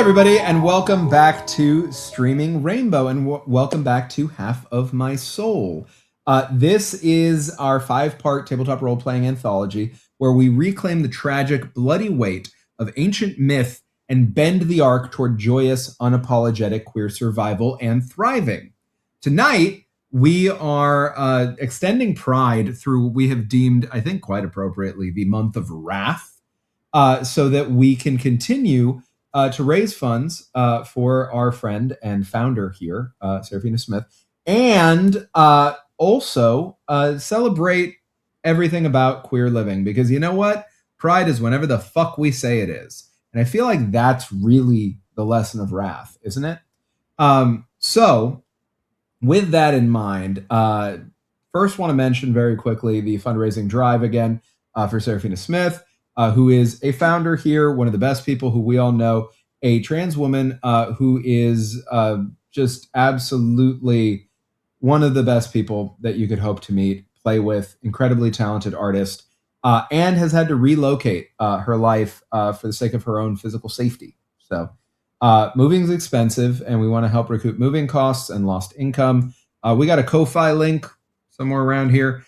everybody, and welcome back to Streaming Rainbow, and welcome back to Half of My Soul. This is our 5-part tabletop role-playing anthology where we reclaim the tragic, bloody weight of ancient myth and bend the arc toward joyous, unapologetic queer survival and thriving. Tonight, we are extending Pride through what we have deemed, I think quite appropriately, the month of Wrath, so that we can continue to raise funds for our friend and founder here, Serafina Smith, and also celebrate everything about queer living. Because you know what? Pride is whenever the fuck we say it is. And I feel like that's really the lesson of Wrath, isn't it? So, with that in mind, first want to mention very quickly the fundraising drive again for Serafina Smith. Who is a founder here, one of the best people who we all know, a trans woman who is just absolutely one of the best people that you could hope to meet, play with, incredibly talented artist, and has had to relocate her life for the sake of her own physical safety. So moving is expensive, and we want to help recoup moving costs and lost income. We got a Ko-Fi link somewhere around here.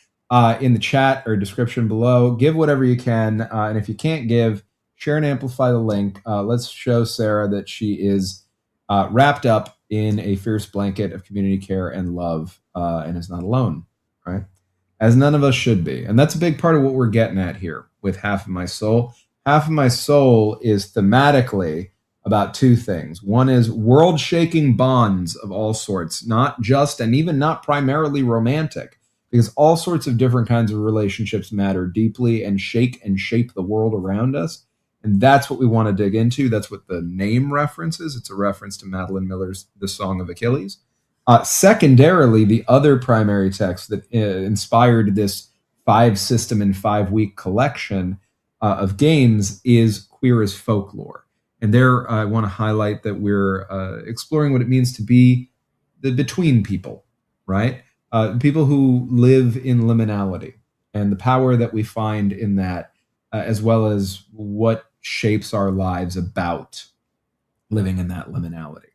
In the chat or description below. Give whatever you can, and if you can't give, share and amplify the link. Let's show Sarah that she is wrapped up in a fierce blanket of community care and love, and is not alone, right? As none of us should be. And that's a big part of what we're getting at here with Half of My Soul. Half of My Soul is thematically about two things. One is world-shaking bonds of all sorts, not just and even not primarily romantic, because all sorts of different kinds of relationships matter deeply and shake and shape the world around us. And that's what we want to dig into. That's what the name references. It's a reference to Madeline Miller's The Song of Achilles. Secondarily, the other primary text that inspired this 5-system and 5-week collection of games is Queer as Folklore. And there I want to highlight that we're exploring what it means to be the between people, right? People who live in liminality and the power that we find in that, as well as what shapes our lives about living in that liminality.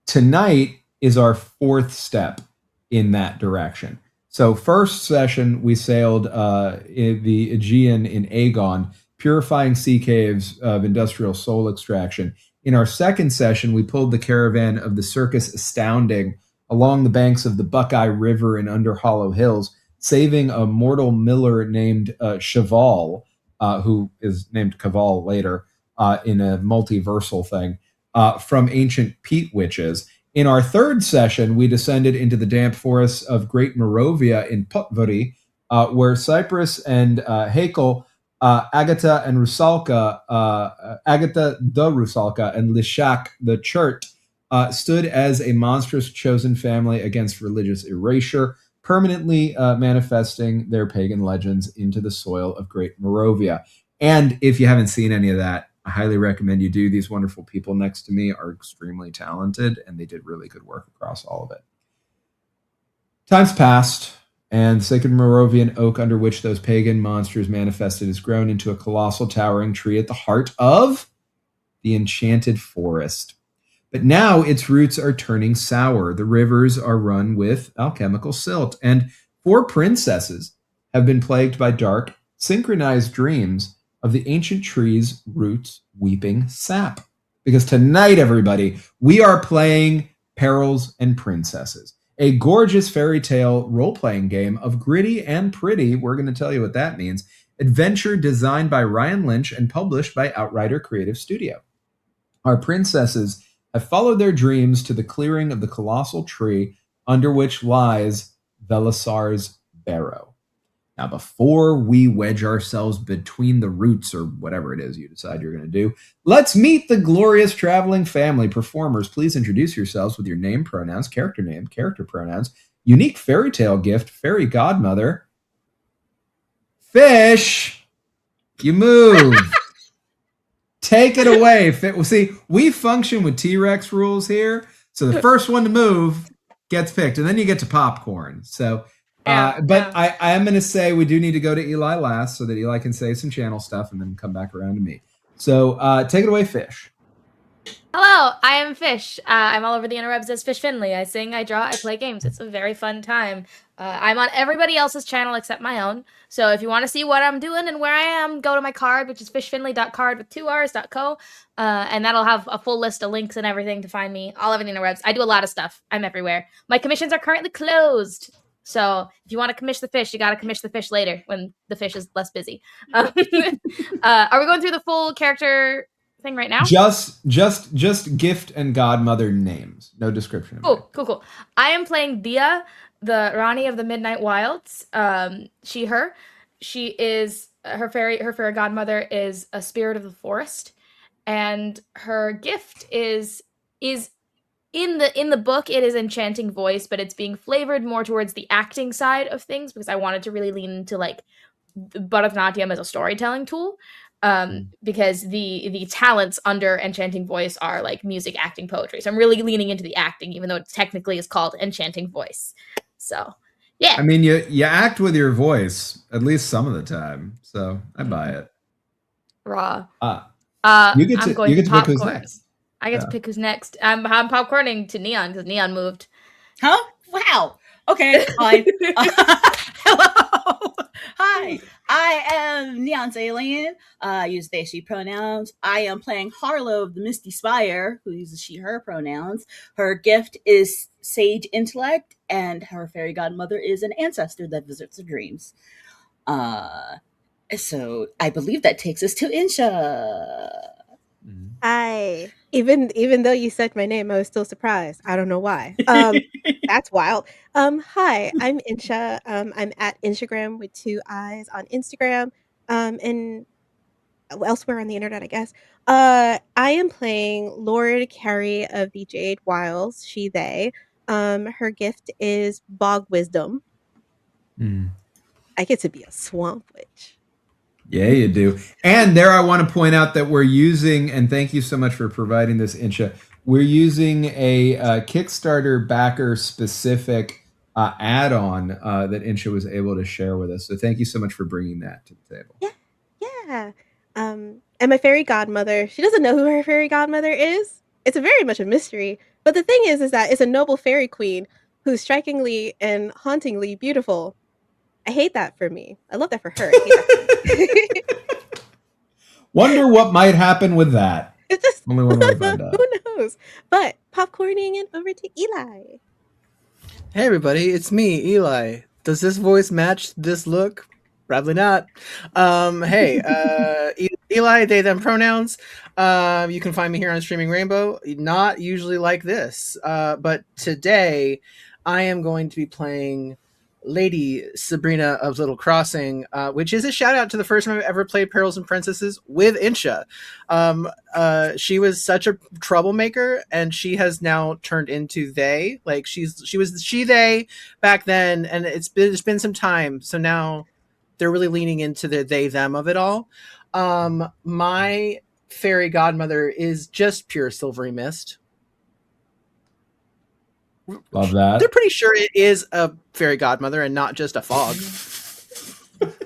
Tonight is our 4th step in that direction. So first session, we sailed in the Aegean in Aegon, purifying sea caves of industrial soul extraction. In our second session, we pulled the caravan of the Circus Astounding along the banks of the Buckeye River in Under Hollow Hills, saving a mortal miller named Cheval, who is named Caval later in a multiversal thing, from ancient peat witches. In our third session, we descended into the damp forests of Great Morovia in Potvori, where Cyprus and Hakel, Agatha and Rusalka, Agatha the Rusalka, and Lishak the Chert, stood as a monstrous chosen family against religious erasure, permanently manifesting their pagan legends into the soil of Great Morovia. And if you haven't seen any of that, I highly recommend you do. These wonderful people next to me are extremely talented, and they did really good work across all of it. Time's passed, and the sacred Moravian oak under which those pagan monsters manifested has grown into a colossal towering tree at the heart of the enchanted forest. But now its roots are turning sour. The rivers are run with alchemical silt, and 4 princesses have been plagued by dark, synchronized dreams of the ancient tree's roots weeping sap. Because tonight, everybody, we are playing Perils and Princesses, a gorgeous fairy tale role-playing game of gritty and pretty, we're going to tell you what that means, adventure designed by Ryan Lynch and published by Outrider Creative Studio. Our princesses have followed their dreams to the clearing of the colossal tree under which lies Velisar's barrow. Now, before we wedge ourselves between the roots or whatever it is you decide you're going to do, let's meet the glorious traveling family. Performers, please introduce yourselves with your name, character name, character pronouns, unique fairy tale gift, fairy godmother. Fish, you move. Take it away. See, we function with T-Rex rules here. So the first one to move gets picked, and then you get to popcorn. So, but I am going to say we do need to go to Eli last so that Eli can say some channel stuff and then come back around to me. So take it away, Fish. Hello, I am Fish. I'm all over the interwebs as Fish Finley. I sing, I draw, I play games. It's a very fun time. I'm on everybody else's channel except my own. So if you want to see what I'm doing and where I am, go to my card, which is fishfinley.card with 2 R's.co. And that'll have a full list of links and everything to find me all over the interwebs. I do a lot of stuff. I'm everywhere. My commissions are currently closed. So if you want to commission the fish, you got to commission the fish later when the fish is less busy. Are we going through the full character thing right now? Just gift and godmother names. No description of name. Cool. I am playing Dia, the Rani of the Midnight Wilds. Her. She is her fairy godmother is a spirit of the forest, and her gift is in the book it is enchanting voice, but it's being flavored more towards the acting side of things because I wanted to really lean into like Bharatanatyam as a storytelling tool. Because the talents under enchanting voice are like music, acting, poetry. So I'm really leaning into the acting, even though it technically is called enchanting voice. So yeah. I mean, you act with your voice at least some of the time, so I buy it. Raw. Uh, you get I'm to going you to get to pick who's popcorn. next. I get to Yeah. pick who's next. I'm popcorning to Neon because Neon moved. Huh? Wow. Okay, fine. Hello. Hi. I am Neon's alien. I use they, she pronouns. I am playing Harlow of the Misty Spire, who uses she, her pronouns. Her gift is sage intellect, and her fairy godmother is an ancestor that visits her dreams. Uh, so I believe that takes us to Insha. Hi. Even though you said my name, I was still surprised. I don't know why. That's wild. Hi, I'm Insha. I'm at Instagram with 2 eyes on Instagram. And elsewhere on the internet, I guess. I am playing Lord Carrie of the Jade Wilds, she, they. Her gift is bog wisdom. Mm. I get to be a swamp witch. Yeah, you do. And there I want to point out that we're using, and thank you so much for providing this, Insha. We're using a Kickstarter backer specific add-on that Insha was able to share with us. So thank you so much for bringing that to the table. Yeah, yeah. And my fairy godmother, she doesn't know who her fairy godmother is. It's a very much a mystery. But the thing is that it's a noble fairy queen who's strikingly and hauntingly beautiful. I hate that for me. I love that for her. I hate that for me. Wonder what might happen with that. It's just Only one way to find out. who knows? But popcorning and over to Eli. Hey everybody, it's me, Eli. Does this voice match this look? Probably not. Eli, they, them pronouns. You can find me here on Streaming Rainbow. Not usually like this, but today I am going to be playing Lady Sabrina of Little Crossing, which is a shout out to the first time I've ever played Perils and Princesses with Insha. She was such a troublemaker, and she has now turned into they. Like she was she they back then, and it's been some time. So now they're really leaning into the they them of it all. My fairy godmother is just pure silvery mist. Love that. They're pretty sure it is a fairy godmother and not just a fog.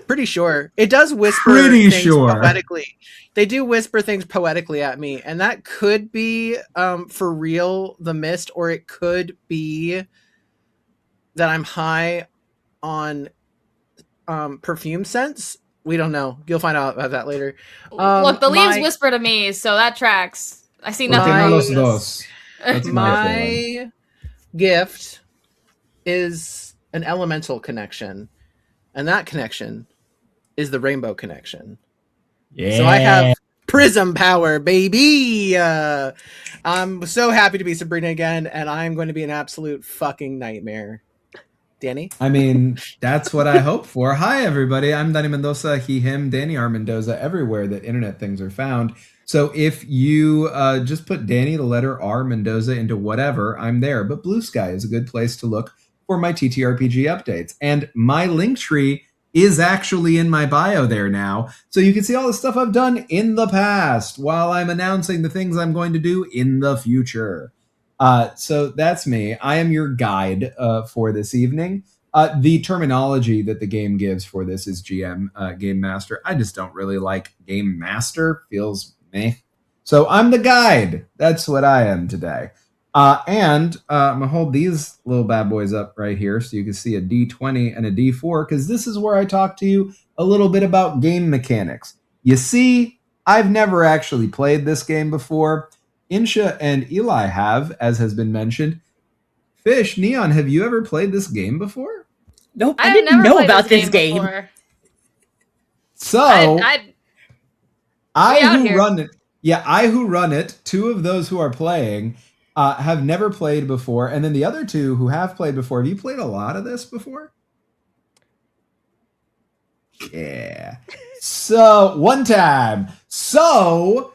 Pretty sure. It does whisper Pretty things sure. poetically. They do whisper things poetically at me, and that could be for real the mist, or it could be that I'm high on perfume scents. We don't know. You'll find out about that later. Look, the leaves whisper to me, so that tracks. I see Porque nothing no wrong los with this. dos. That's my feeling. My gift is an elemental connection, and that connection is the rainbow connection. Yeah. So I have prism power, baby. I'm so happy to be Sabrina again, and I'm going to be an absolute fucking nightmare. Danny? I mean, that's what I hope for. Hi, everybody. I'm Danny Mendoza. He, him, Danny R. Mendoza, everywhere that internet things are found. So if you just put Danny, the letter R, Mendoza into whatever, I'm there. But Blue Sky is a good place to look for my TTRPG updates. And my link tree is actually in my bio there now. So you can see all the stuff I've done in the past while I'm announcing the things I'm going to do in the future. So that's me. I am your guide for this evening. The terminology that the game gives for this is GM, Game Master. I just don't really like Game Master. Feels meh. So I'm the guide. That's what I am today. And I'm going to hold these little bad boys up right here so you can see a D20 and a D4, because this is where I talk to you a little bit about game mechanics. You see, I've never actually played this game before. Insha and Eli have, as has been mentioned. Fish, Neon, have you ever played this game before? Nope, I have didn't never know played about this game. before. So I I out who here. run it, yeah, I who run it, two of those who are playing have never played before, and then the other two who have played before. Have you played a lot of this before? Yeah. So one time. So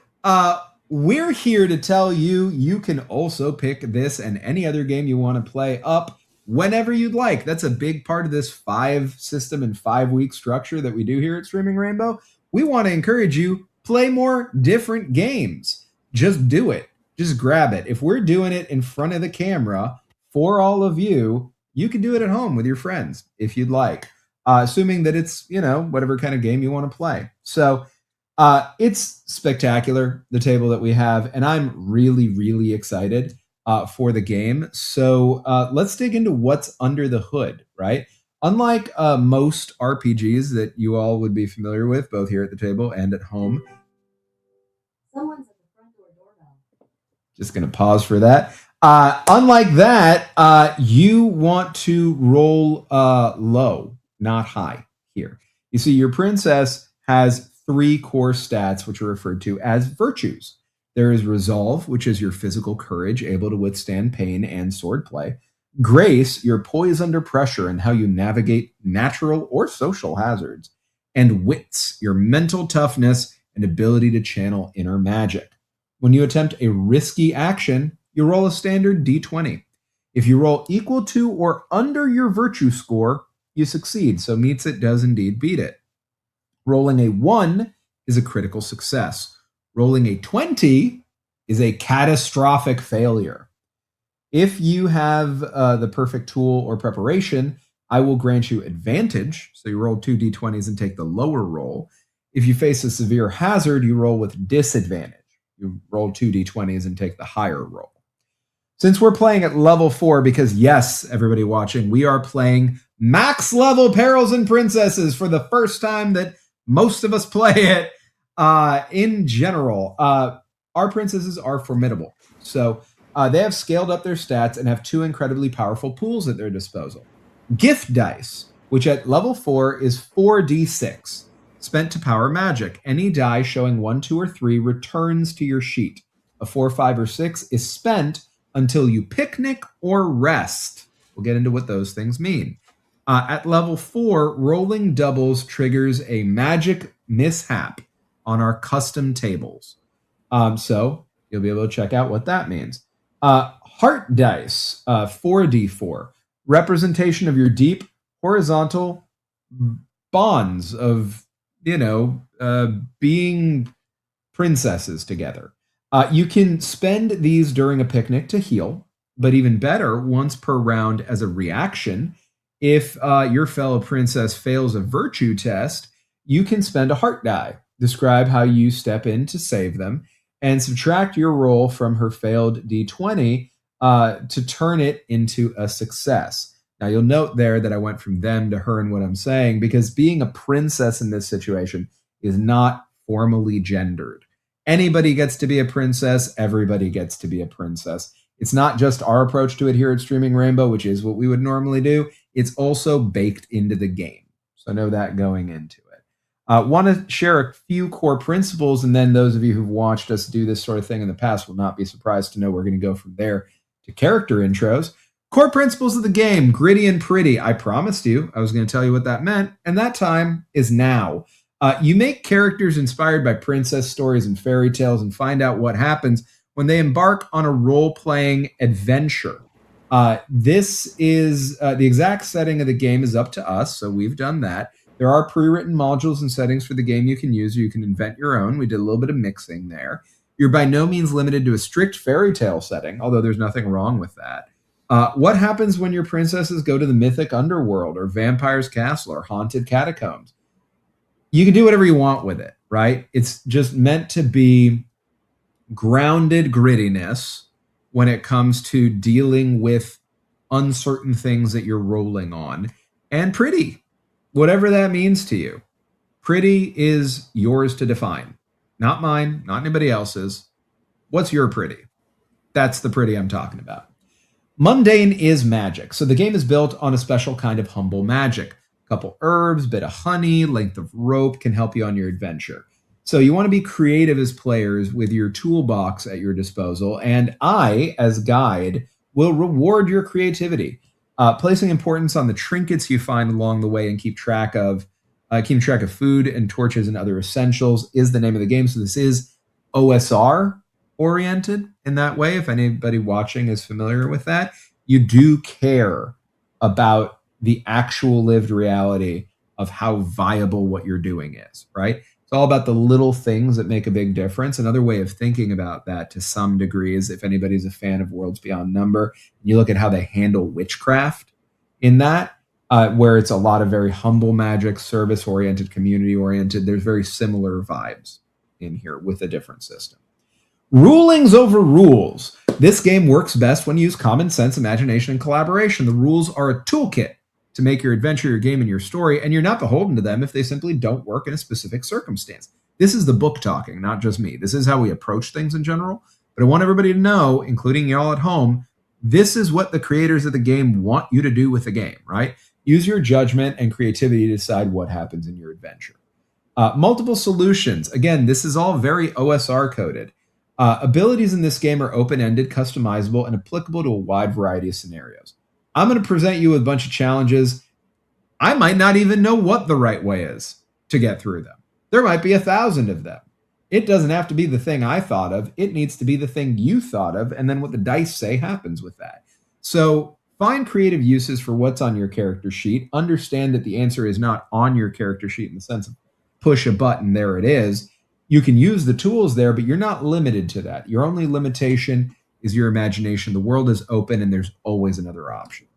we're here to tell you you can also pick this and any other game you want to play up whenever you'd like. That's a big part of this 5 system and 5-week structure that we do here at Streaming Rainbow. We want to encourage you, play more different games. Just do it. Just grab it. If we're doing it in front of the camera for all of you, you can do it at home with your friends if you'd like. Assuming that it's, whatever kind of game you want to play. So it's spectacular, the table that we have, and I'm really, really excited for the game. So let's dig into what's under the hood, right? Unlike most RPGs that you all would be familiar with, both here at the table and at home. Someone's at the front door doorbell. Just going to pause for that. Unlike that, you want to roll low, not high here. You see, your princess has 3 core stats, which are referred to as virtues. There is resolve, which is your physical courage, able to withstand pain and swordplay. Grace, your poise under pressure and how you navigate natural or social hazards. And wits, your mental toughness and ability to channel inner magic. When you attempt a risky action, you roll a standard D20. If you roll equal to or under your virtue score, you succeed. So meets it, does indeed beat it. Rolling a 1 is a critical success. Rolling a 20 is a catastrophic failure. If you have the perfect tool or preparation, I will grant you advantage. So you roll 2 D20s and take the lower roll. If you face a severe hazard, you roll with disadvantage. You roll 2 D20s and take the higher roll. Since we're playing at level 4, because yes, everybody watching, we are playing max level Perils and Princesses for the first time that most of us play it in general. Our princesses are formidable. So they have scaled up their stats and have 2 incredibly powerful pools at their disposal. Gift dice, which at level 4 is 4d6, spent to power magic. Any die showing 1, 2, or 3 returns to your sheet. A 4, 5, or 6 is spent until you picnic or rest. We'll get into what those things mean. At level 4, rolling doubles triggers a magic mishap on our custom tables. So you'll be able to check out what that means. Heart dice, 4d4, representation of your deep horizontal bonds of, being princesses together. You can spend these during a picnic to heal, but even better, once per round as a reaction. If your fellow princess fails a virtue test, you can spend a heart die, describe how you step in to save them, and subtract your roll from her failed D20 to turn it into a success. Now, you'll note there that I went from them to her in what I'm saying, because being a princess in this situation is not formally gendered. Anybody gets to be a princess. Everybody gets to be a princess. It's not just our approach to it here at Streaming Rainbow, which is what we would normally do. It's also baked into the game. So know that going into it. Want to share a few core principles, and then those of you who've watched us do this sort of thing in the past will not be surprised to know we're going to go from there to character intros. Core principles of the game, gritty and pretty. I promised you I was going to tell you what that meant, and that time is now. You make characters inspired by princess stories and fairy tales and find out what happens when they embark on a role-playing adventure. This is the exact setting of the game is up to us, so we've done that. There are pre-written modules and settings for the game you can use, or you can invent your own. We did a little bit of mixing there. You're by no means limited to a strict fairy tale setting, although there's nothing wrong with that. What happens when your princesses go to the mythic underworld or vampire's castle or haunted catacombs? You can do whatever you want with it, right? It's just meant to be grounded grittiness when it comes to dealing with uncertain things that you're rolling on, and pretty, whatever that means to you. Pretty is yours to define, not mine, not anybody else's. What's your pretty? That's the pretty I'm talking about. Mundane is magic. So the game is built on a special kind of humble magic. A couple herbs, bit of honey, length of rope can help you on your adventure. So you want to be creative as players with your toolbox at your disposal. And I, as guide, will reward your creativity. Placing importance on the trinkets you find along the way and keeping track of food and torches and other essentials is the name of the game. So this is OSR oriented in that way. If anybody watching is familiar with that, you do care about the actual lived reality of how viable what you're doing is, right? It's all about the little things that make a big difference. Another way of thinking about that to some degree is if anybody's a fan of Worlds Beyond Number, you look at how they handle witchcraft in that, where it's a lot of very humble magic, service-oriented, community-oriented. There's very similar vibes in here with a different system. Rulings over rules. This game works best when you use common sense, imagination, and collaboration. The rules are a toolkit to make your adventure, your game, and your story, and you're not beholden to them if they simply don't work in a specific circumstance. This is the book talking, not just me. This is how we approach things in general, but I want everybody to know, including y'all at home, this is what the creators of the game want you to do with the game, right? Use your judgment and creativity to decide what happens in your adventure. Multiple solutions. Again, this is all very OSR coded. Abilities in this game are open-ended, customizable, and applicable to a wide variety of scenarios. I'm going to present you with a bunch of challenges. I might not even know what the right way is to get through them. There might be 1,000 of them. It doesn't have to be the thing I thought of. It needs to be the thing you thought of, and then what the dice say happens with that. So find creative uses for what's on your character sheet. Understand that the answer is not on your character sheet in the sense of push a button, there it is. You can use the tools there, but you're not limited to that. Your only limitation is your imagination. The world is open and there's always another option.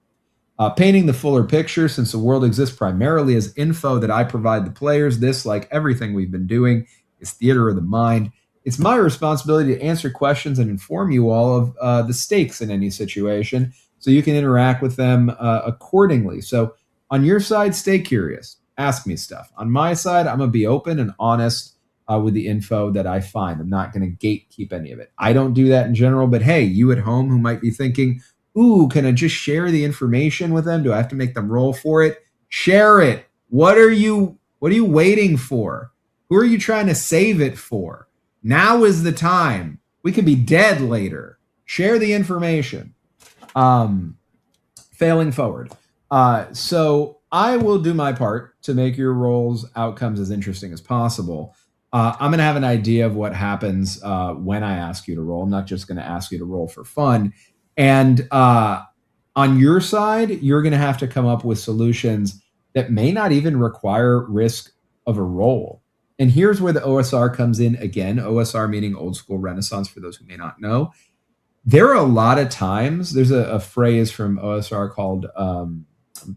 Painting the fuller picture, since the world exists primarily as info that I provide the players, this, like everything we've been doing, is theater of the mind. It's my responsibility to answer questions and inform you all of the stakes in any situation so you can interact with them accordingly. So on your side, stay curious. Ask me stuff. On my side, I'm going to be open and honest with the info that I find. I'm not going to gatekeep any of it. I don't do that in general, but hey, you at home who might be thinking, ooh, can I just share the information with them? Do I have to make them roll for it? Share it. What are you waiting for? Who are you trying to save it for? Now is the time. We could be dead later. Share the information. Failing forward. So I will do my part to make your rolls outcomes as interesting as possible. I'm going to have an idea of what happens when I ask you to roll. I'm not just going to ask you to roll for fun. And on your side, you're going to have to come up with solutions that may not even require risk of a roll. And here's where the OSR comes in again. OSR meaning old school Renaissance, for those who may not know. There are a lot of times, there's a phrase from OSR called, I'm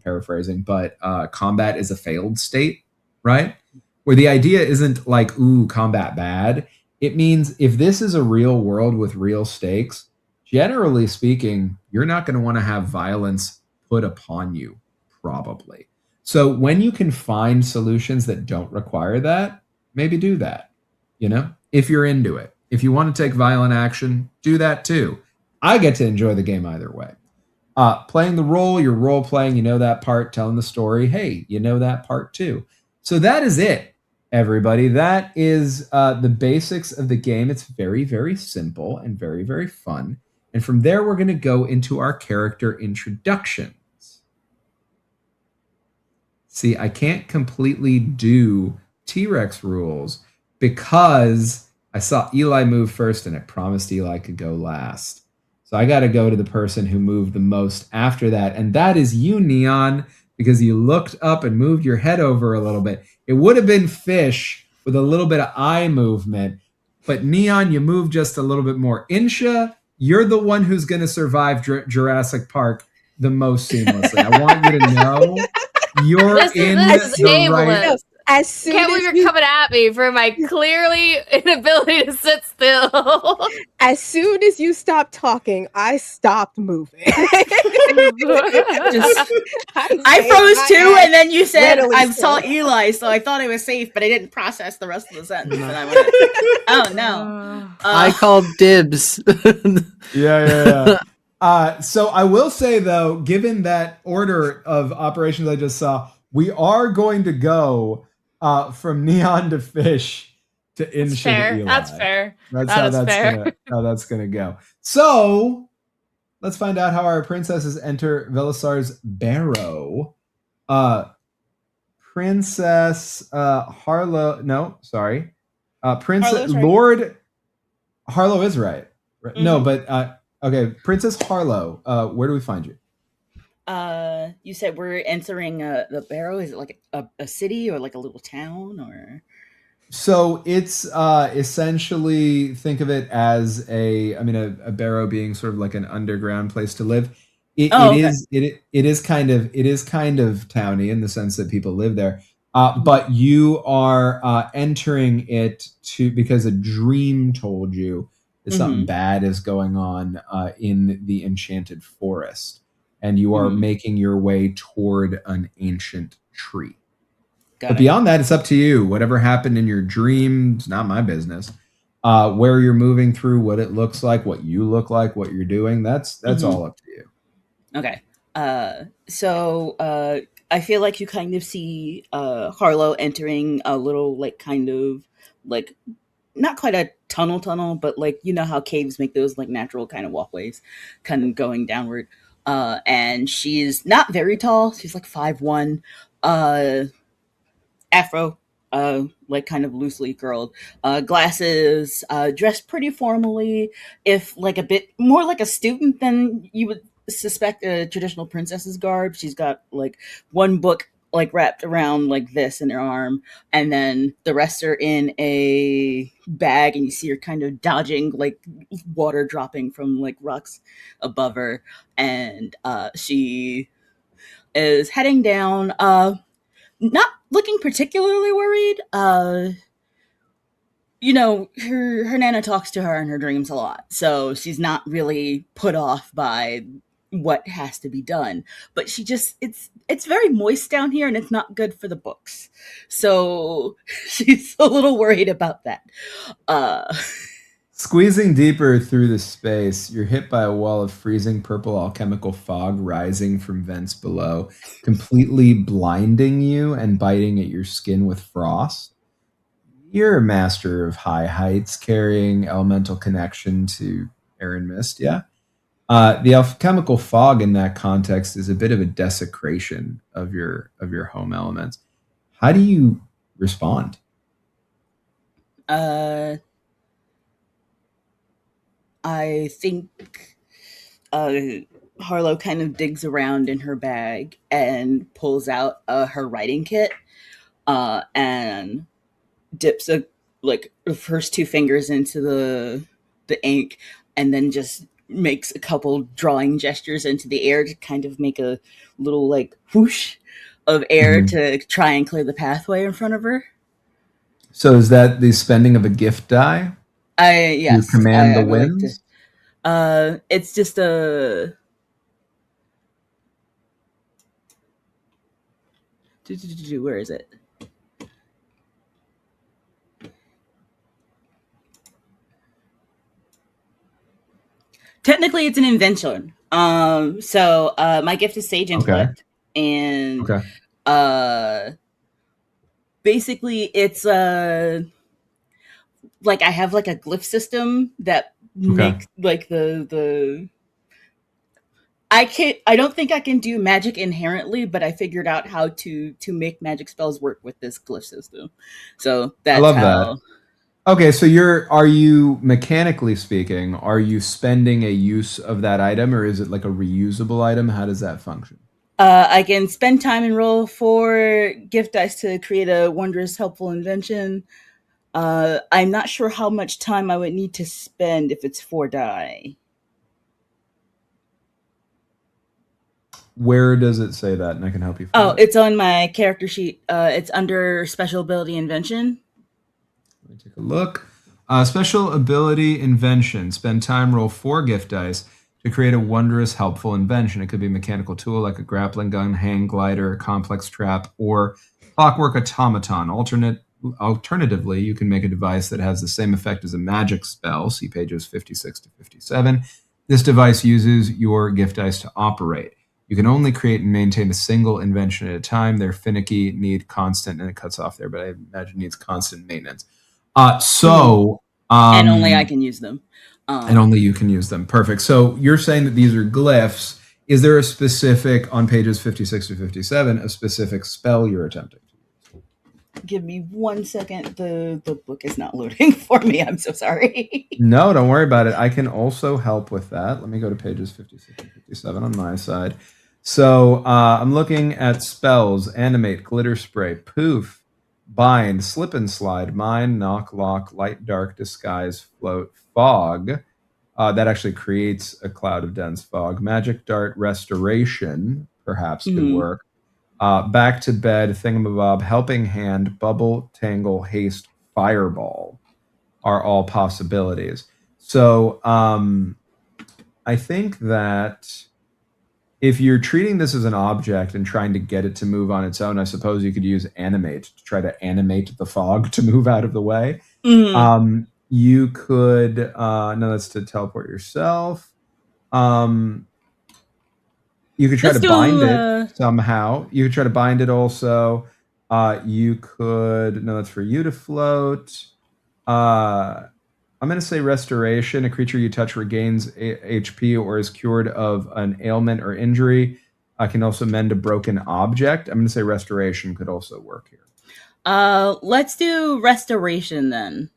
paraphrasing, but combat is a failed state, right? Where the idea isn't like, ooh, combat bad. It means if this is a real world with real stakes, generally speaking, you're not going to want to have violence put upon you, probably. So when you can find solutions that don't require that, maybe do that, if you're into it. If you want to take violent action, do that too. I get to enjoy the game either way. Playing the role, you're role playing, you know that part. Telling the story, hey, you know that part too. So that is it, everybody. That is the basics of the game. It's very, very simple and very, very fun. And from there, we're going to go into our character introductions. See, I can't completely do T-Rex rules because I saw Eli move first and I promised Eli could go last. So I got to go to the person who moved the most after that. And that is you, Neon, because you looked up and moved your head over a little bit. It would have been Fish with a little bit of eye movement. But Neon, you moved just a little bit more. Insha, you're the one who's going to survive Jurassic Park the most seamlessly. I want you to know you're in the right. As soon Can't as believe you're you coming at me for my clearly inability to sit still. as soon as you stopped talking, I stopped moving. Just I I stayed froze my too, ass and then you said readily I saw still. Eli, so I thought it was safe, but I didn't process the rest of the sentence, No. and I went, "Oh no." I called dibs. Yeah. So I will say though, given that order of operations I just saw, we are going to go from Neon to Fish to That's Insha to fair. Eli. That's fair. That's That how is that's fair. gonna go. So let's find out how our princesses enter Velisar's barrow. Princess Harlow. No, sorry. Princess Harlow's right. Lord Harlow is right. No, Mhm. but okay. Princess Harlow. Where do we find you? You said we're entering the barrow. Is it like a city or like a little town or? So it's essentially, think of it as a barrow being sort of like an underground place to live. It, Oh, it okay. is it is kind of towny in the sense that people live there. Mhm. But you are entering it to because a dream told you that something Mhm. bad is going on in the enchanted forest, and you are Mhm. making your way toward an ancient tree. Got But it. beyond that, it's up to you. Whatever happened in your dream, it's not my business. Where you're moving through, what it looks like, what you look like, what you're doing, that's Mhm. all up to you. Okay. So I feel like you kind of see Harlow entering a little like kind of like not quite a tunnel, but like you know how caves make those like natural kind of walkways, kind of going downward. And she's not very tall. She's like 5'1", afro, like kind of loosely curled, glasses, dressed pretty formally, if like a bit more like a student than you would suspect a traditional princess's garb. She's got like one book like wrapped around like this in her arm, and then the rest are in a bag, and you see her kind of dodging like water dropping from like rocks above her, and she is heading down, not looking particularly worried. You know, her nana talks to her in her dreams a lot, so she's not really put off by what has to be done. But she just it's very moist down here, and it's not good for the books, so she's a little worried about that. Uh, Squeezing deeper through the space, you're hit by a wall of freezing purple alchemical fog rising from vents below, completely blinding you and biting at your skin with frost. You're a master of high heights, carrying elemental connection to air and mist, yeah? The alchemical fog in that context is a bit of a desecration of your home elements. How do you respond? uh, I think uh, Harlow kind of digs around in her bag and pulls out her writing kit, and dips a like the first two fingers into the ink, and then just makes a couple drawing gestures into the air to kind of make a little like whoosh of air Mhm. to try and clear the pathway in front of her. So is that the spending of a gift die I to Yes, command I the would like to. winds? It's just a. Where is it? Technically, it's an invention. So my gift is Sage Okay. Intellect, and Okay. uh, basically, it's like I have like a glyph system that Okay. makes like the. I don't think I can do magic inherently, but I figured out how to make magic spells work with this glyph system. So I that's love that. how. Okay, so are you mechanically speaking, are you spending a use of that item or is it like a reusable item? How does that function? I can spend time and roll for gift dice to create a wondrous, helpful invention. I'm not sure how much time I would need to spend if it's 4 die. Where does it say that? And I can help you find Oh, it. it's on my character sheet. It's under special ability invention. Let me take a look. Special ability invention. Spend time, roll 4 gift dice to create a wondrous, helpful invention. It could be a mechanical tool like a grappling gun, hang glider, a complex trap, or clockwork automaton. Alternatively, you can make a device that has the same effect as a magic spell. See pages 56 to 57. This device uses your gift dice to operate. You can only create and maintain a single invention at a time. They're finicky, need constant, and it cuts off there, but I imagine needs constant maintenance. And only I can use them. And only you can use them. Perfect. So you're saying that these are glyphs. Is there a specific, on pages 56 to 57, a specific spell you're attempting? Give me 1 second. The book is not loading for me. I'm so sorry. No, don't worry about it. I can also help with that. Let me go to pages 56 and 57 on my side. So I'm looking at spells: animate, glitter spray, poof, bind, slip and slide, mine, knock, lock, light, dark, disguise, float, fog. That actually creates a cloud of dense fog. Magic dart, restoration, perhaps could work. Back to bed, thingamabob, helping hand, bubble, tangle, haste, fireball are all possibilities. So I think that if you're treating this as an object and trying to get it to move on its own, I suppose you could use animate to try to animate the fog to move out of the way. You could, no, that's to teleport yourself. You could try to bind it somehow. You could try to bind it also. You could, no, that's for you to float. I'm going to say restoration. A creature you touch regains HP or is cured of an ailment or injury. I can also mend a broken object. I'm going to say restoration could also work here. Let's do restoration then.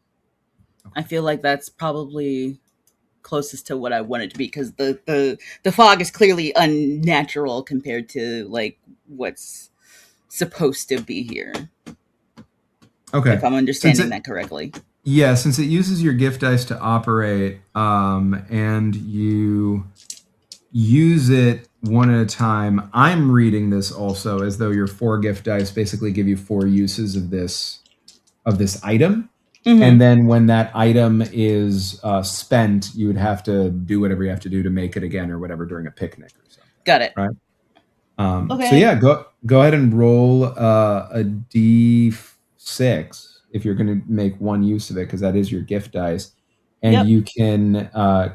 I feel like that's probably closest to what I want it to be, because the fog is clearly unnatural compared to like what's supposed to be here. Okay. If I'm understanding that correctly. Yeah, since it uses your gift dice to operate, and you use it one at a time, I'm reading this also as though your 4 gift dice basically give you 4 uses of this item. And then when that item is spent, you would have to do whatever you have to do to make it again or whatever during a picnic or something. Got it. Right. Okay. So yeah, go ahead and roll a D6 if you're going to make one use of it, because that is your gift dice. And you can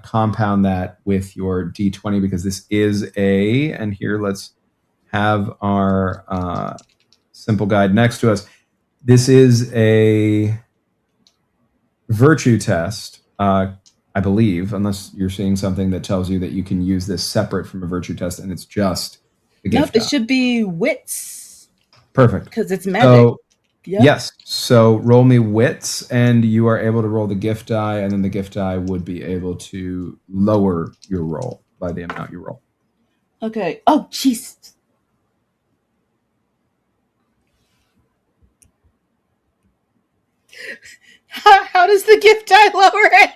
compound that with your D20, because this is and here let's have our simple guide next to us. This is a virtue test, I believe, unless you're seeing something that tells you that you can use this separate from a virtue test and it's just the gift. Nope, it should be wits. Perfect. Because it's magic. So, yes. So roll me wits, and you are able to roll the gift die, and then the gift die would be able to lower your roll by the amount you roll. Okay. Oh, jeez. How does the gift die lower it?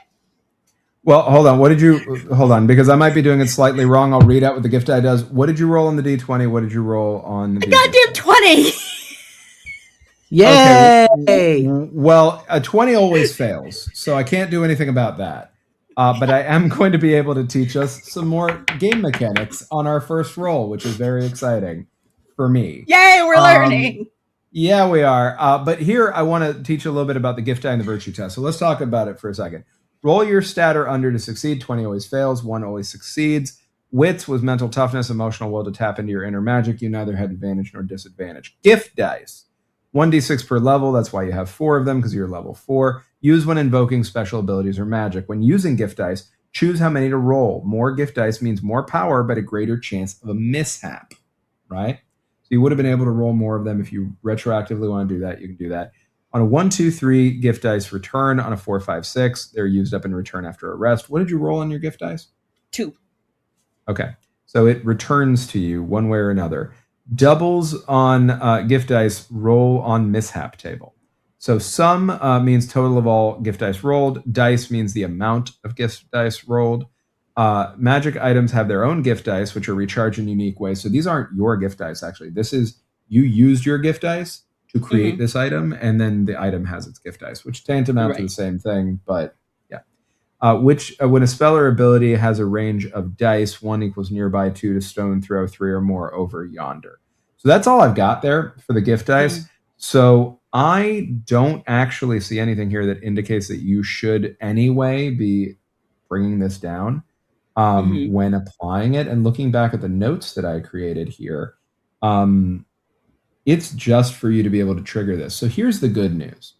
Well, hold on, because I might be doing it slightly wrong. I'll read out what the gift die does. What did you roll on the D20? What did you roll on the goddamn 20? Yay! Okay. Well, a 20 always fails, so I can't do anything about that. But I am going to be able to teach us some more game mechanics on our first roll, which is very exciting for me. Yay, we're learning! Yeah, we are. But here I want to teach you a little bit about the gift die and the virtue test. So let's talk about it for a second. Roll your stat or under to succeed. 20 always fails. 1 always succeeds. Wits was mental toughness, emotional will to tap into your inner magic. You neither had advantage nor disadvantage. Gift dice. 1d6 per level. That's why you have 4 of them, because you're level 4. Use when invoking special abilities or magic. When using gift dice, choose how many to roll. More gift dice means more power, but a greater chance of a mishap, right? So you would have been able to roll more of them. If you retroactively want to do that, you can do that. On a 1, 2, 3 gift dice return. On a 4, 5, 6, they're used up in return after a rest. What did you roll on your gift dice? 2. Okay. So it returns to you one way or another. Doubles on gift dice roll on mishap table. So sum means total of all gift dice rolled. Dice means the amount of gift dice rolled. Magic items have their own gift dice, which are recharged in unique ways. So these aren't your gift dice, actually. This is you used your gift dice to create this item, and then the item has its gift dice, which tantamount to the same thing, but yeah. When a spell or ability has a range of dice, 1 equals nearby, 2 to stone throw, 3 or more over yonder. So that's all I've got there for the gift dice. So I don't actually see anything here that indicates that you should anyway be bringing this down when applying it. And looking back at the notes that I created here, it's just for you to be able to trigger this. So here's the good news.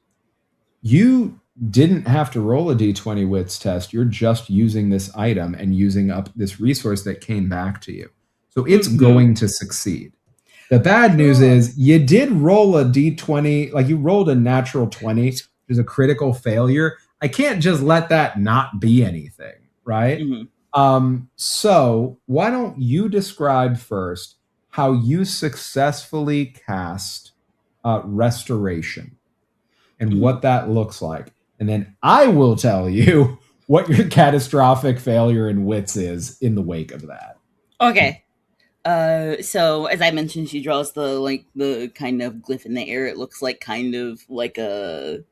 You didn't have to roll a d20 wits test. You're just using this item and using up this resource that came back to you. So it's going to succeed. The bad news is you did roll a d20, like you rolled a natural 20, which is a critical failure. I can't just let that not be anything, right? So why don't you describe first how you successfully cast Restoration and what that looks like. And then I will tell you what your catastrophic failure in wits is in the wake of that. Okay. So as I mentioned, she draws the kind of glyph in the air. It looks like kind of like a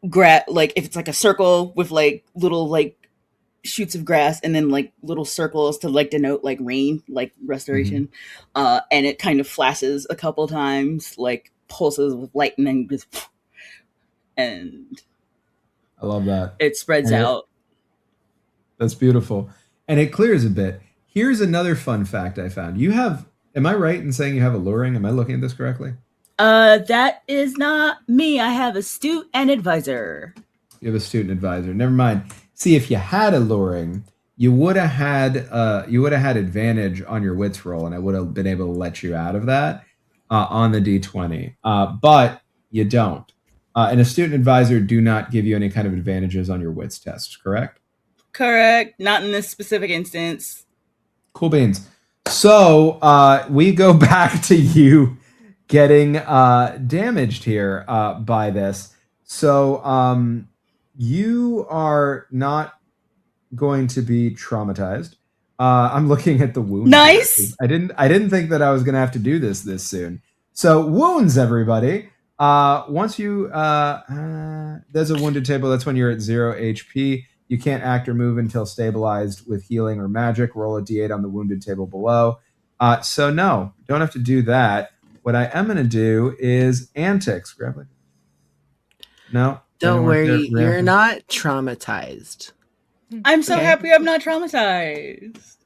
like if it's like a circle with like little like shoots of grass and then like little circles to like denote like rain, like restoration. And it kind of flashes a couple times, like pulses with light, and then just and I love that. It spreads out. That's beautiful. And it clears a bit. Here's another fun fact I found. You have, am I right in saying you have alluring? Am I looking at this correctly? That is not me. I have astute and advisor. You have a student advisor. Never mind. See, if you had alluring, you would have had advantage on your wits roll, and I would have been able to let you out of that on the d20. But you don't. And a student advisor do not give you any kind of advantages on your wits tests, correct? Correct. Not in this specific instance. Cool beans. So we go back to you getting damaged here by this. So you are not going to be traumatized. I'm looking at the wounds. Nice. I didn't think that I was going to have to do this soon. So wounds, everybody. Once you there's a wounded table. That's when you're at 0 HP. You can't act or move until stabilized with healing or magic. Roll a d8 on the wounded table below. So no, don't have to do that. What I am going to do is antics. Grab it. No. Don't worry, you're not traumatized. I'm so happy I'm not traumatized.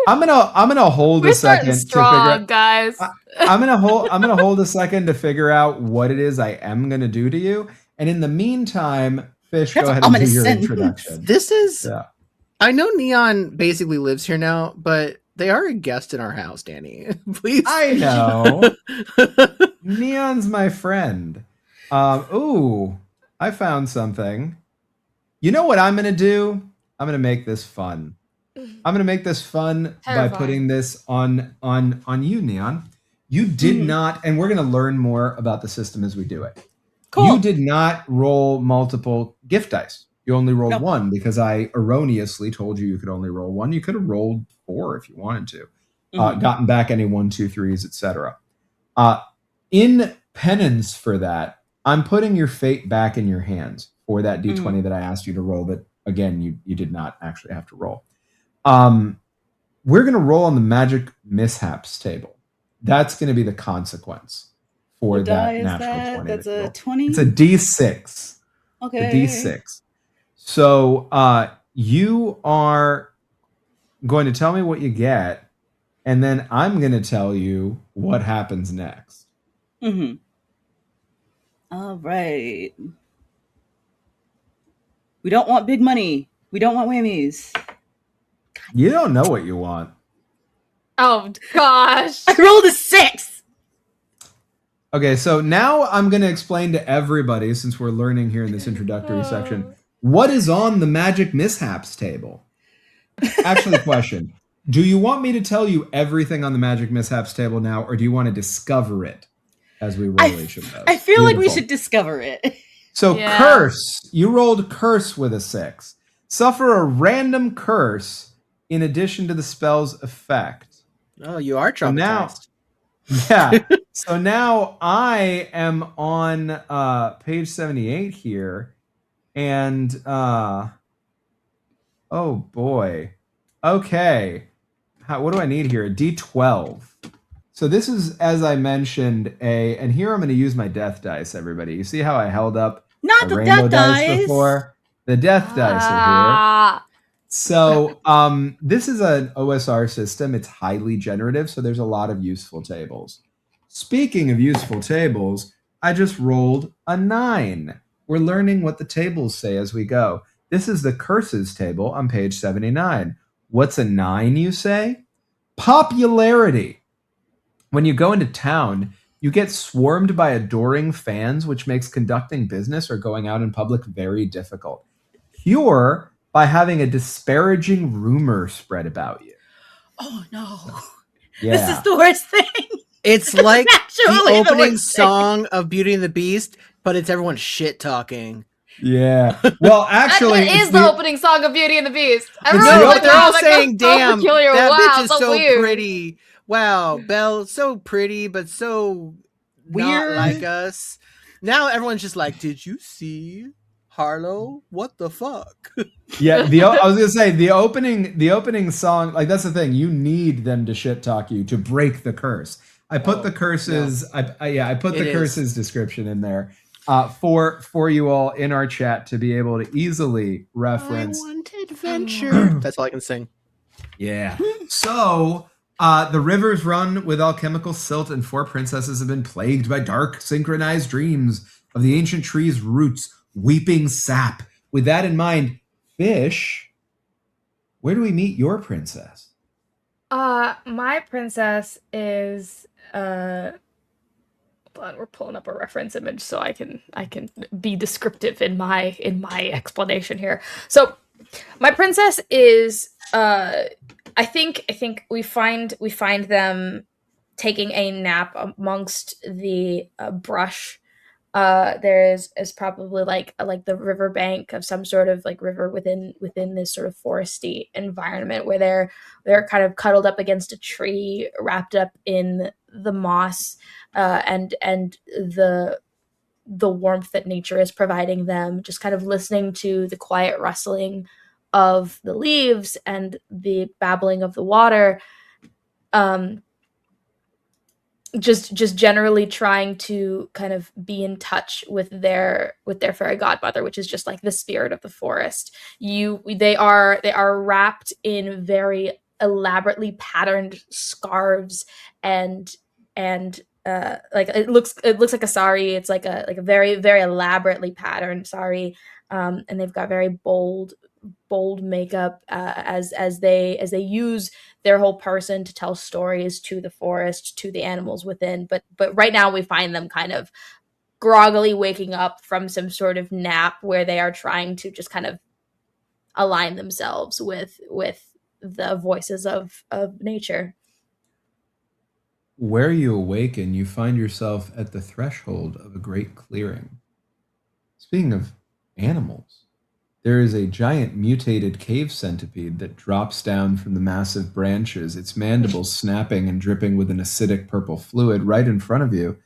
I'm gonna hold a second to figure out, guys. I'm gonna hold a second to figure out what it is I am gonna do to you. And in the meantime, Fish, go ahead and do your introduction. This is I know Neon basically lives here now, but they are a guest in our house, Danny. Please. I know. Neon's my friend. Ooh, I found something. You know what I'm gonna do? I'm gonna make this fun. I'm gonna make this fun by putting this on you, Neon. You did not, and we're gonna learn more about the system as we do it. Cool. You did not roll multiple gift dice. You only rolled one because I erroneously told you could only roll one. You could have rolled 4 if you wanted to. Gotten back any 1, 2, 3s, etc. In penance for that, I'm putting your fate back in your hands for that d20 that I asked you to roll. That again, you did not actually have to roll. We're going to roll on the magic mishaps table. That's going to be the consequence for that natural 20. That's a 20? It's a d6. Okay. A d6. So you are going to tell me what you get, and then I'm going to tell you what happens next. All right. We don't want big money. We don't want whammies. You don't know what you want. Oh, gosh. I rolled a 6. Okay, so now I'm going to explain to everybody, since we're learning here in this introductory section, what is on the magic mishaps table. Actually, question. Do you want me to tell you everything on the magic mishaps table now, or do you want to discover it as we roll each of those? I feel like we should discover it. So curse. You rolled curse with a 6. Suffer a random curse in addition to the spell's effect. Oh, you are So now, traumatized. yeah. So now I am on page 78 here. And oh boy. Okay. What do I need here? A D12. So this is, as I mentioned, and here I'm going to use my death dice, everybody. You see how I held up Not a the rainbow death dice dice. before? The death dice are here. So this is an OSR system. It's highly generative, so there's a lot of useful tables. Speaking of useful tables, I just rolled a 9. We're learning what the tables say as we go. This is the curses table on page 79. What's a 9, you say? Popularity. When you go into town, you get swarmed by adoring fans, which makes conducting business or going out in public very difficult. Cure by having a disparaging rumor spread about you. Oh no. Yeah. This is the worst thing. It's like the Actually, the opening worst thing. song of Beauty and the Beast, but it's everyone shit talking. Yeah. Well, actually, that is it's the opening song of Beauty and the Beast. the Everyone's No, like, but they're wow, all that saying, girl's so damn, peculiar. that Wow, bitch is so weird. pretty. Wow, Belle, so pretty, but so not Weird. like us. Now everyone's just like, did you see Harlow? What the fuck? Yeah, I was gonna say the opening song, like that's the thing. You need them to shit talk you to break the curse. I put the curses. No. I put the It curses description in there for you all in our chat to be able to easily reference. I want adventure. That's all I can sing. Yeah. So the rivers run with alchemical silt, and 4 princesses have been plagued by dark, synchronized dreams of the ancient tree's roots, weeping sap. With that in mind, Fish, where do we meet your princess? My princess is hold on, we're pulling up a reference image so I can be descriptive in my explanation here. So my princess is I think we find them taking a nap amongst the brush. There is probably like the riverbank of some sort of like river within this sort of foresty environment where they're kind of cuddled up against a tree, wrapped up in the moss, and the warmth that nature is providing them, just kind of listening to the quiet rustling of the leaves and the babbling of the water. Just generally trying to kind of be in touch with their fairy godmother, which is just like the spirit of the forest. They are wrapped in very elaborately patterned scarves and like it looks like a sari. It's like a very very elaborately patterned sari, and they've got very bold makeup, as they use their whole person to tell stories to the forest, to the animals within. But right now we find them kind of groggily waking up from some sort of nap where they are trying to just kind of align themselves with the voices of nature. Where you awaken, you find yourself at the threshold of a great clearing. Speaking of animals, there is a giant mutated cave centipede that drops down from the massive branches, its mandibles snapping and dripping with an acidic purple fluid right in front of you.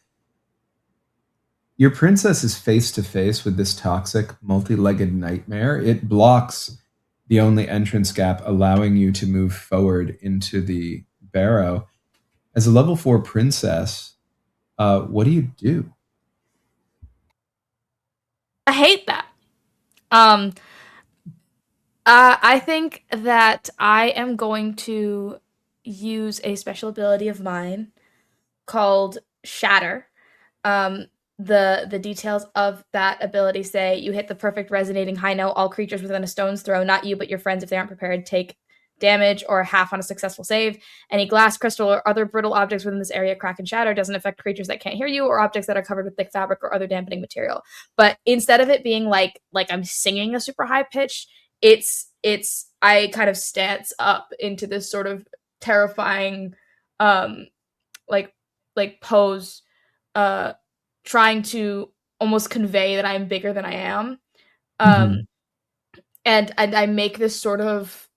Your princess is face to face with this toxic, multi-legged nightmare. It blocks the only entrance gap, allowing you to move forward into the barrow. As a level 4 princess, what do you do? I hate that. I think that I am going to use a special ability of mine called Shatter. Um, the details of that ability say you hit the perfect resonating high note. All creatures within a stone's throw, not you but your friends if they aren't prepared, take damage or half on a successful save. Any glass, crystal, or other brittle objects within this area crack and shatter. Doesn't affect creatures that can't hear you or objects that are covered with thick fabric or other dampening material. But instead of it being like I'm singing a super high pitch, it's I kind of stance up into this sort of terrifying like pose, trying to almost convey that I'm bigger than I am. Mhm. I make this sort of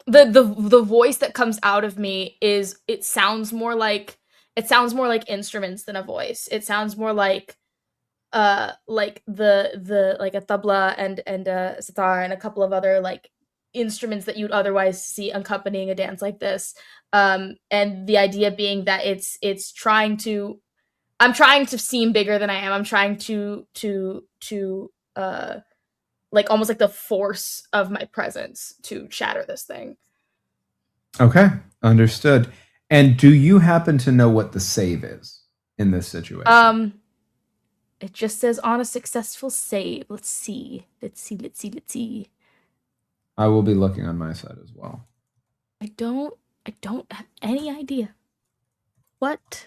the voice that comes out of me is it sounds more like instruments than a voice. It sounds more like the like a tabla and a sitar and a couple of other like instruments that you'd otherwise see accompanying a dance like this. And the idea being that it's trying to I'm trying to seem bigger than I am. I'm trying to like almost like the force of my presence to shatter this thing. Okay, understood. And do you happen to know what the save is in this situation? It just says on a successful save. Let's see. I will be looking on my side as well. I don't have any idea. What?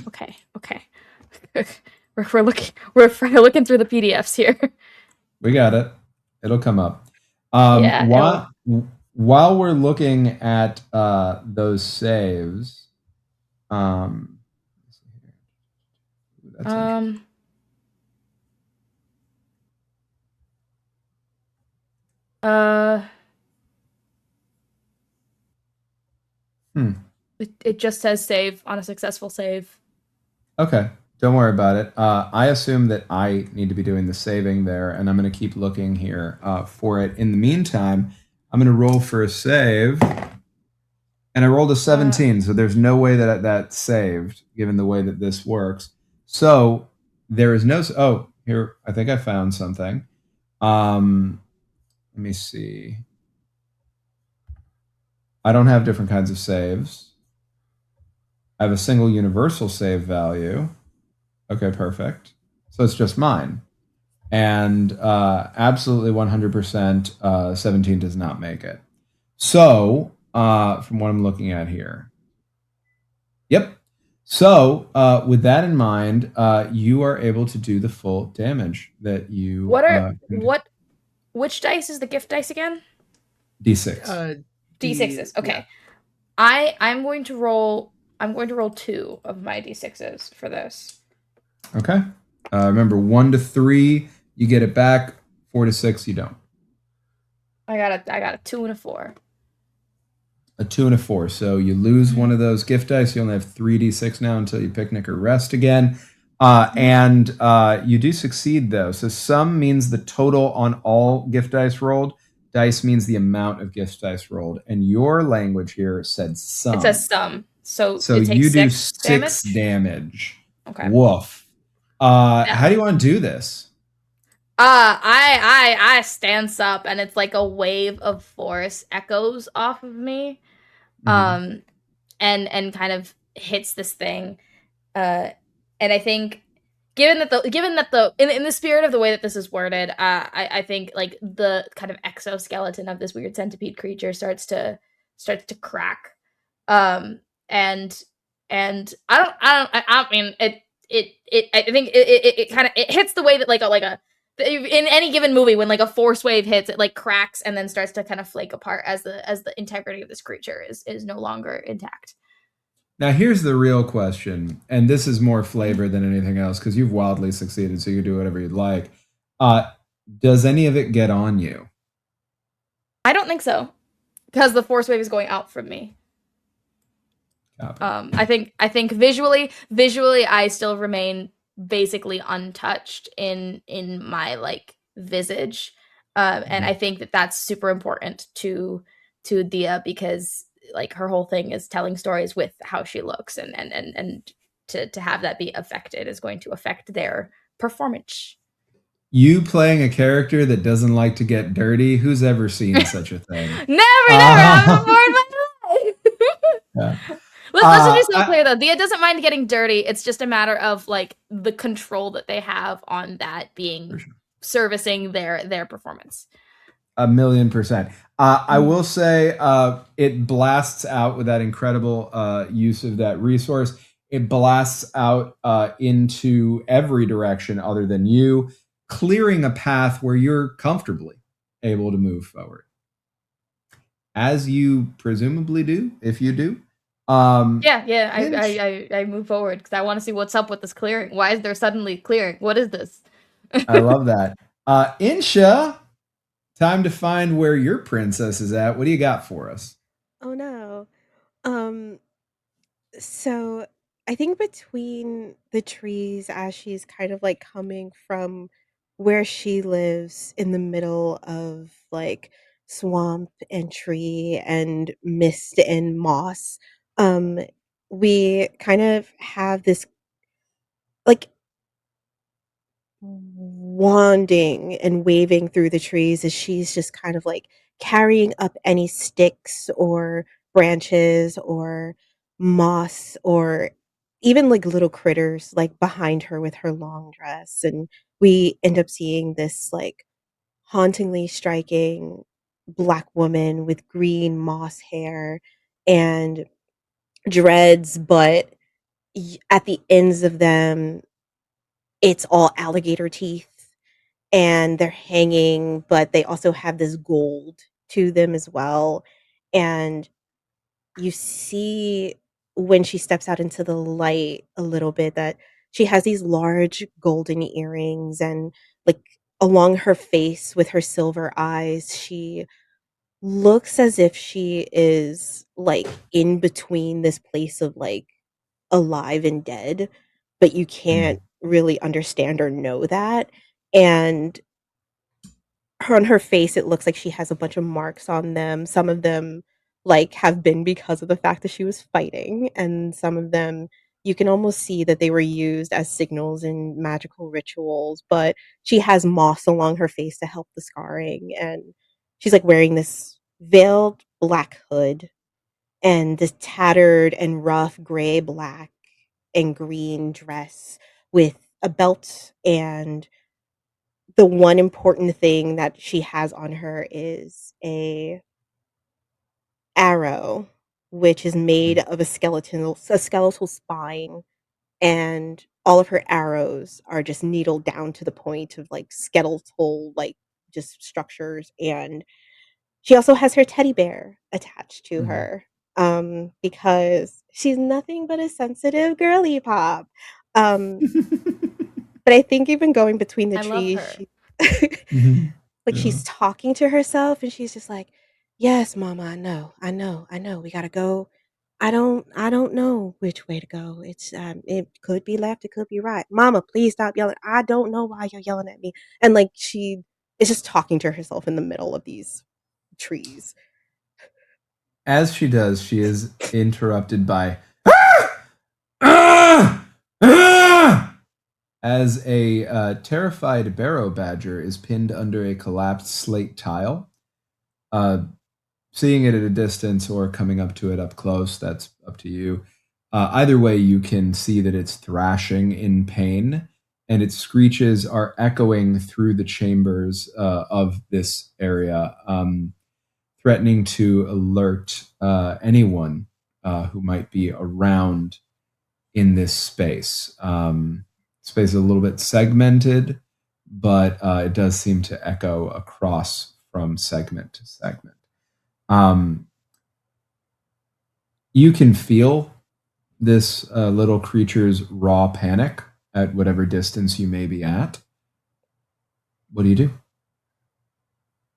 Okay. we're looking through the PDFs here. We got it. It'll come up. Yeah, While we're looking at those saves, that's interesting. It just says save on a successful save. Okay, don't worry about it. I assume that I need to be doing the saving there, and I'm going to keep looking here for it. In the meantime, I'm going to roll for a save, and I rolled a 17, so there's no way that that's saved, given the way that this works. So there is no... Oh, here, I think I found something. Let me see. I don't have different kinds of saves. I have a single universal save value. Okay, perfect. So it's just mine. And absolutely 100%, 17 does not make it. So, from what I'm looking at here. Yep. So, with that in mind, you are able to do the full damage that you... Which dice is the gift dice again? D6. D6s. Okay. Yeah. I'm going to roll 2 of my D6s for this. Okay. Remember, 1 to 3, you get it back. 4 to 6, you don't. I got a 2 and a 4. A 2 and a 4. So you lose one of those gift dice. You only have 3d6 now until you picnic or rest again. And you do succeed, though. So sum means the total on all gift dice rolled. Dice means the amount of gift dice rolled. And your language here said sum. It says sum. So it takes you do 6 damage. Okay. Woof. How do you want to do this? I stands up and it's like a wave of force echoes off of me. And kind of hits this thing. And I think given that in the spirit of the way that this is worded, I think like the kind of exoskeleton of this weird centipede creature starts to crack. And I mean I think it kind of hits the way that like a in any given movie when like a force wave hits, it like cracks and then starts to kind of flake apart as the integrity of this creature is no longer intact. Now here's the real question, and this is more flavor than anything else because you've wildly succeeded, so you can do whatever you'd like. Does any of it get on you? I don't think so, because the force wave is going out from me. I think visually I still remain basically untouched in my like visage, and I think that that's super important to Dia because like her whole thing is telling stories with how she looks, and to have that be affected is going to affect their performance. You playing a character that doesn't like to get dirty? Who's ever seen such a thing? Never happened before in my life. Yeah. Let's just be so clear though. Dia doesn't mind getting dirty. It's just a matter of like the control that they have on that being servicing their performance. 1,000,000%. I will say it blasts out with that incredible use of that resource. It blasts out into every direction other than you, clearing a path where you're comfortably able to move forward. As you presumably do, if you do. I move forward because I want to see what's up with this clearing. Why is there suddenly clearing? What is this? I love that. Insha, time to find where your princess is at. What do you got for us? Oh no. Um, so I think between the trees as she's kind of like coming from where she lives in the middle of like swamp and tree and mist and moss, um, we kind of have this like wanding and waving through the trees as she's just kind of like carrying up any sticks or branches or moss or even like little critters like behind her with her long dress. And we end up seeing this like hauntingly striking black woman with green moss hair and dreads, but at the ends of them it's all alligator teeth and they're hanging, but they also have this gold to them as well. And you see when she steps out into the light a little bit that she has these large golden earrings and like along her face with her silver eyes, she looks as if she is like in between this place of like alive and dead, but you can't really understand or know that. And her on her face, it looks like she has a bunch of marks on them. Some of them, like, have been because of the fact that she was fighting, and some of them, you can almost see that they were used as signals in magical rituals, but she has moss along her face to help the scarring, and she's, like, wearing this veiled black hood and this tattered and rough gray, black, and green dress with a belt, and the one important thing that she has on her is a arrow, which is made of a skeletal spine, and all of her arrows are just needled down to the point of like skeletal like just structures. And she also has her teddy bear attached to Mhm. her because she's nothing but a sensitive girly pop. Um but I think even going between the I love trees, her. she Mhm. like, Yeah. she's talking to herself, and she's just like, "Yes, mama, I know, I know, I know. We gotta go. I don't know which way to go. It could be left, it could be right. Mama, please stop yelling. I don't know why you're yelling at me." And, like, she is just talking to herself in the middle of these trees. As she does, she is interrupted by "Ah! Ah!" as a terrified barrow badger is pinned under a collapsed slate tile. Uh, Seeing it at a distance or coming up to it up close, that's up to you. Either way, you can see that it's thrashing in pain, and its screeches are echoing through the chambers of this area, threatening to alert anyone who might be around in this space. Space is a little bit segmented, but it does seem to echo across from segment to segment. Um, you can feel this little creature's raw panic at whatever distance you may be at. What do you do?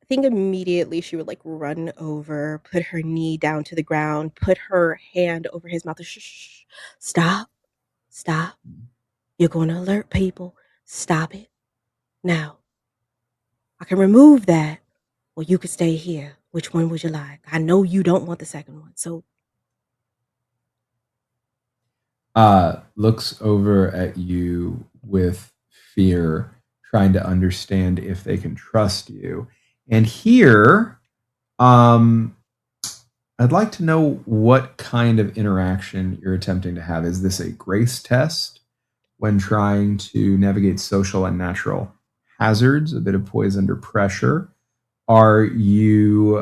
I think immediately she would, like, run over, put her knee down to the ground, put her hand over his mouth, "Shh, shh, stop, stop. You're gonna alert people. Stop it. Now, I can remove that, or you could stay here. Which one would you like? I know you don't want the second one, so." Looks over at you with fear, trying to understand if they can trust you. And here, um, I'd like to know what kind of interaction you're attempting to have. Is this a grace test when trying to navigate social and natural hazards, a bit of poise under pressure? Are you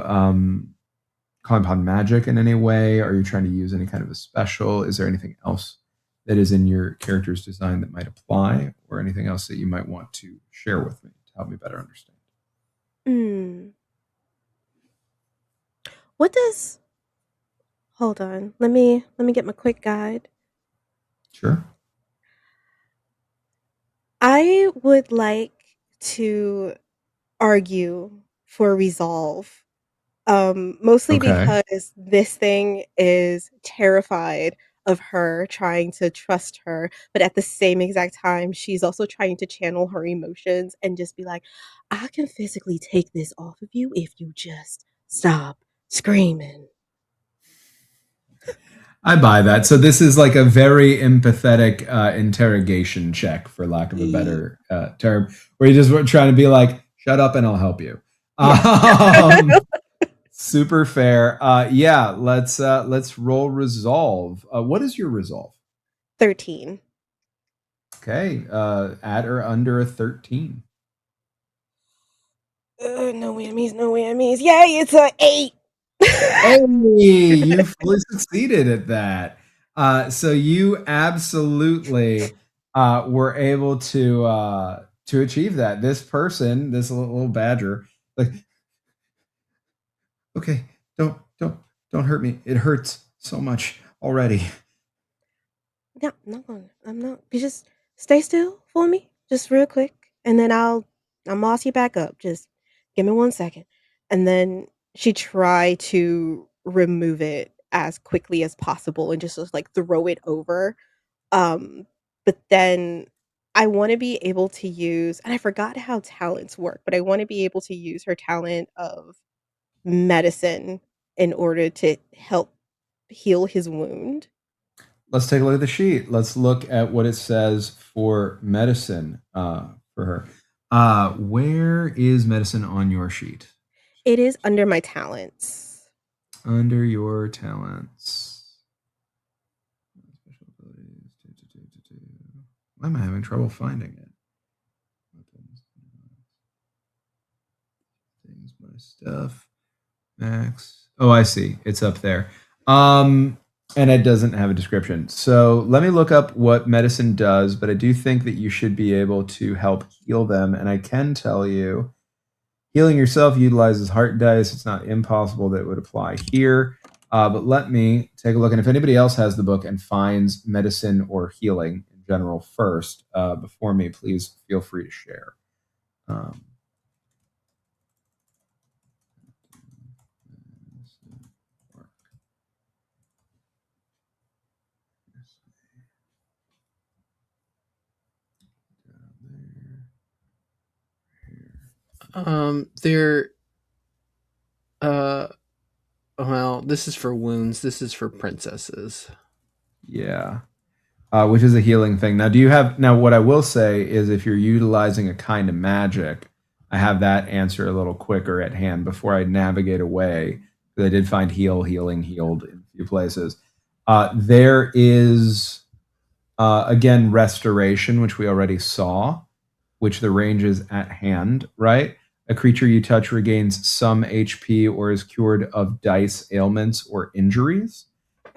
calling upon magic in any way? Are you trying to use any kind of a special? Is there anything else that is in your character's design that might apply, or anything else that you might want to share with me to help me better understand? Mm. What does hold on. Let me get my quick guide. Sure. I would like to argue for resolve. Mostly Okay. because this thing is terrified of her trying to trust her, but at the same exact time, she's also trying to channel her emotions and just be like, I can physically take this off of you if you just stop screaming. I buy that. So this is like a very empathetic interrogation check, for lack of a better term, where you just were trying to be like, "Shut up, and I'll help you." Yes. Super fair. Yeah, let's roll resolve. What is your resolve? 13. Okay, at or under a 13. No whammies, no whammies. Yay, it's a 8. Hey, you fully succeeded at that. So you absolutely were able to achieve that. This person, this little badger, like, okay, don't hurt me. It hurts so much already. No, I'm not going. I'm not. You just stay still for me, just real quick, and then I'll moss you back up. Just give me 1 second, and then she tried to remove it as quickly as possible and just like throw it over. But then I want to be able to use, and I forgot how talents work, but I want to be able to use her talent of medicine in order to help heal his wound. Let's take a look at the sheet. Let's look at what it says for medicine for her. Where is medicine on your sheet? It is under my talents. Under your talents. Special abilities. Why am I having trouble finding it? Things, my stuff. Max. Oh, I see. It's up there. And it doesn't have a description. So let me look up what medicine does, but I do think that you should be able to help heal them. And I can tell you, healing yourself utilizes heart dice. It's not impossible that it would apply here. But let me take a look. And if anybody else has the book and finds medicine or healing in general first before me, please feel free to share. There. Well, this is for wounds. This is for princesses. Yeah. Which is a healing thing. Now, do you have now? What I will say is, if you're utilizing a kind of magic, I have that answer a little quicker at hand before I navigate away. Because I did find healing, healed in a few places. There is again restoration, which we already saw, which the range is at hand. Right, a creature you touch regains some HP or is cured of dice ailments or injuries.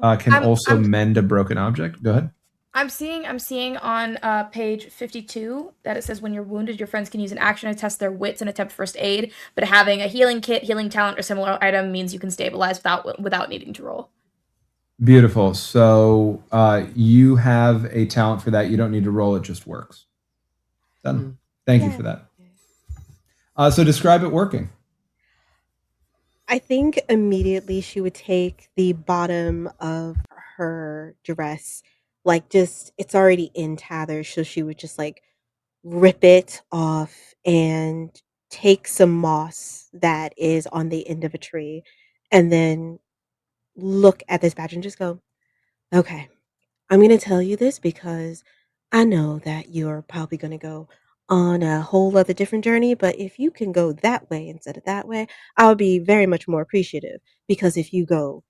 Can I'm also I'm mend a broken object. Go ahead. I'm seeing on page 52 that it says when you're wounded, your friends can use an action to test their wits and attempt first aid, but having a healing kit, healing talent, or similar item means you can stabilize without needing to roll. Beautiful. So you have a talent for that. You don't need to roll. It just works. Done. Thank you Yeah. for that. So describe it working. I think immediately she would take the bottom of her dress, like just it's already in tatters, so she would just like rip it off and take some moss that is on the end of a tree and then look at this badge and just go, okay, I'm going to tell you this because I know that you're probably going to go on a whole other different journey. But if you can go that way instead of that way, I'll be very much more appreciative. Because if you go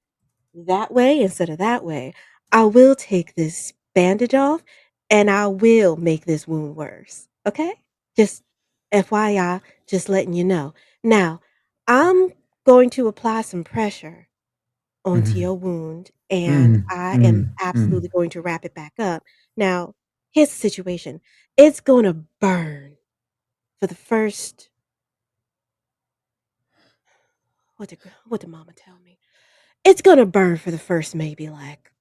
that way instead of that way, I will take this bandage off and I will make this wound worse. Okay? Just FYI, just letting you know. Now, I'm going to apply some pressure onto Mhm. your wound, and Mm, I am mm, mm. absolutely going to wrap it back up. Now, here's the situation. It's gonna burn for the first what did mama tell me? It's gonna burn for the first maybe like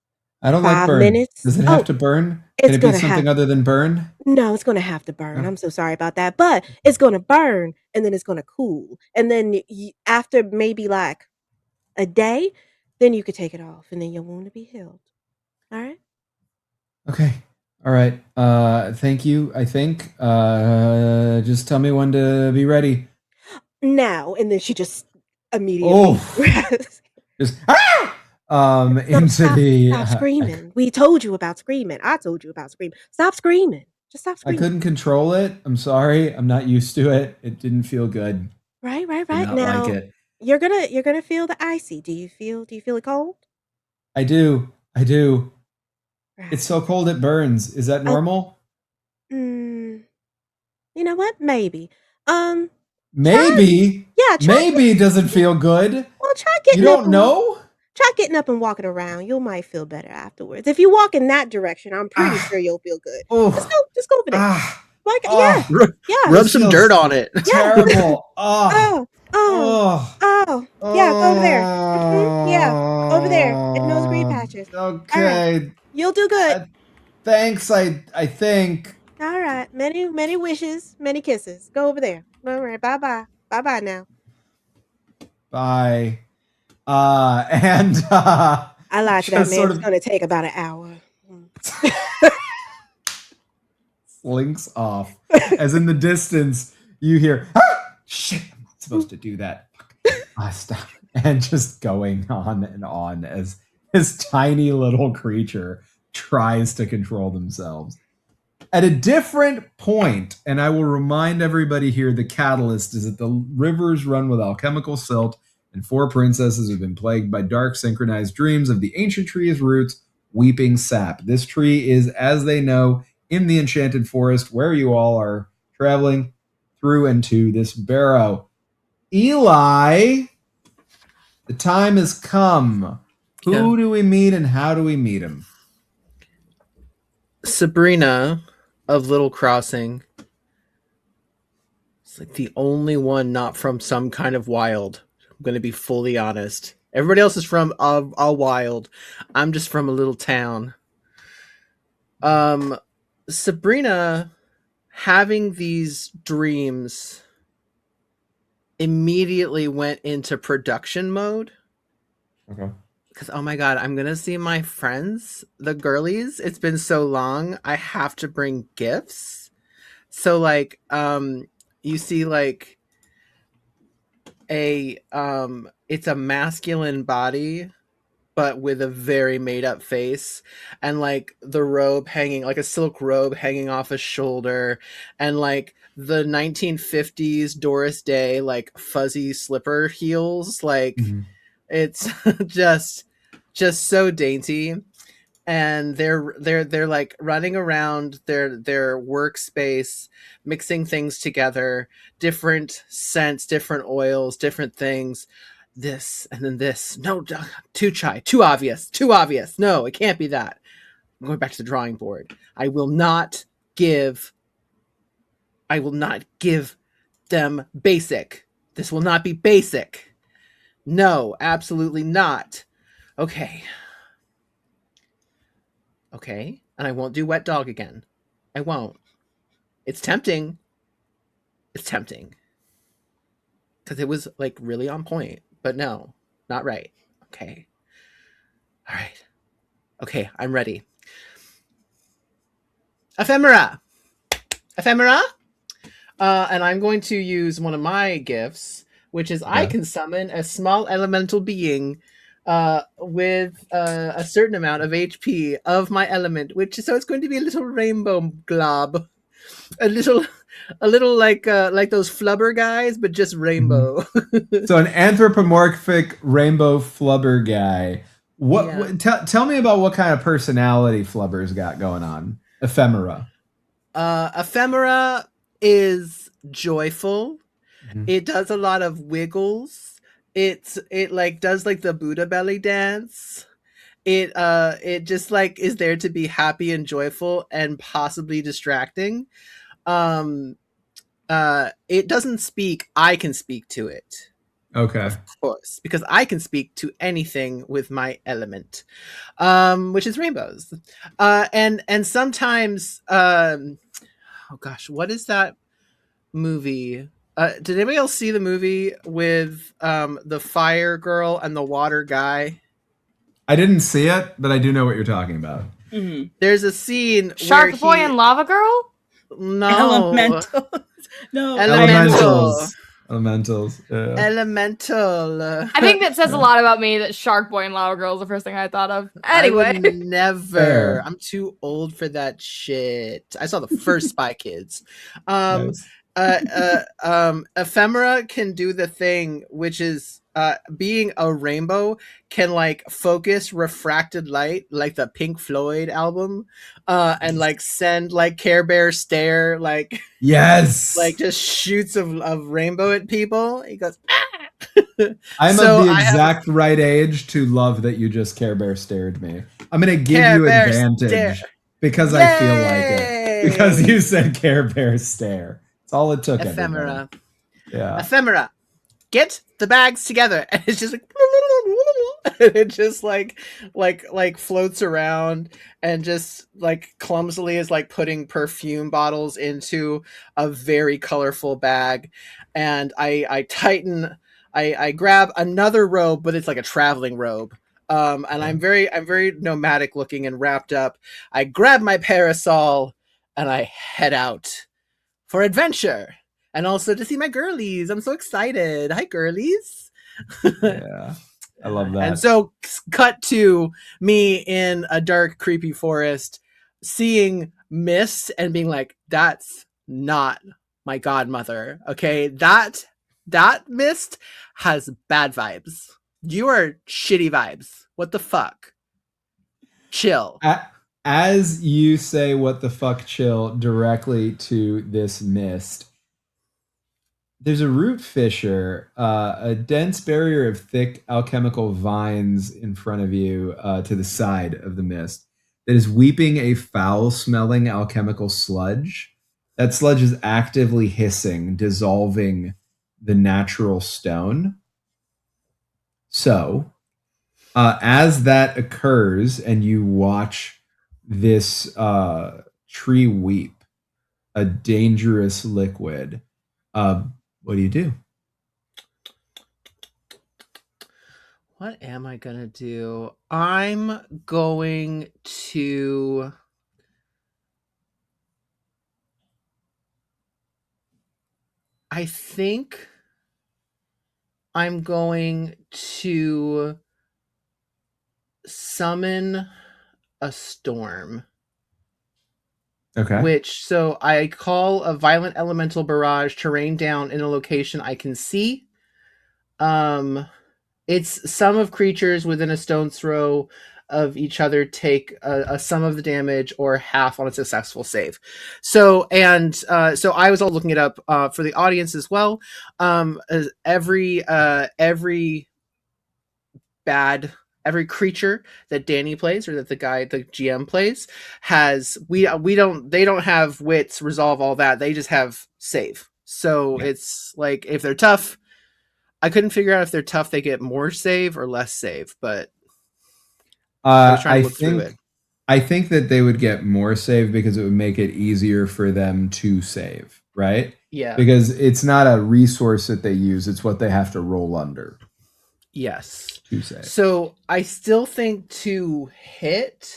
I don't like 5 burn. minutes. Does it have Oh, to burn? Can it's it be gonna have something other than burn? no, it's gonna have to burn. Oh, I'm so sorry about that, but it's gonna burn, and then it's gonna cool, and then after maybe like a day, then you could take it off, and then your wound will be healed. All right. okay. All right. Thank you. I think. Just tell me when to be ready. Now, and then she just immediately Oh, just no, into stop, the. stop screaming. We told you about screaming. I told you about screaming. Stop screaming. Just stop I screaming. couldn't control it. I'm sorry. I'm not used to it. It didn't feel good. Right, Did not like now. it. You're gonna feel the icy. Do you feel it cold? I do. I do. Right. It's so cold it burns. Is that Oh, normal? mm, you know what? Maybe. Um, try Maybe. yeah, Maybe it doesn't feel good. try You getting up don't and know? walking around. You might feel better afterwards. If you walk in that direction, I'm pretty Ah. sure you'll feel good. Oh. Just go over there. Ah. Like, yeah, Oh. yeah, Rub This some feels dirt on it. yeah. terrible. Oh. Oh, oh, Oh. oh. Yeah, go over there. Yeah, over there in those green patches. All right, Okay. you'll do good. Thanks. I think. All right, many wishes, many kisses. Go over there. All right, bye bye now. Bye. And I lied to that just man. sort It's of gonna take about an hour. slinks off. As in the distance, you hear, shit, I'm not supposed to do that. Stop. And just going on as this tiny little creature tries to control themselves. At a different point, and I will remind everybody here, the catalyst is that the rivers run with alchemical silt, and 4 princesses have been plagued by dark synchronized dreams of the ancient tree's roots, weeping sap. This tree is, as they know, in the enchanted forest where you all are traveling through and to this barrow. Eli, the time has come. Who do we meet and how do we meet him? Sabrina of Little Crossing. It's like the only one not from some kind of wild. I'm going to be fully honest. Everybody else is from a wild. I'm just from a little town. Sabrina having these dreams immediately went into production mode. Okay. Because, oh my god, I'm gonna see my friends, the girlies. It's been so long. I have to bring gifts. So like, you see like it's a masculine body, but with a very made up face, and like the robe hanging, like a silk robe hanging off his shoulder, and like the 1950s Doris Day, like fuzzy slipper heels, like. Mm-hmm. It's just so dainty, and they're like running around their workspace, mixing things together, different scents, different oils, different things. This and then this. No, too obvious. No, it can't be that. I'm going back to the drawing board. I will not give them basic. This will not be basic. No, absolutely not. Okay. And I won't do wet dog again. I won't. It's tempting. Because it was like really on point. But no, not right. Okay. All right. Okay, I'm ready. Ephemera. And I'm going to use one of my gifts, which is I can summon a small elemental being with a certain amount of HP of my element, so it's going to be a little rainbow glob, a little like those flubber guys, but just rainbow. Mm-hmm. So an anthropomorphic rainbow flubber guy. Tell me about what kind of personality Flubber's got going on. Ephemera. Ephemera is joyful. Mm-hmm. It does a lot of wiggles. It like does like the Buddha belly dance. It just like is there to be happy and joyful and possibly distracting. It doesn't speak. I can speak to it. Okay. Of course, because I can speak to anything with my element, which is rainbows. And sometimes, oh gosh, what is that movie? Did anybody else see the movie with the fire girl and the water guy? I didn't see it, but I do know what you're talking about. Mhm. There's a scene Shark where Boy he and Lava Girl? no Elemental. No. Elemental. Elementals. Yeah. Elemental. I think that says a lot about me that Shark Boy and Lava Girl is the first thing I thought of. Anyway. I would never. Fair. I'm too old for that shit. I saw the first Spy Kids. Nice. Ephemera can do the thing, which is being a rainbow can like focus refracted light, like the Pink Floyd album, and like send like Care Bear stare, like Yes. like just shoots of rainbow at people. He goes, ah! I'm So of the I have- exact right age to love that you just Care Bear stared me. I'm gonna give Care you Bear advantage stare. because I feel like Yay! it. Because you said Care Bear stare. It's all it took. Ephemera. Everybody. Yeah. Ephemera. Get the bags together. And it's just like and it just like floats around and just like clumsily is like putting perfume bottles into a very colorful bag. And I tighten I grab another robe, but it's like a traveling robe. And I'm very nomadic looking and wrapped up. I grab my parasol and I head out for adventure. And also to see my girlies. I'm so excited. Hi, girlies. Yeah. I love that. And so, cut to me in a dark, creepy forest, seeing mist and being like, that's not my godmother. Okay. That mist has bad vibes. You are shitty vibes. What the fuck? Chill. As you say what the fuck chill directly to this mist, there's a root fissure, a dense barrier of thick alchemical vines in front of you to the side of the mist that is weeping a foul-smelling alchemical sludge. That sludge is actively hissing, dissolving the natural stone. So, as that occurs and you watch this tree weep, a dangerous liquid, what do? What am I gonna do? I'm going to. I think I'm going to summon a storm. Okay. Which, so I call a violent elemental barrage to rain down in a location I can see. It's sum of creatures within a stone's throw of each other take a sum of the damage or half on a successful save. So I was all looking it up for the audience as well. As every creature that Danny plays or that the GM plays has they don't have wits, resolve, all that. They just have save. So it's like if they're tough, I couldn't figure out if they're tough, they get more save or less save, but I was trying to look through it. I think that they would get more save because it would make it easier for them to save, right? Yeah. Because it's not a resource that they use, it's what they have to roll under. Yes. To save. So I still think to hit,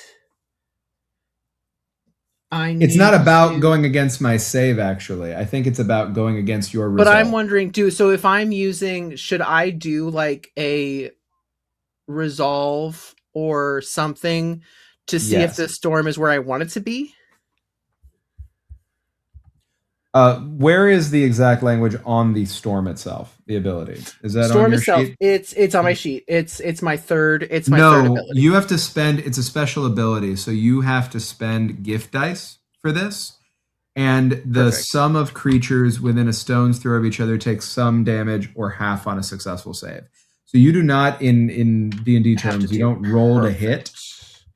it's not about going against my save, actually. I think it's about going against your result. But I'm wondering, so if I'm using, should I do like a resolve or something to see if the storm is where I want it to be? Where is the exact language on the storm itself? The ability is that storm on your itself? sheet? It's on my sheet. It's my third. It's my third ability. You have to spend. It's a special ability, so you have to spend gift dice for this, and the sum of creatures within a stone's throw of each other takes some damage or half on a successful save. So you do not in D&D terms. You don't roll to hit.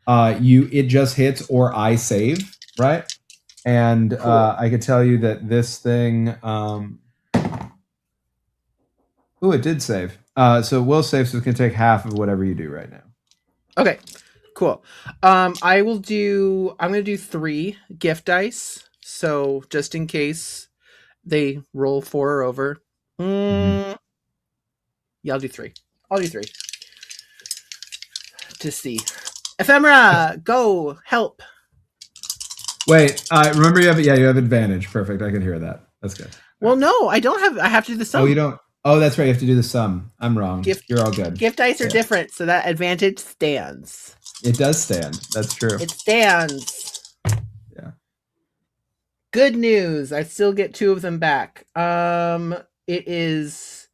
It just hits or I save, right? And cool. I could tell you that this thing Ooh, it did save. So it will save, so it's going to take half of whatever you do right now. Okay, cool. I'm going to do 3 gift dice. So just in case they roll 4 or over. Yeah, I'll do 3. I'll do 3. To see. Ephemera, go help. Wait, remember you have advantage. Perfect. I can hear that. That's good. Well, no, I don't have. I have to do the sum. Oh, you don't. Oh, that's right. You have to do the sum. I'm wrong. You're all good. Gift dice are different, so that advantage stands. It does stand. That's true. It stands. Yeah. Good news. I still get 2 of them back. It is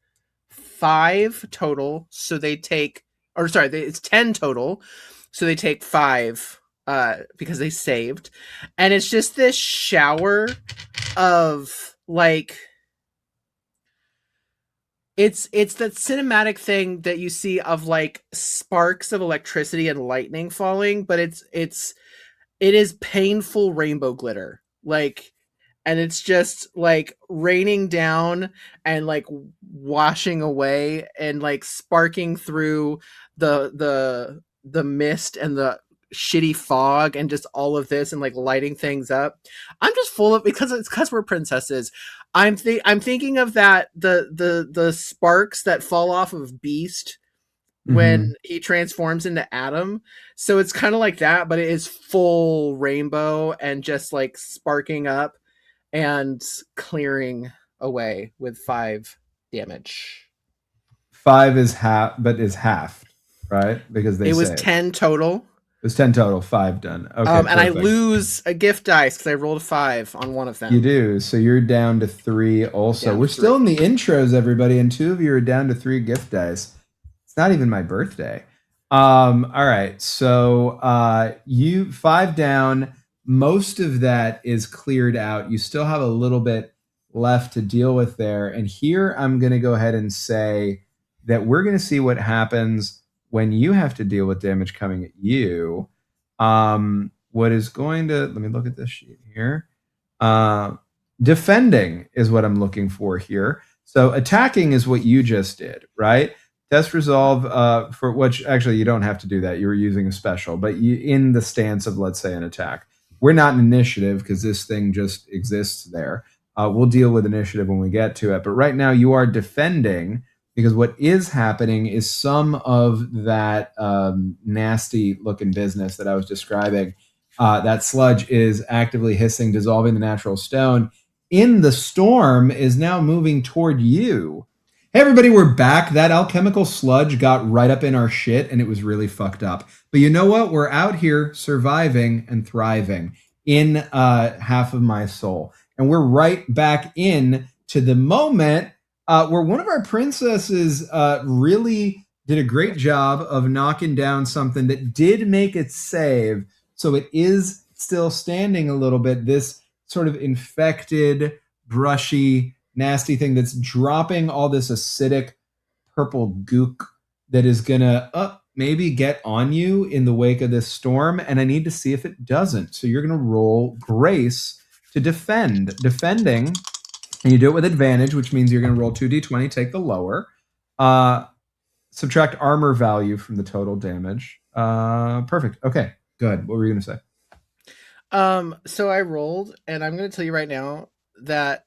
5 total, so they take. Or sorry, it's 10 total, so they take 5. Because they saved, and it's just this shower of like it's that cinematic thing that you see of like sparks of electricity and lightning falling, but it is painful rainbow glitter, like, and it's just like raining down and like washing away and like sparking through the mist and the shitty fog and just all of this and like lighting things up. I'm just full of, because we're princesses. I'm thinking of that the sparks that fall off of Beast when he transforms into Adam. So it's kind of like that, but it is full rainbow and just like sparking up and clearing away with 5 damage. 5 is half, but is halved, right? Because it was 10 total. It was 10 total, 5 done. Okay, and I lose a gift dice because I rolled a 5 on one of them. You do, so you're down to 3 also. We're still in the intros, everybody, and 2 of you are down to 3 gift dice. It's not even my birthday. All right, so you 5 down. Most of that is cleared out. You still have a little bit left to deal with there. And here I'm going to go ahead and say that we're going to see what happens when you have to deal with damage coming at you. What is going to, let me look at this sheet here. Defending is what I'm looking for here. So attacking is what you just did, right? Test resolve, for which actually you don't have to do that. You were using a special, but you in the stance of, let's say, an attack. We're not in initiative because this thing just exists there. We'll deal with initiative when we get to it. But right now you are defending, because what is happening is some of that nasty looking business that I was describing, that sludge is actively hissing, dissolving the natural stone in the storm, is now moving toward you. Hey everybody, we're back. That alchemical sludge got right up in our shit and it was really fucked up. But you know what? We're out here surviving and thriving in half of my soul. And we're right back in to the moment where one of our princesses really did a great job of knocking down something that did make it save. So it is still standing a little bit. This sort of infected, brushy, nasty thing that's dropping all this acidic purple gook that is gonna maybe get on you in the wake of this storm. And I need to see if it doesn't. So you're gonna roll Grace to defend. Defending, and you do it with advantage, which means you're gonna roll 2d20, take the lower. Subtract armor value from the total damage. Perfect. Okay, good. What were you gonna say? So I rolled, and I'm gonna tell you right now that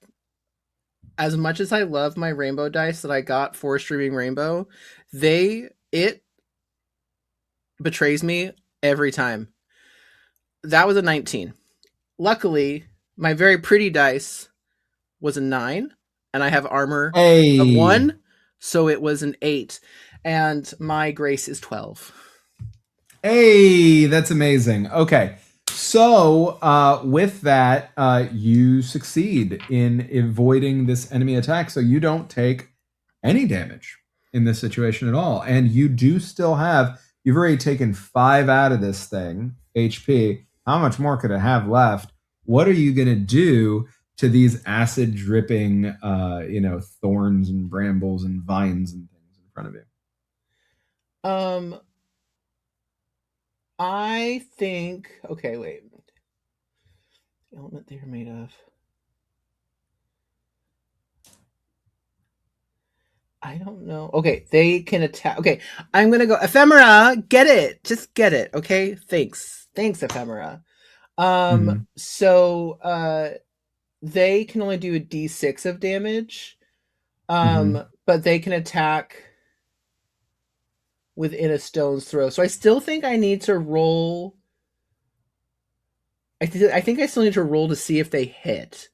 as much as I love my rainbow dice that I got for Streaming Rainbow, it betrays me every time. That was a 19. Luckily, my very pretty dice was a 9, and I have armor of 1, so it was an 8. And my grace is 12. Hey, that's amazing. Okay. So with that, you succeed in avoiding this enemy attack. So you don't take any damage in this situation at all. And you do still have, you've already taken 5 out of this thing, HP. How much more could it have left? What are you going to do to these acid dripping, thorns and brambles and vines and things in front of you? I think, okay, wait. The element they're made of. I don't know. Okay, they can attack. Okay, I'm gonna go ephemera. Get it? Just get it. Okay, thanks, ephemera. Mhm. So they can only do a d6 of damage. Mhm. But they can attack within a stone's throw. So I still think I need to roll. I think I still need to roll to see if they hit.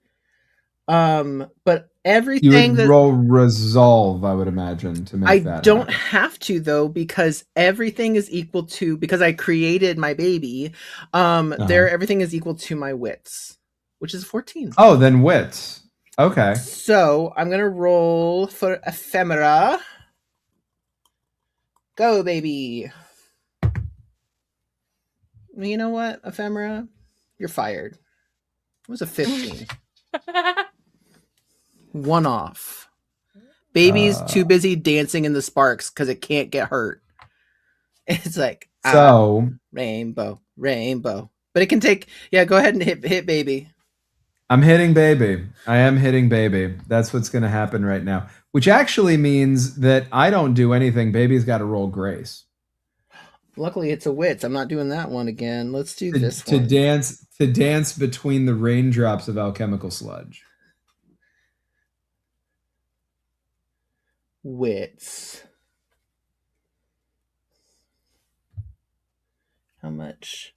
But You everything would that roll resolve, I would imagine, to I make that don't happen. have to though, because everything is equal to, because I created my baby. Uh-huh. Everything is equal to my wits, which is 14. Oh, then wits. Okay. So I'm gonna roll for ephemera. Go, baby. You know what, ephemera? You're fired. It was a 15. One off. Baby's too busy dancing in the sparks because it can't get hurt. It's like, So rainbow, rainbow. But it can take, yeah, go ahead and hit baby. I'm hitting baby. I am hitting baby. That's what's going to happen right now, which actually means that I don't do anything. Baby's got to roll grace Luckily, it's a wits. I'm not doing that one again. Let's do to, this to one. dance between the raindrops of alchemical sludge. Wits. How much?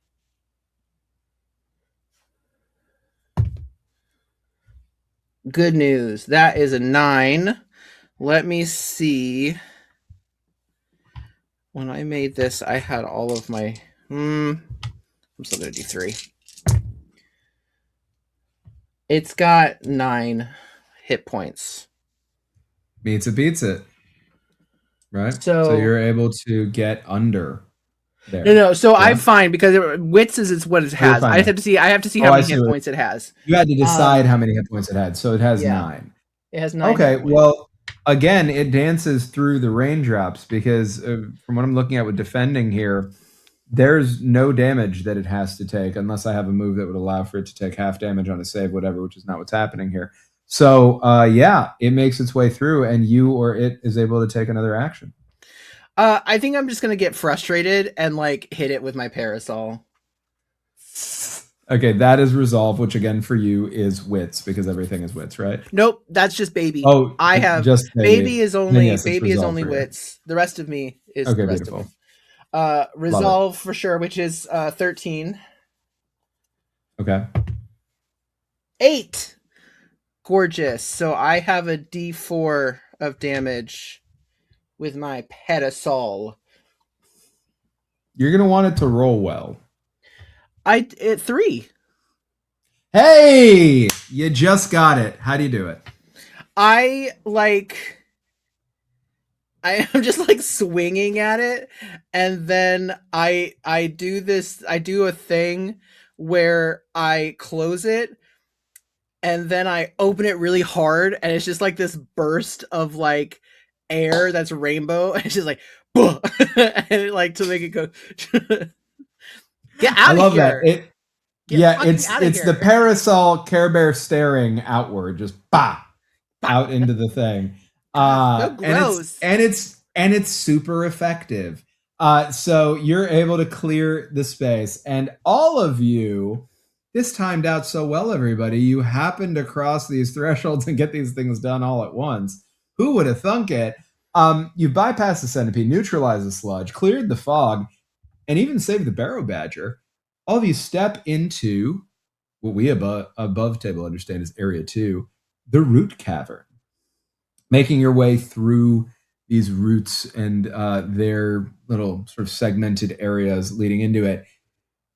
Good news. That is a 9. Let me see. When I made this, I had all of my. I'm still gonna do 3. It's got 9 hit points. Beats it. Right? So So you're able to get under there. no. So Yeah? I'm fine because wits is what it Oh, you're has. fine I just there. have to see. I have to see Oh, how I many see hit what points it has. you had to decide how many hit points it had. So it has Yeah. 9. It has 9 Okay, hit points. well, again, it dances through the raindrops because from what I'm looking at with defending here, there's no damage that it has to take unless I have a move that would allow for it to take half damage on a save, whatever, which is not what's happening here. So, yeah, it makes its way through, and you or it is able to take another action. I think I'm just gonna get frustrated and like hit it with my parasol. Okay, that is resolve, which again for you is wits because everything is wits, right? Nope, that's just baby. Oh, I have just baby is then only yes, it's resolve for you. wits. The rest of me is Okay, the rest beautiful. of me. Resolve for sure, which is 13. Okay. 8. Gorgeous. So I have a D4 of damage with my pedestal. You're gonna want it to roll well. 3. Hey, you just got it. How do you do it? I am just like swinging at it, and then I do this. I do a thing where I close it, and then I open it really hard, and it's just like this burst of like air that's rainbow, and it's just like, and it, like to make it go. Get out I of love here! that. It's the parasol Care Bear staring outward, just bah, out into the thing. So gross. And it's super effective. So you're able to clear the space, and all of you, this timed out so well, everybody. You happen to cross these thresholds and get these things done all at once. Who would have thunk it? You bypassed the centipede, neutralized the sludge, cleared the fog, and even saved the barrow badger. All of you step into what we above table understand is area 2, the root cavern. Making your way through these roots and their little sort of segmented areas leading into it.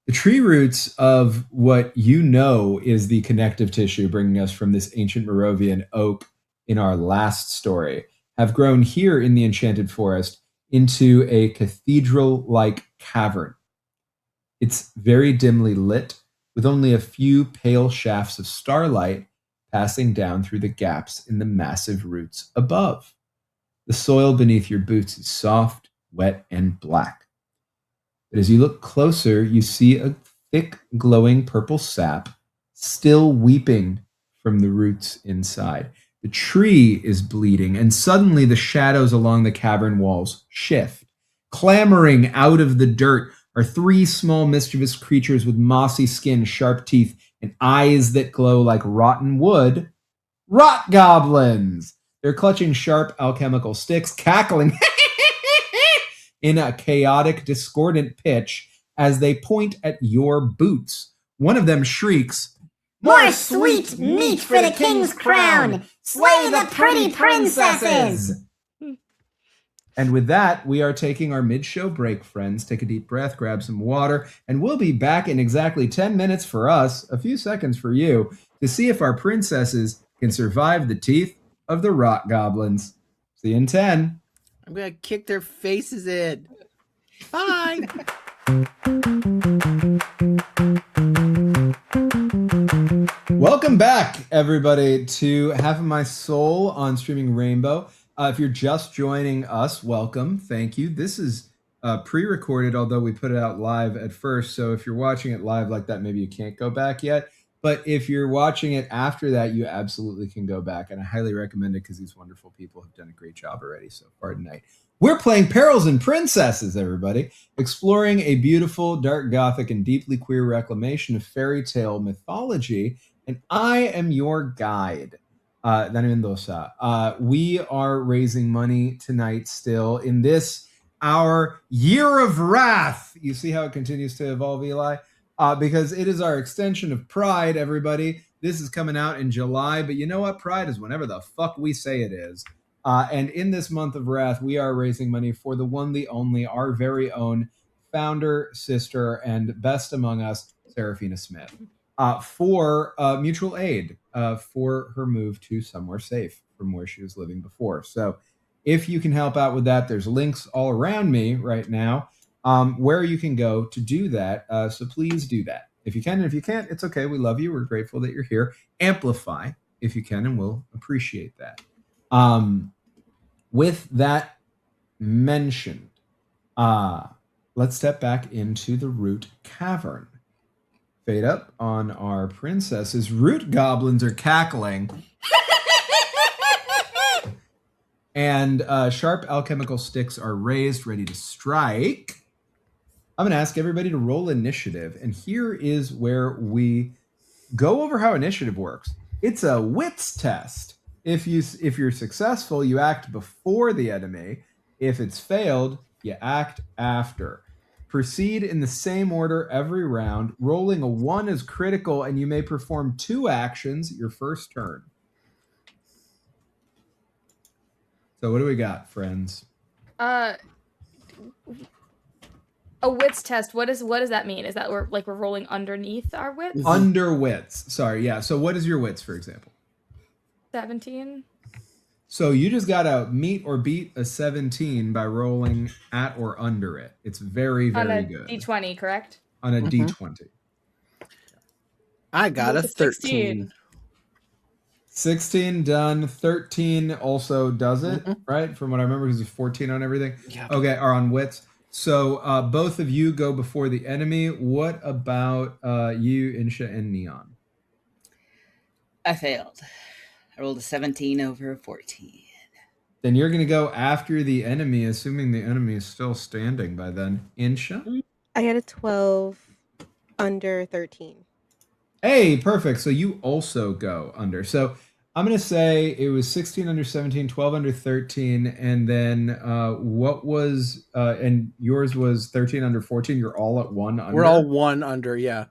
The tree roots of what you know is the connective tissue bringing us from this ancient Moravian oak in our last story have grown here in the Enchanted Forest into a cathedral-like cavern. It's very dimly lit, with only a few pale shafts of starlight passing down through the gaps in the massive roots above. The soil beneath your boots is soft, wet, and black. But as you look closer, you see a thick, glowing purple sap still weeping from the roots inside. The tree is bleeding, and suddenly the shadows along the cavern walls shift. Clambering out of the dirt are three small mischievous creatures with mossy skin, sharp teeth, and eyes that glow like rotten wood. Rot goblins! They're clutching sharp alchemical sticks, cackling in a chaotic, discordant pitch as they point at your boots. One of them shrieks, "More sweet meat for the king's crown! Slay the pretty princesses!" And with that, we are taking our mid-show break, friends. Take a deep breath, grab some water, and we'll be back in exactly 10 minutes for us, a few seconds for you, to see if our princesses can survive the teeth of the rot goblins. See you in 10. I'm gonna kick their faces in. Bye. Welcome back, everybody, to Half of My Soul on Streaming Rainbow. If you're just joining us, welcome. Thank you. This is pre-recorded, although we put it out live at first. So if you're watching it live like that, maybe you can't go back yet. But if you're watching it after that, you absolutely can go back. And I highly recommend it because these wonderful people have done a great job already so far tonight. We're playing Perils and Princesses, everybody, exploring a beautiful, dark gothic, and deeply queer reclamation of fairy tale mythology. And I am your guide, Dani Mendoza. We are raising money tonight still in this, our Year of Wrath. You see how it continues to evolve, Eli? Because it is our extension of Pride, everybody. This is coming out in July, but you know what? Pride is whenever the fuck we say it is. And in this month of Wrath, we are raising money for the one, the only, our very own founder, sister, and best among us, Serafina Smith, for mutual aid for her move to somewhere safe from where she was living before. So if you can help out with that, there's links all around me right now where you can go to do that. So please do that. If you can, and if you can't, it's okay. We love you. We're grateful that you're here. Amplify if you can, and we'll appreciate that. With that mentioned, let's step back into the root cavern. Fade up on our princesses. Root goblins are cackling. And sharp alchemical sticks are raised, ready to strike. I'm going to ask everybody to roll initiative. And here is where we go over how initiative works. It's a wits test. If you're successful, you act before the enemy. If it's failed, you act after. Proceed in the same order every round. Rolling a 1 is critical, and you may perform 2 actions your first turn. So what do we got, friends? A wits test. What does that mean? Is that we're rolling underneath our wits? Under wits. Sorry, yeah. So what is your wits, for example? 17. So you just gotta meet or beat a 17 by rolling at or under it. It's very, very good. On a D20, correct? On a D20. I got a 13. 16 done. 13 also does it, right? From what I remember, because it's 14 on everything. Yeah. Okay, or on wits. So both of you go before the enemy. What about you, Insha, and Neon? I failed. I rolled a 17 over a 14. Then you're going to go after the enemy, assuming the enemy is still standing by then. Insha? I got a 12 under 13. Hey, perfect. So you also go under. So I'm going to say it was 16 under 17, 12 under 13, and then what was, and yours was 13 under 14. You're all at 1 under. We're all 1 under, yeah.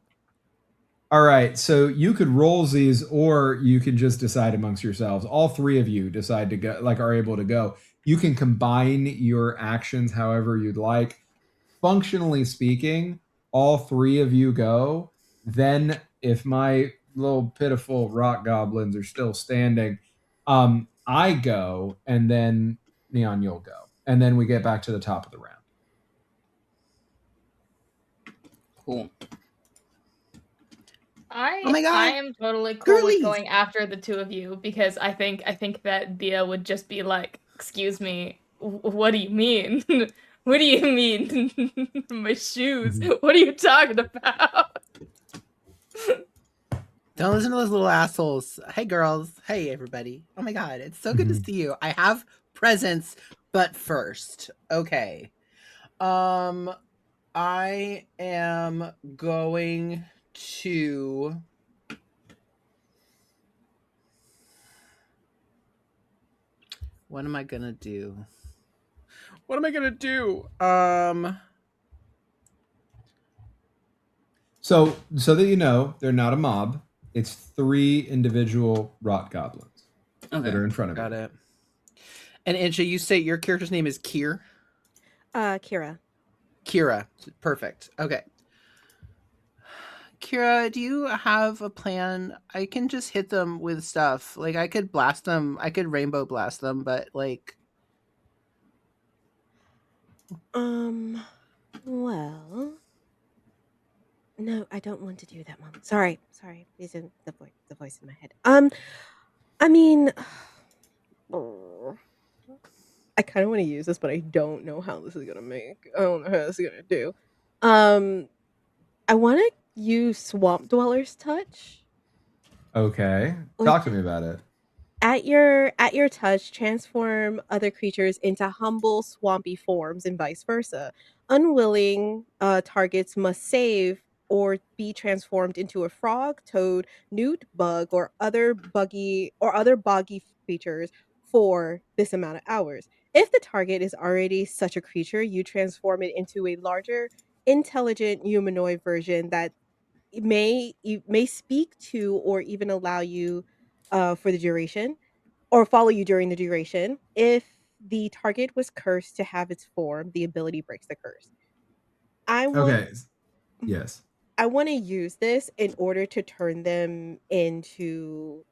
All right, so you could roll these, or you can just decide amongst yourselves. All 3 of you decide to go, are able to go. You can combine your actions however you'd like. Functionally speaking, all 3 of you go. Then, if my little pitiful rock goblins are still standing, I go, and then Neon, you'll go, and then we get back to the top of the round. Cool. Oh my God. I am totally cool Girlies. with going after the 2 of you because I think that Dia would just be like, "Excuse me, what do you mean? What do you mean? My shoes? What are you talking about?" Don't listen to those little assholes. Hey, girls. Hey, everybody. Oh my god, it's so good to see you. I have presents, but first, okay. I am going to. What am I gonna do? What am I gonna do? So that you know, they're not a mob. It's 3 individual rot goblins that are in front of Got you. it. And Insha, you say your character's name is Kier? Kira. Kira. Perfect. Okay. Kira, do you have a plan? I can just hit them with stuff. Like, I could blast them. I could rainbow blast them, but like. Well. No, I don't want to do that, Mom. Sorry. These are the voice in my head. I mean, I kind of want to use this, but I don't know how this is gonna make. I don't know how this is gonna do. I want to use Swamp Dweller's Touch. Okay. Talk to me about it. At your touch, transform other creatures into humble, swampy forms, and vice versa. Unwilling targets must save or be transformed into a frog, toad, newt, bug, or other boggy creatures for this amount of hours. If the target is already such a creature, you transform it into a larger, intelligent humanoid version that may speak to or even allow you for the duration or follow you during the duration. If the target was cursed to have its form, the ability breaks the curse. I want Okay. Yes. I want to use this in order to turn them into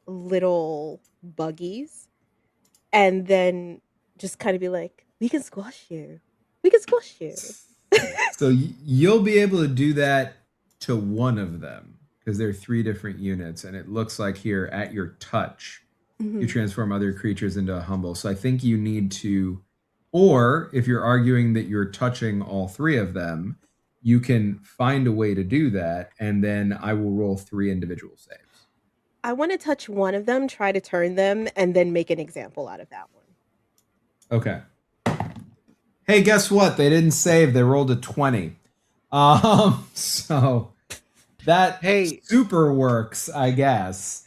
little buggies and then just kind of be like, we can squash you. We can squash you. So you'll be able to do that to one of them because they're 3 different units, and it looks like here at your touch, you transform other creatures into a humble. So I think you need to, or if you're arguing that you're touching all 3 of them, you can find a way to do that, and then I will roll 3 individual saves. I want to touch one of them, try to turn them, and then make an example out of that one. Okay. Hey, guess what? They didn't save. They rolled a 20. So that super works, I guess.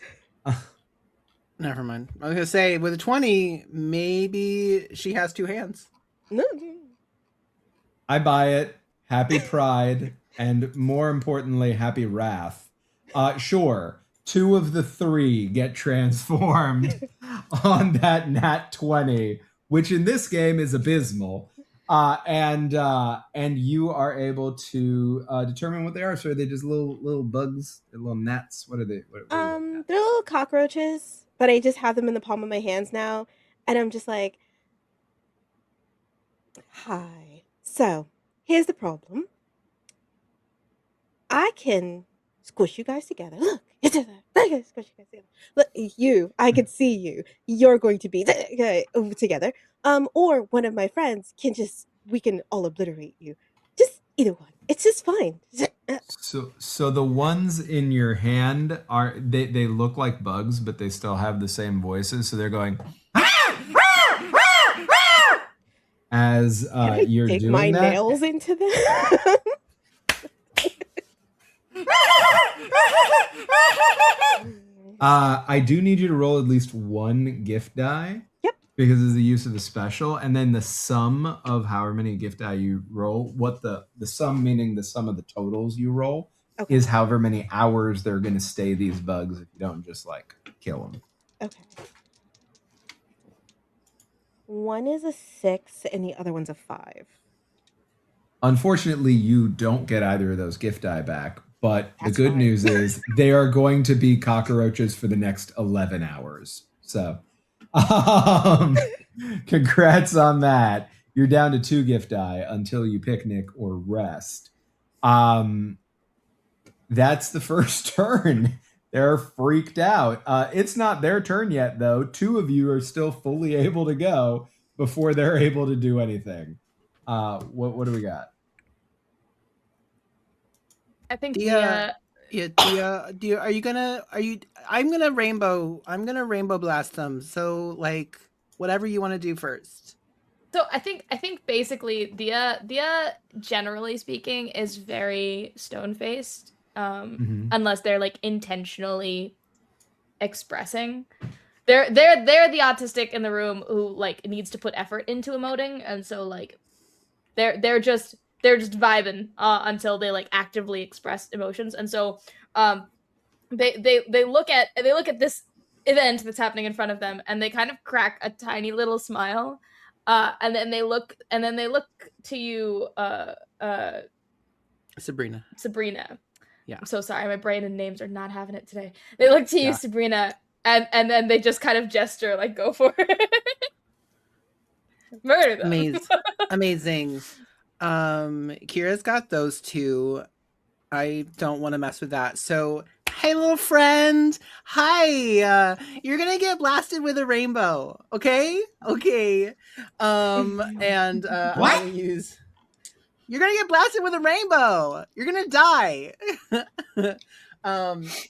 Never mind. I was gonna say with a 20, maybe she has 2 hands. I buy it. Happy Pride, and more importantly, happy Wrath. Sure, 2 of the 3 get transformed on that nat 20, which in this game is abysmal. And you are able to determine what they are. So are they just little bugs, little gnats? What are they? They're little cockroaches, but I just have them in the palm of my hands now, and I'm just like, hi. So here's the problem. I can squish you guys together. Look, it's I can squish you guys together. Look, I can see you. You're going to be together. Or one of my friends we can all obliterate you. Just either one. It's just fine. So the ones in your hand they look like bugs, but they still have the same voices. So they're going as you're dig doing my that. nails into them. I do need you to roll at least 1 gift die. Yep. Because it's the use of a special, and then the sum of however many gift die you roll, what the sum meaning the sum of the totals you roll, is however many hours they're going to stay these bugs if you don't just like kill them. Okay. One is a 6 and the other one's a 5. Unfortunately, you don't get either of those gift die back, but the good news is they are going to be cockroaches for the next 11 hours. So congrats on that. You're down to 2 gift die until you picnic or rest. That's the first turn. They're freaked out. It's not their turn yet, though. 2 of you are still fully able to go before they're able to do anything. What do we got? I think Dia Yeah, are you gonna? I'm gonna rainbow blast them. So like, whatever you want to do first. So I think basically Dia generally speaking is very stone faced, Mhm. unless they're like intentionally expressing. They're the autistic in the room who like needs to put effort into emoting, and so like they're just vibing until they like actively express emotions, and so um they look at this event that's happening in front of them, and they kind of crack a tiny little smile, and then they look to you, Sabrina. Sabrina. Yeah. I'm so sorry, my brain and names are not having it today. They look to you, Yeah. Sabrina, and then they just kind of gesture like, go for it. Murder them. Amazing. Kira's got those two. I don't want to mess with that. So, hey, little friend. Hi. You're gonna get blasted with a rainbow. Okay. Okay. And What? I'm gonna use. You're gonna get blasted with a rainbow. You're gonna die.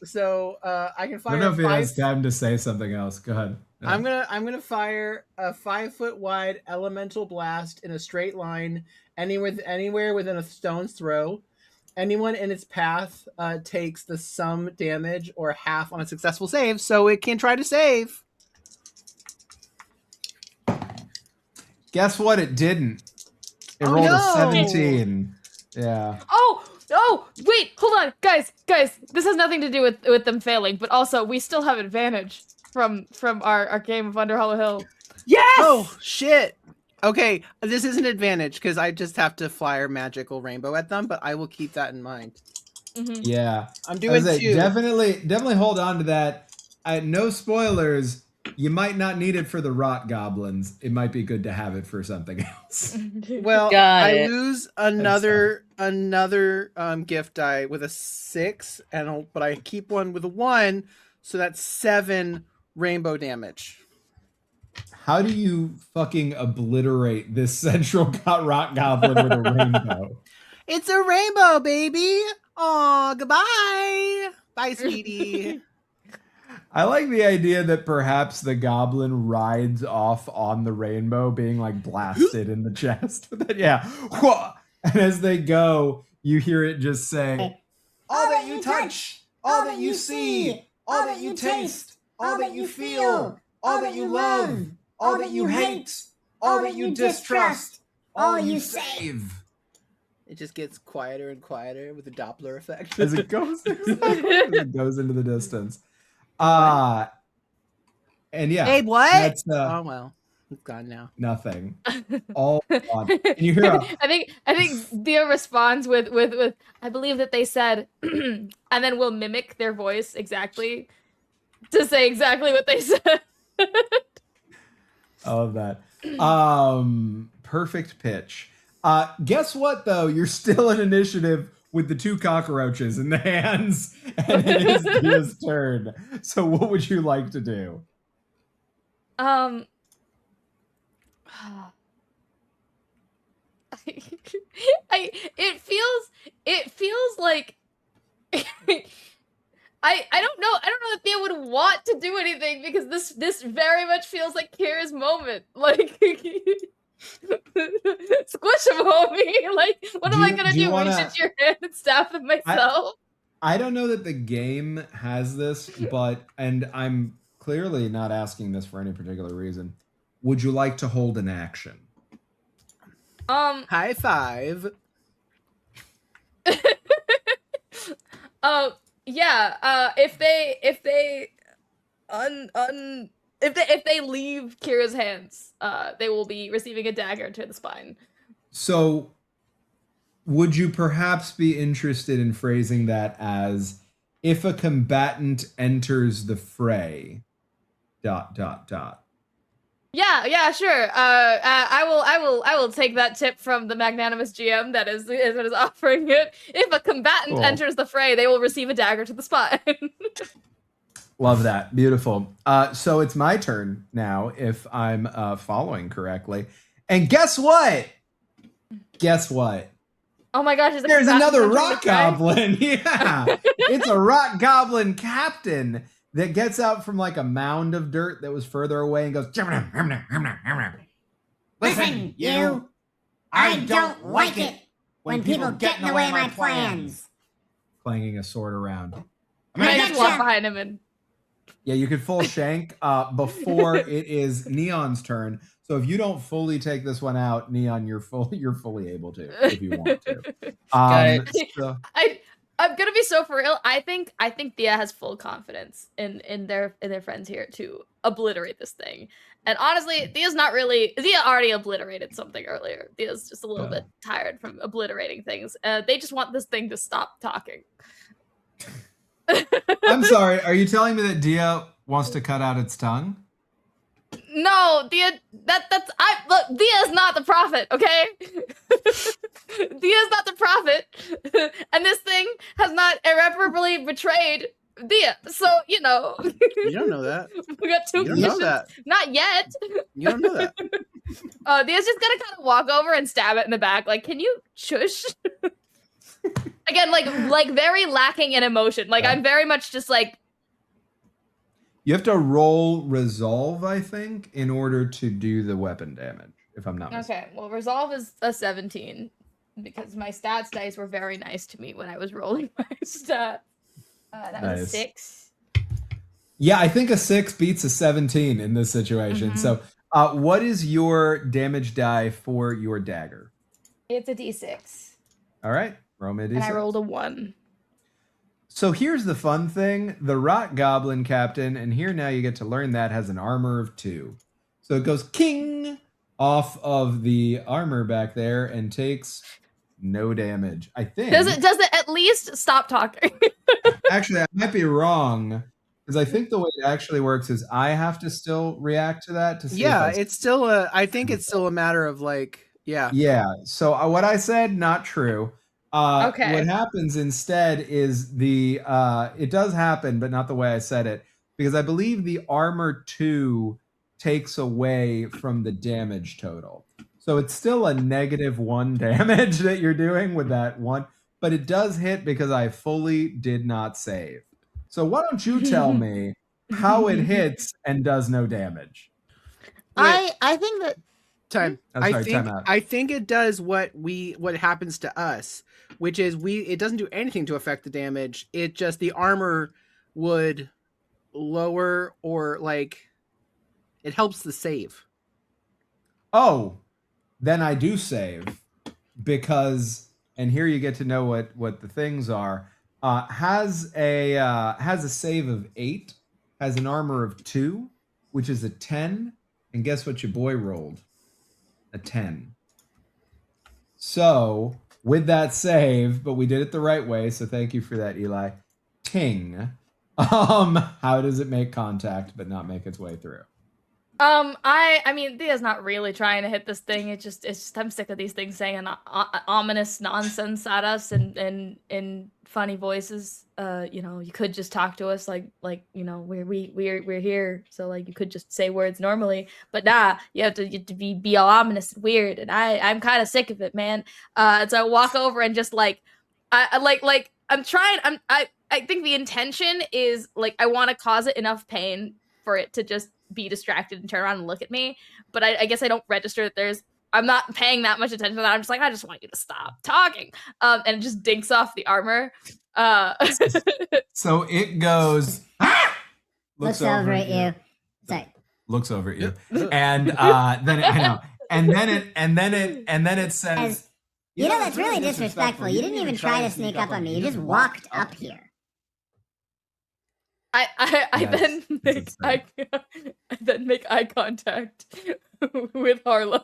So I can I fire. don't know if he five... has time to say something else. Go ahead. No. I'm gonna fire a 5-foot wide elemental blast in a straight line, anywhere within a stone's throw. Anyone in its path takes the sum damage or half on a successful save, so it can try to save. Guess what? It didn't. It Oh, rolled no. a 17. Yeah. Oh, wait, hold on, guys. This has nothing to do with them failing, but also we still have advantage from our game of Under Hollow Hill. Yes! Oh shit. Okay, this is an advantage because I just have to fire magical rainbow at them, but I will keep that in mind. Mm-hmm. Yeah. I'm doing two. Definitely hold on to that. No spoilers. You might not need it for the rot goblins. It might be good to have it for something else. Well, Got I it. lose another gift die with a 6, but I keep one with a 1, so that's 7 rainbow damage. How do you fucking obliterate this central rot goblin with a rainbow? It's a rainbow, baby. Aw, goodbye. Bye, sweetie. I like the idea that perhaps the goblin rides off on the rainbow, being like blasted in the chest. But yeah. And as they go, you hear it just say, All that you touch, all that you see, all that you taste, all that you feel, all that you love, all that you hate, all that you distrust, all you save. It just gets quieter and quieter with the Doppler effect. as it goes, as it goes into the distance. And yeah. Hey, what? That's oh well, it's gone now. nothing. All gone. And you hear I think Dia responds with I believe that they said, and then we'll mimic their voice exactly to say exactly what they said. I love that. Perfect pitch. Guess what though? You're still in initiative with the 2 cockroaches in the hands, and it is Dia's turn. So what would you like to do? It feels like I don't know if Thea would want to do anything, because this very much feels like Kira's moment. Like squish him, homie. Like, what am I gonna do? Reach into your hand and stab him myself? I don't know that the game has this, and I'm clearly not asking this for any particular reason. Would you like to hold an action? High five. Yeah. If they leave Kira's hands, they will be receiving a dagger to the spine. So, would you perhaps be interested in phrasing that as, if a combatant enters the fray, ... Yeah, sure. I will take that tip from the magnanimous GM that is offering it. If a combatant Cool. enters the fray, they will receive a dagger to the spine. Love that. Beautiful. So it's my turn now, if I'm following correctly. And guess what? Oh my gosh, There's another rock goblin. Yeah. It's a rock goblin captain that gets out from like a mound of dirt that was further away and goes, Listen, you. I don't like it when people get in the way of my plans. clanging a sword around. I'm I gonna just get walk ya. behind him and Yeah, you could full shank before it is Neon's turn. So if you don't fully take this one out, Neon, you're fully able to if you want to. Got it. So, I'm gonna be so for real. I think Thea has full confidence in their friends here to obliterate this thing. And honestly, Thea already obliterated something earlier. Thea's just a little bit tired from obliterating things. They just want this thing to stop talking. I'm sorry. Are you telling me that Dia wants to cut out its tongue? No, Dia, look, Dia is not the prophet, okay? Dia is not the prophet, and this thing has not irreparably betrayed Dia. So, You don't know that. we got two You don't know missions. that. Not yet. You don't know that. Dia's just gonna kind of walk over and stab it in the back. Like, can you shush? Again, like very lacking in emotion. Like, I'm very much just like. You have to roll resolve, I think, in order to do the weapon damage, if I'm not mistaken. Okay, well, resolve is a 17 because my stats dice were very nice to me when I was rolling my stat. That was a Nice. 6. Yeah, I think a 6 beats a 17 in this situation. Mhm. So, what is your damage die for your dagger? It's a d6. All right, roll me a d6. And I rolled a 1. So here's the fun thing. The rock goblin captain, and here now you get to learn that, has an armor of 2. So it goes king off of the armor back there and takes no damage. I think. Does it at least stop talking? Actually, I might be wrong. Because I think the way it actually works is I have to still react to that to see Yeah, if it's still I think it's still a matter of like, yeah. Yeah. So what I said, not true. Okay. What happens instead is it does happen, but not the way I said it, because I believe the armor 2 takes away from the damage total. So it's still a -1 damage that you're doing with that one, but it does hit because I fully did not save. So why don't you tell me how it hits and does no damage? I think that Time. I'm sorry, time out. I think it does what happens to us, which is it doesn't do anything to affect the damage. It just the armor would lower or like it helps the save. Oh, then I do save because, and here you get to know what the things are. Has a save of 8, has an armor of 2, which is a 10, and guess what your boy rolled? A 10. So with that save, but we did it the right way, so thank you for that, Eli. Ting. How does it make contact but not make its way through? I mean, Thea's not really trying to hit this thing. It's just I'm sick of these things saying ominous nonsense at us and in funny voices. You could just talk to us like we're here, so like you could just say words normally. But nah, you have to be all ominous and weird, and I'm kind of sick of it, man. So I walk over and just like I'm trying. I think the intention is like I want to cause it enough pain for it to just be distracted and turn around and look at me, but I guess I don't register that I'm not paying that much attention to that. I'm just like, I just want you to stop talking. And it just dinks off the armor. So it goes looks over at you. Sorry. Looks over at you. And then I know. And then it says, You know, that's really disrespectful. You didn't even try to sneak up on me. You just walked up here. I then make eye contact with Harlow.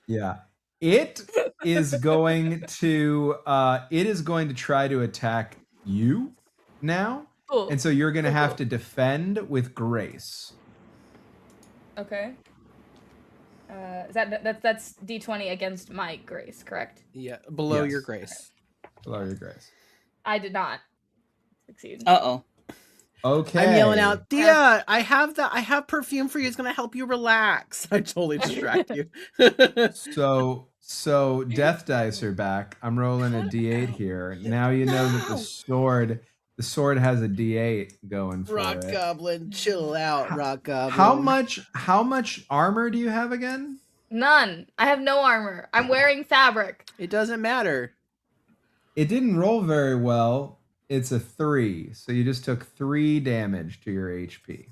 yeah. It is going to try to attack you now. Cool. And so you're going to have to defend with grace. Okay. That's D20 against my grace, correct? Yeah, below Yes. your grace. Below your grace. I did not succeed. Uh-oh. Okay. I'm yelling out, Dia, I have perfume for you. It's gonna help you relax. I totally distract you. So death dice are back. I'm rolling a D8 here. Now you know that the sword has a D8 going for Rock it. Goblin, chill out, Rock Goblin. How much armor do you have again? None. I have no armor. I'm wearing fabric. It doesn't matter. It didn't roll very well. It's a 3, so you just took 3 damage to your HP.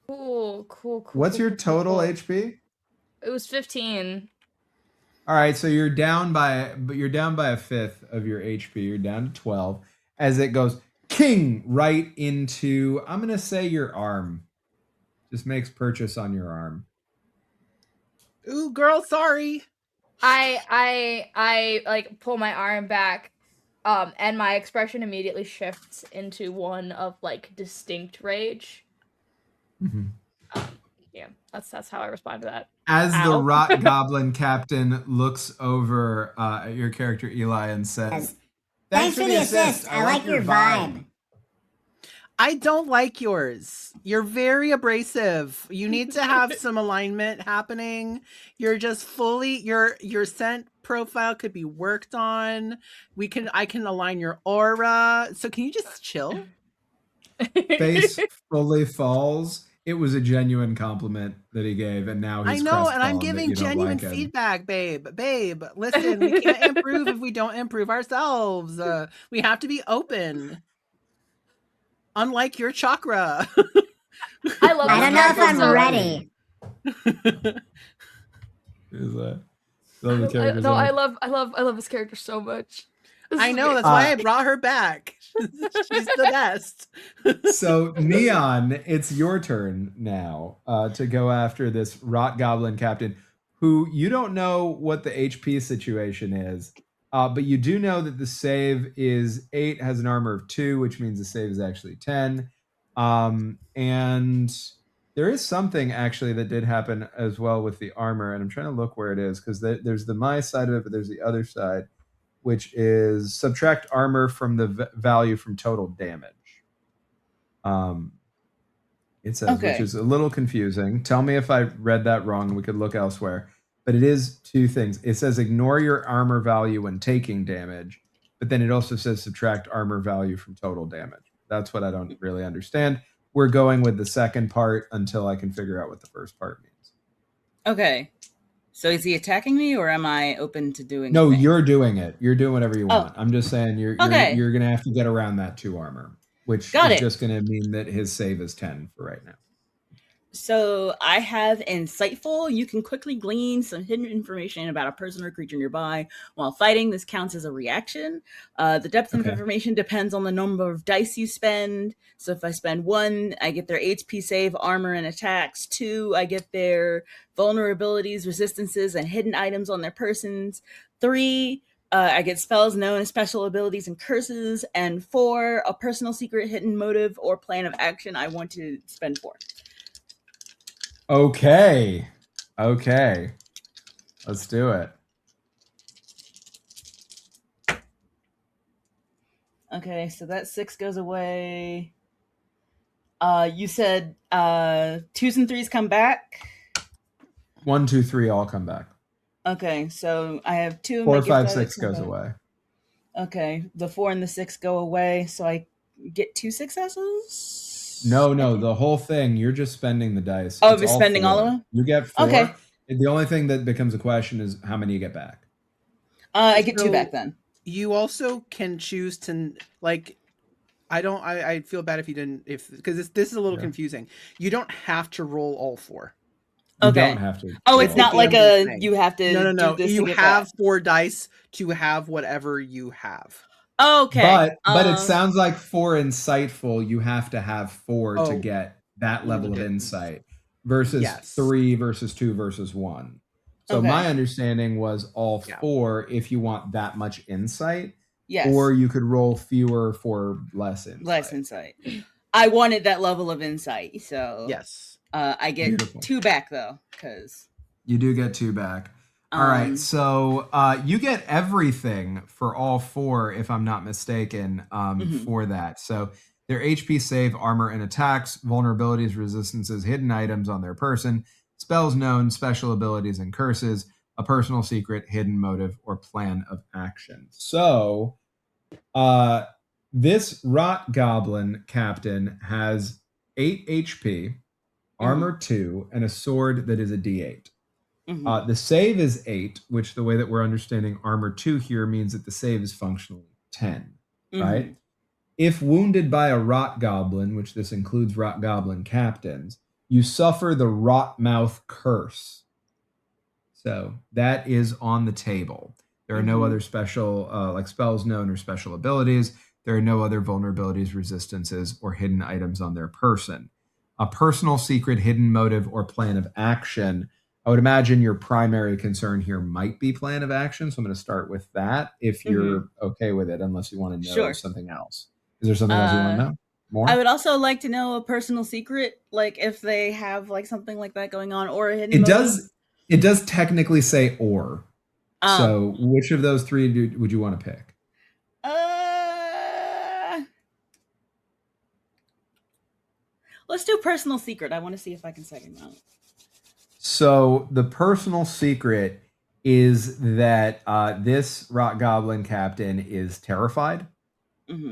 Cool. What's your total cool. HP? It was 15. All right, so you're down by a fifth of your HP. You're down to 12 as it goes king right into, I'm gonna say, your arm. Just makes purchase on your arm. Ooh, girl, sorry. I like pull my arm back, and my expression immediately shifts into one of like distinct rage. Mm-hmm. Yeah, that's how I respond to that. As Ow. the Rot Goblin captain looks over at your character Eli and says, Thanks for the assist. I like your vibe. I don't like yours. You're very abrasive. You need to have some alignment happening. You're just fully your scent profile could be worked on. I can align your aura. So can you just chill? Face fully falls. It was a genuine compliment that he gave, and now he's I know, and I'm crestfallen that giving you don't genuine like him. feedback, babe. Babe, listen, we can't improve if we don't improve ourselves. We have to be open. Unlike your chakra. I love. I don't know if I'm ready. I love this character so much. I know, that's why I brought her back. She's the best. So, Neon, it's your turn now to go after this Rot Goblin captain, who you don't know what the HP situation is, but you do know that the save is 8, has an armor of 2, which means the save is actually 10. And there is something actually that did happen as well with the armor, and I'm trying to look where it is, because there's the my side of it, but there's the other side, which is subtract armor from the value from total damage. It says, Okay. which is a little confusing. Tell me if I read that wrong. We could look elsewhere. But it is 2 things. It says ignore your armor value when taking damage, but then it also says subtract armor value from total damage. That's what I don't really understand. We're going with the second part until I can figure out what the first part means. Okay. So is he attacking me, or am I open to doing? No, things? you're doing it. You're doing whatever you want. Oh. I'm just saying you're going to have to get around that 2 armor, which is just going to mean that his save is 10 for right now. So I have Insightful. You can quickly glean some hidden information about a person or creature nearby while fighting. This counts as a reaction. The depth of information depends on the number of dice you spend. So if I spend 1, I get their HP save, armor, and attacks. 2, I get their vulnerabilities, resistances, and hidden items on their persons. 3, I get spells known as special abilities and curses. And 4, a personal secret, hidden motive, or plan of action I want to spend 4. Okay. Let's do it. Okay, so that 6 goes away. You said 2s and 3s come back. 1, 2, 3 all come back. Okay, so I have 2. 4, 5, 6 goes away. Okay, the 4 and the 6 go away, so I get 2 successes. No, the whole thing. You're just spending the dice. Oh, you're spending all of them? You get 4. Okay. The only thing that becomes a question is how many you get back. I get 2 back then. You also can choose to I feel bad if you didn't, because this is a little confusing. You don't have to roll all 4. You don't have to. Oh, it's not like you have to. No. Do this you have that. 4 dice to have whatever you have. Okay. But it sounds like for Insightful, you have to have 4 to get that level of insight versus 3 versus 2 versus 1. So my understanding was all 4 if you want that much insight. Yes. Or you could roll fewer for less insight. Less insight. I wanted that level of insight, so yes. I get 2 back though, because you do get 2 back. All right, so you get everything for all 4, if I'm not mistaken, for that. So their HP save, armor and attacks, vulnerabilities, resistances, hidden items on their person, spells known, special abilities, and curses. a personal secret, hidden motive, or plan of action. So, this Rot Goblin captain has 8 HP, armor 2, and a sword that is a D8. The save is 8, which the way that we're understanding armor 2 here means that the save is functionally 10, right? If wounded by a Rot Goblin, which this includes Rot Goblin captains, you suffer the Rot Mouth Curse. So that is on the table. There are no other special like spells known or special abilities. There are no other vulnerabilities, resistances, or hidden items on their person. A personal secret, hidden motive, or plan of action. I would imagine your primary concern here might be plan of action. So I'm going to start with that if you're okay with it, unless you want to know something else. Is there something else you want to know? More? I would also like to know a personal secret, like if they have like something like that going on, or a hidden motive. It does technically say or. So which of those 3 would you want to pick? Let's do personal secret. I want to see if I can second that. So the personal secret is that this Rot Goblin captain is terrified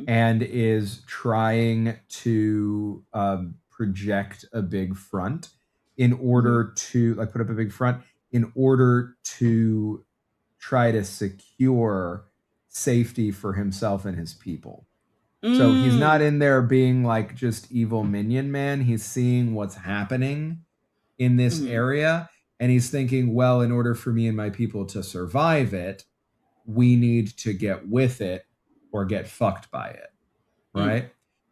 and is trying to project a big front in order to put up a big front in order to try to secure safety for himself and his people. So he's not in there being like just evil minion man. He's seeing what's happening in this area. And he's thinking, well, in order for me and my people to survive it, we need to get with it or get fucked by it. Right?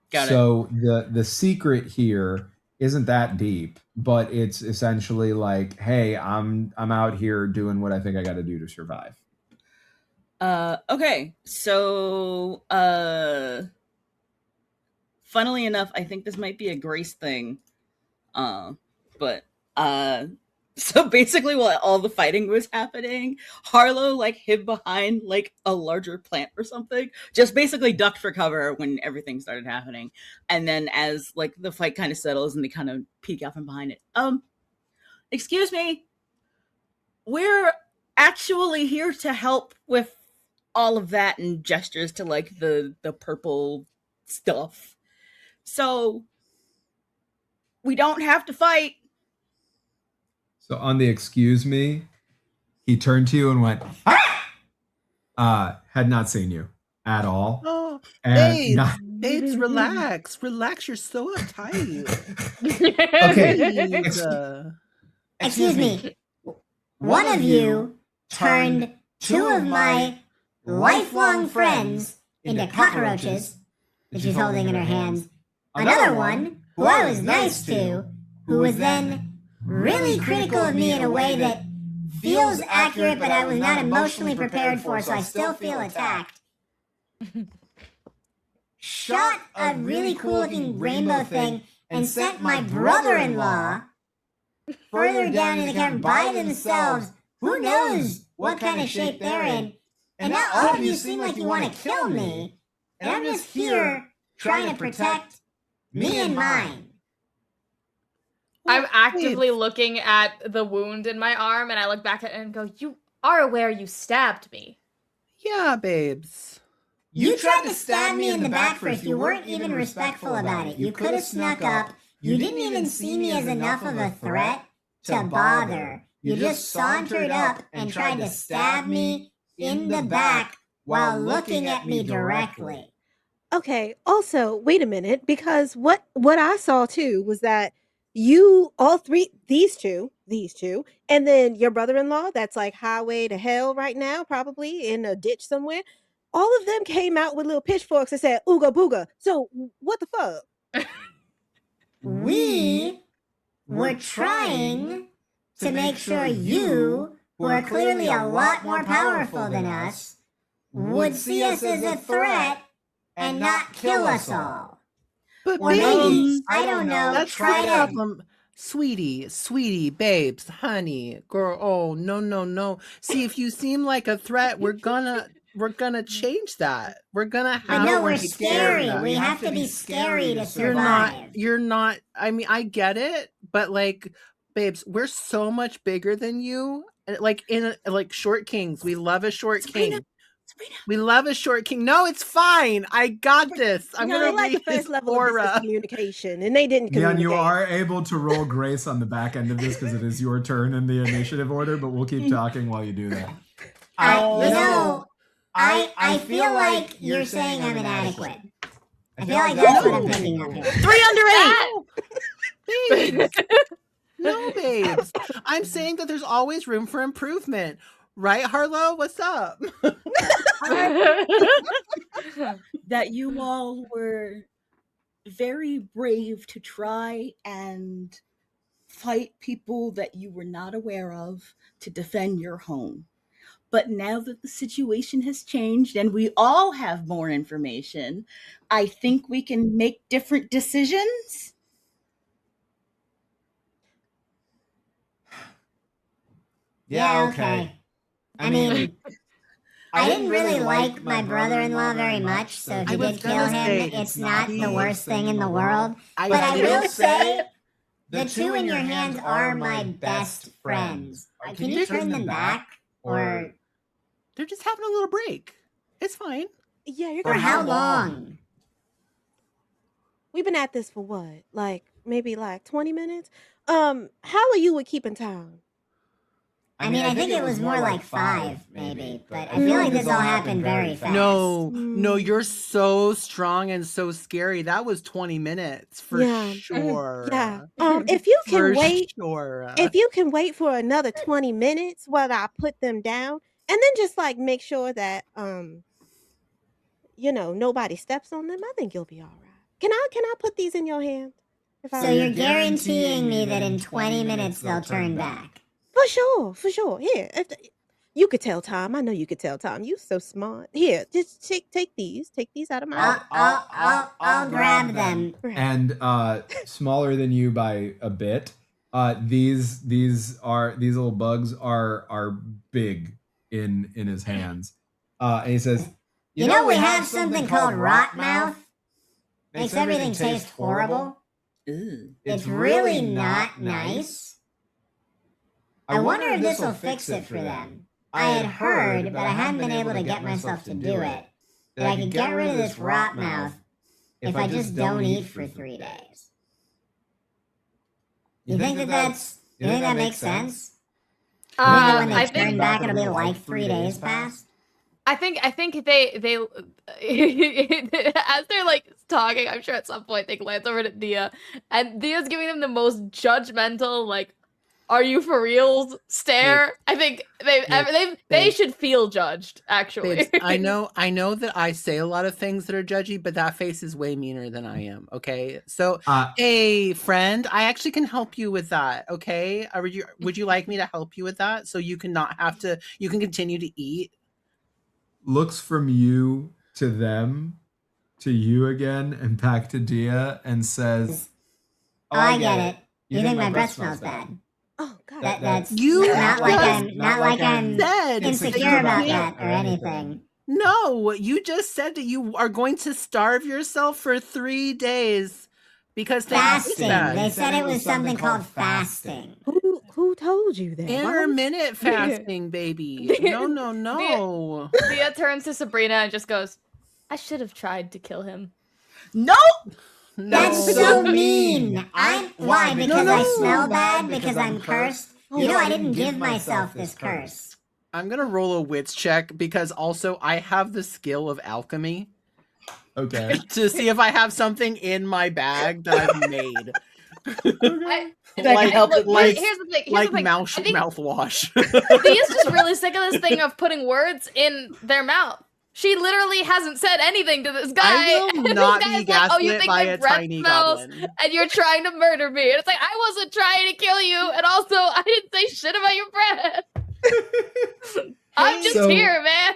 Got so the secret here isn't that deep, but it's essentially like, hey, I'm out here doing what I think I got to do to survive. Okay. So funnily enough, I think this might be a Grace thing. But so basically while all the fighting was happening, Harlow like hid behind like a larger plant or something, just basically ducked for cover when everything started happening. And then as like the fight kind of settles and they kind of peek out from behind it. Excuse me. We're actually here to help with all of that, and gestures to like the purple stuff. So we don't have to fight. So on the excuse me, he turned to you and went, ah! Had not seen you at all. Oh, and babes, relax. Relax, you're so uptight. Okay. Excuse me. One of you turned 2 of my lifelong friends into cockroaches that she's holding in her hands. Another one, who I was nice to, who was then really critical of me in a way that feels accurate, but I was not emotionally prepared for, so I still feel attacked. Shot a really cool looking rainbow thing and sent my brother-in-law further down in the cavern by themselves. Who knows what kind of shape they're in? And now all of you seem like you want to kill me, and I'm just here trying to protect me and mine. I'm actively looking at the wound in my arm, and I look back at it and go, you are aware you stabbed me. Yeah, babes. You tried to stab me in the back first. You weren't even respectful about it. You could have snuck up. You didn't even see me as enough of a threat to bother. You just sauntered up and tried to stab me in the back while looking at me directly. Okay, also, wait a minute, because what I saw too was that you, all three, these two, and then your brother-in-law that's like highway to hell right now, probably in a ditch somewhere, all of them came out with little pitchforks and said, ooga booga. So what the fuck? We were trying to make sure you, who are clearly a lot more powerful than us, would see us as a threat and not kill us all. But Or maybe, I don't know, that's try the to... problem. Sweetie, babes, honey, girl, oh, no. See, if you seem like a threat, we're gonna change that. We're gonna have... But no, we're to scary. that. We have to be scary to survive. You're not, I mean, I get it, but like, babes, we're so much bigger than you, like short kings. We love a short Sabrina, king. Sabrina. We love a short king. No, it's fine. I got this. I'm No, gonna they like the read his first level of business aura. communication, and they didn't Neon, communicate. you are able to roll grace on the back end of this because it is your turn in the initiative order, but we'll keep talking while you do that. I feel like you're saying I'm inadequate. I feel like that's what I'm picking up here. 3 under 8. Babes. No, babes. I'm saying that there's always room for improvement. Right, Harlow? What's up? That you all were very brave to try and fight people that you were not aware of to defend your home. But now that the situation has changed and we all have more information, I think we can make different decisions. Yeah, okay. I mean, I didn't really like my brother-in-law very much, so if you did kill him, it's not the worst thing in the world. But I will say, the two in your hands are my best friends. Can you turn them back? Or They're just having a little break. It's fine. Yeah, you're for gonna how long? We've been at this for what? Like maybe like 20 minutes? How are you with keeping time? I mean, I think it was more like 5, maybe, but I feel like this all happened very fast. No, you're so strong and so scary. That was 20 minutes for sure. Yeah. If you can For wait, sure. if you can wait for another 20 minutes while I put them down, and then just like make sure that nobody steps on them, I think you'll be all right. Can I put these in your hand? So you're guaranteeing me that in 20 minutes they'll turn back? For sure. Here, you could tell time. I know you could tell time. You so smart. Here, just take these. Take these out of my. I'll grab them. And smaller than you by a bit. These little bugs are big in his hands. And he says, "You know we have something called rot mouth. Makes everything taste horrible. It's really not nice. I wonder if this will fix it for them. I had heard, but I hadn't been able to get myself to do it, that I could get rid of this rot mouth if I just don't eat for 3 days. You think that makes sense? You think when they turn back it'll be like 3 days past? I think they as they're like talking, I'm sure at some point they glance over to Dia, and Dia's giving them the most judgmental, like, "Are you for reals?" stare. I think they should feel judged, actually. Babes, I know that I say a lot of things that are judgy, but that face is way meaner than I am. Okay, so hey, friend, I actually can help you with that. Okay, would you like me to help you with that so you can continue to eat? Looks from you to them, to you again, and back to Dia, and says, "Oh, I get it. You think my breath smells bad? Oh God, That's you not like I'm insecure about that or anything." No, you just said that you are going to starve yourself for 3 days because fasting. They said it was something called fasting. Who told you that? Intermittent fasting, baby. No. Dia turns to Sabrina and just goes, "I should have tried to kill him." No. That's so mean. Why? Because I smell bad? Because I'm cursed? You know I didn't give myself this curse. I'm gonna roll a wits check because also I have the skill of alchemy. Okay. To see if I have something in my bag that I've made. Here's the thing. Mouthwash. Dia's just really sick of this thing of putting words in their mouth. She literally hasn't said anything to this guy. I will not be gaslit by a breath tiny smells goblin. and you're trying to murder me. And it's like, I wasn't trying to kill you, and also I didn't say shit about your breath. I'm just here, man.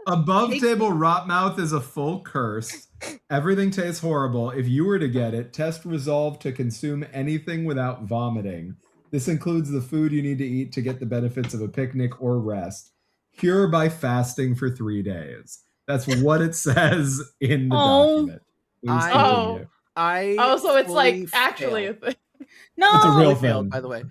Above table rotmouth is a full curse. Everything tastes horrible. If you were to get it, test resolve to consume anything without vomiting. This includes the food you need to eat to get the benefits of a picnic or rest. Cure by fasting for 3 days. That's what it says in the document. So it's like actually a thing. No, it's a real failed, thing. by the way.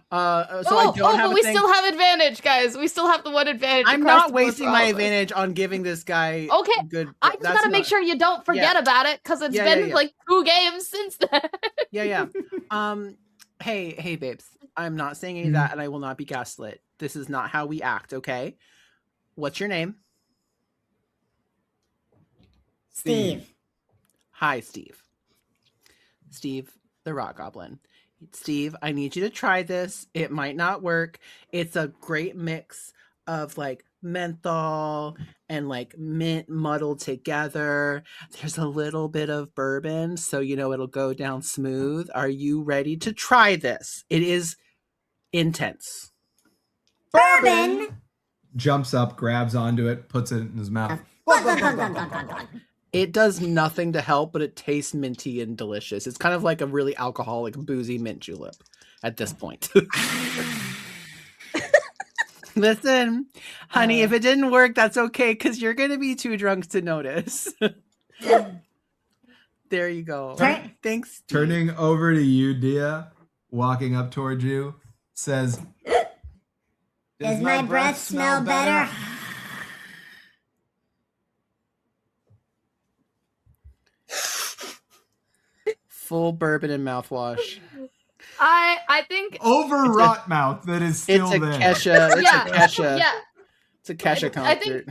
I don't have but a we thing. still have advantage, guys. We still have the one advantage. I'm across not the board wasting for my all of us. advantage on giving this guy Okay, good. I just gotta make sure you don't forget about it, because it's been like 2 games since then. Yeah. Hey, babes. I'm not saying any of that, and I will not be gaslit. This is not how we act, okay? What's your name? Steve. Hi, Steve. Steve, the Rock Goblin. Steve, I need you to try this. It might not work. It's a great mix of like menthol and like mint muddled together. There's a little bit of bourbon, so it'll go down smooth. Are you ready to try this? It is intense. Bourbon. Jumps up, grabs onto it, puts it in his mouth. It does nothing to help, but it tastes minty and delicious. It's kind of like a really alcoholic, boozy mint julep at this point. Listen, honey, if it didn't work, that's okay, because you're going to be too drunk to notice. There you go. Thanks, Steve. Turning over to you, Dia, walking up towards you, says, Does my breath smell better? Full bourbon and mouthwash. I think overwrought mouth that is still It's a there. Kesha. It's Yeah, a Kesha. yeah. It's a Kesha I think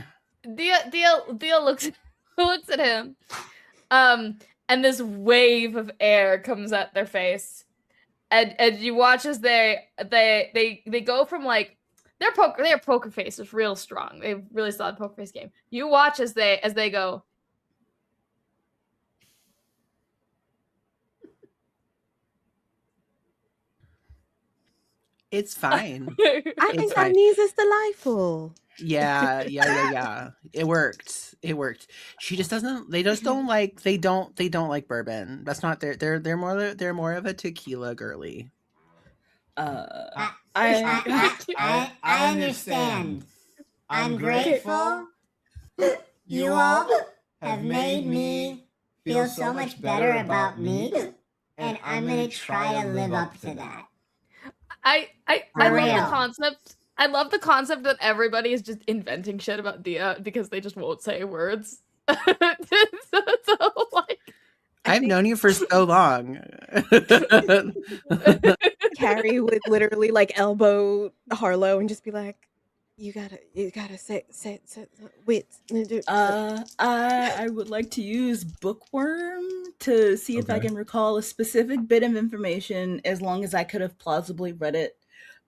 concert. Dia looks at him, and this wave of air comes at their face, and you watch as they go from like their poker face is real strong. They have really solid poker face game. You watch as they go. It's fine. I think that means it's delightful. Yeah. It worked. She just doesn't. They just don't like. They don't like bourbon. That's not their. They're more of a tequila girly. I understand. I'm grateful. You all have made me feel so much better about me, and I'm gonna try to live up to that. I love the concept. I love the concept that everybody is just inventing shit about Dia because they just won't say words. so like, I've known you for so long. Carrie would literally like elbow Harlow and just be like, "You gotta say wait." I would like to use Bookworm to see if I can recall a specific bit of information, as long as I could have plausibly read it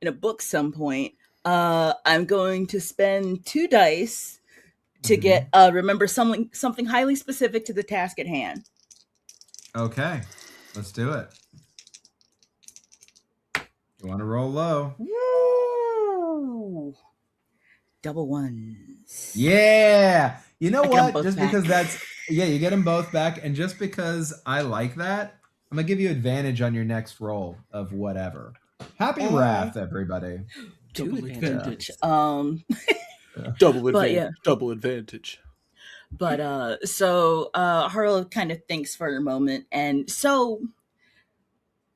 in a book some point. I'm going to spend 2 dice to get remember something highly specific to the task at hand. Okay, let's do it. You want to roll low? Woo! Double ones. Yeah. You know I get 'em what? both Just back. because you get them both back, and just because I like that, I'm gonna give you advantage on your next roll of whatever. Happy Wrath, everybody. Double advantage. Double But advantage. yeah. Double advantage. But so Harlow kind of thinks for a moment, and so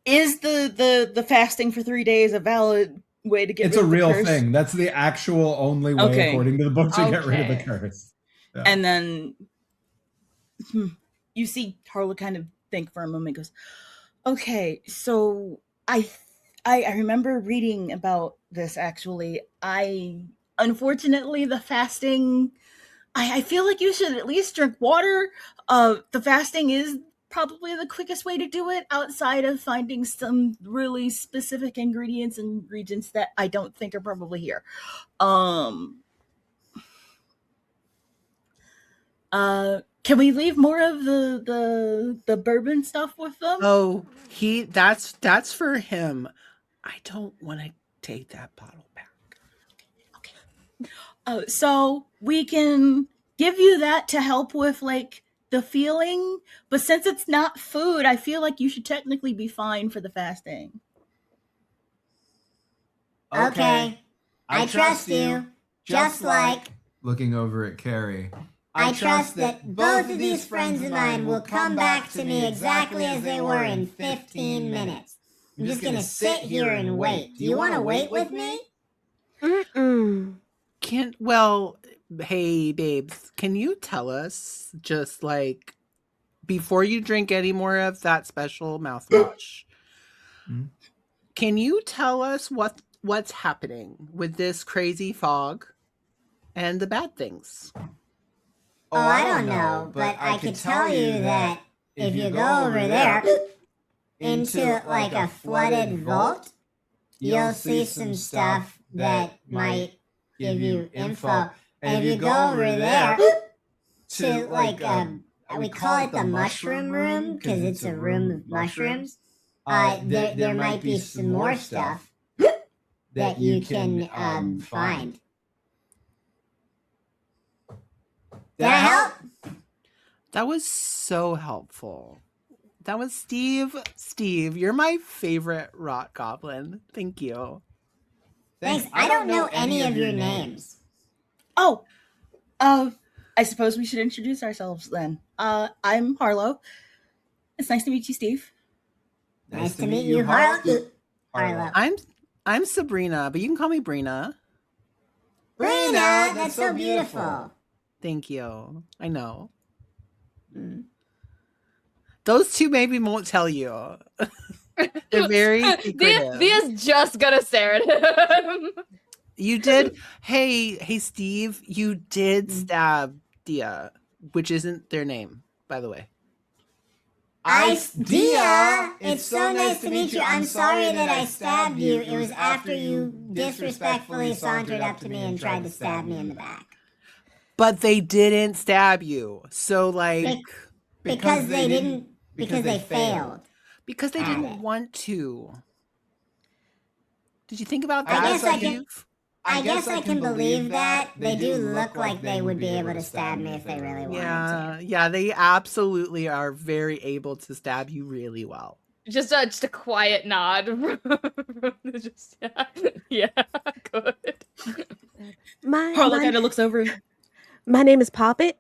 is the fasting for 3 days a valid way to get It's rid a of the real curse? thing. That's the actual only way, according to the book, to get rid of the Okay. curse. Yeah. And then you see Harlow kind of think for a moment, goes, okay, so I remember reading about this actually. Unfortunately, the fasting, I feel like you should at least drink water. The fasting is probably the quickest way to do it, outside of finding some really specific ingredients and regions that I don't think are probably here. Can we leave more of the bourbon stuff with them? Oh, that's for him. I don't want to take that bottle back. So we can give you that to help with like the feeling, but since it's not food, I feel like you should technically be fine for the fasting. Okay, I trust you, just like Looking over at Carrie. I trust that both of these friends of mine will come back to me exactly as they were in 15 minutes. I'm just gonna sit here and wait. Do you want to wait with me? Mm-mm. Hey babes, can you tell us just like before you drink any more of that special mouthwash, can you tell us what's happening with this crazy fog and the bad things? Oh, I don't know, but I could tell you that if you go over there into like a flooded vault, you'll see some stuff that might give you info. And if you go over there to like we call it the mushroom room because it's a room of mushrooms. There might be some more stuff that you can find. Did that help? That was so helpful. That was Steve. Steve, you're my favorite rock goblin. Thank you. Thanks. I don't know any of your names. Oh, I suppose we should introduce ourselves then. I'm Harlow. It's nice to meet you, Steve. Nice to meet you, Harlow. I'm Sabrina, but you can call me Brina. Brina, that's so beautiful. Thank you. I know. Those two maybe won't tell you. They're very secretive. Dia's just gonna stare at him. You did. Hey, Steve. You did stab Dia, which isn't their name, by the way. Dia, it's so nice to meet you. I'm sorry that I stabbed you. It was after you disrespectfully sauntered up to me and tried to stab me in the back. But they didn't stab you. So like because they didn't because they failed. Because they didn't want to. Did you think about that? I guess I can believe that. They do look like they would be able to stab me if they really wanted to. Yeah, they absolutely are very able to stab you really well. Just a quiet nod. Yeah, good. Harlow kind of looks over. My name is Poppet.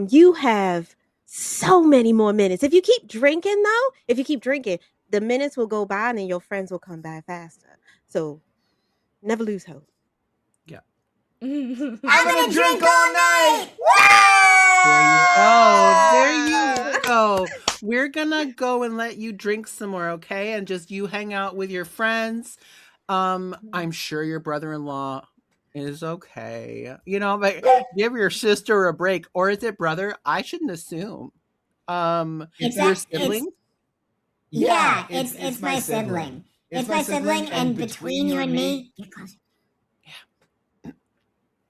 You have so many more minutes. If you keep drinking, the minutes will go by and then your friends will come by faster. So never lose hope. Yeah. I'm gonna drink all night! There you go. We're gonna go and let you drink some more, okay? And just you hang out with your friends. I'm sure your brother-in-law is okay. You know, but give your sister a break. Or is it brother? I shouldn't assume. Your sibling? It's my sibling. It's my sibling, and between you and me,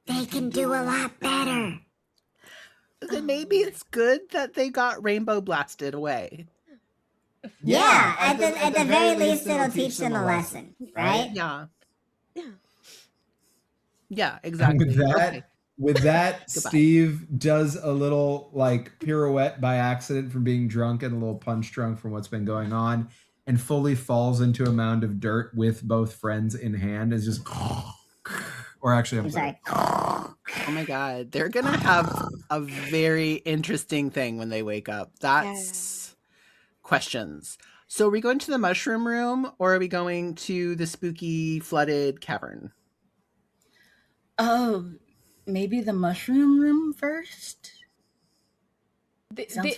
they can do a lot better. Then maybe it's good that they got rainbow blasted away. Yeah, at the very least, it'll teach them a lesson, right? Yeah, exactly. With that, Steve does a little like pirouette by accident from being drunk and a little punch drunk from what's been going on, and fully falls into a mound of dirt with both friends in hand. Is just, or actually, I'm sorry. Oh my god, they're gonna have a very interesting thing when they wake up. That's questions. So are we going to the mushroom room or are we going to the spooky flooded cavern? Oh, maybe the mushroom room first?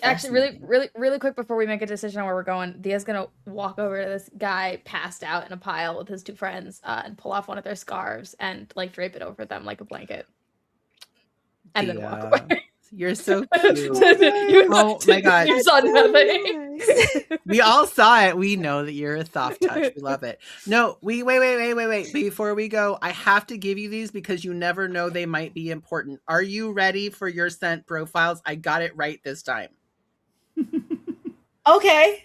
Actually, really quick before we make a decision on where we're going, Dia's gonna walk over to this guy passed out in a pile with his two friends and pull off one of their scarves and like drape it over them like a blanket. And then walk away. You're so cute. Oh my god. You saw nothing. We all saw it. We know that you're a soft touch. We love it. No, wait. Before we go, I have to give you these because you never know, they might be important. Are you ready for your scent profiles? I got it right this time. Okay.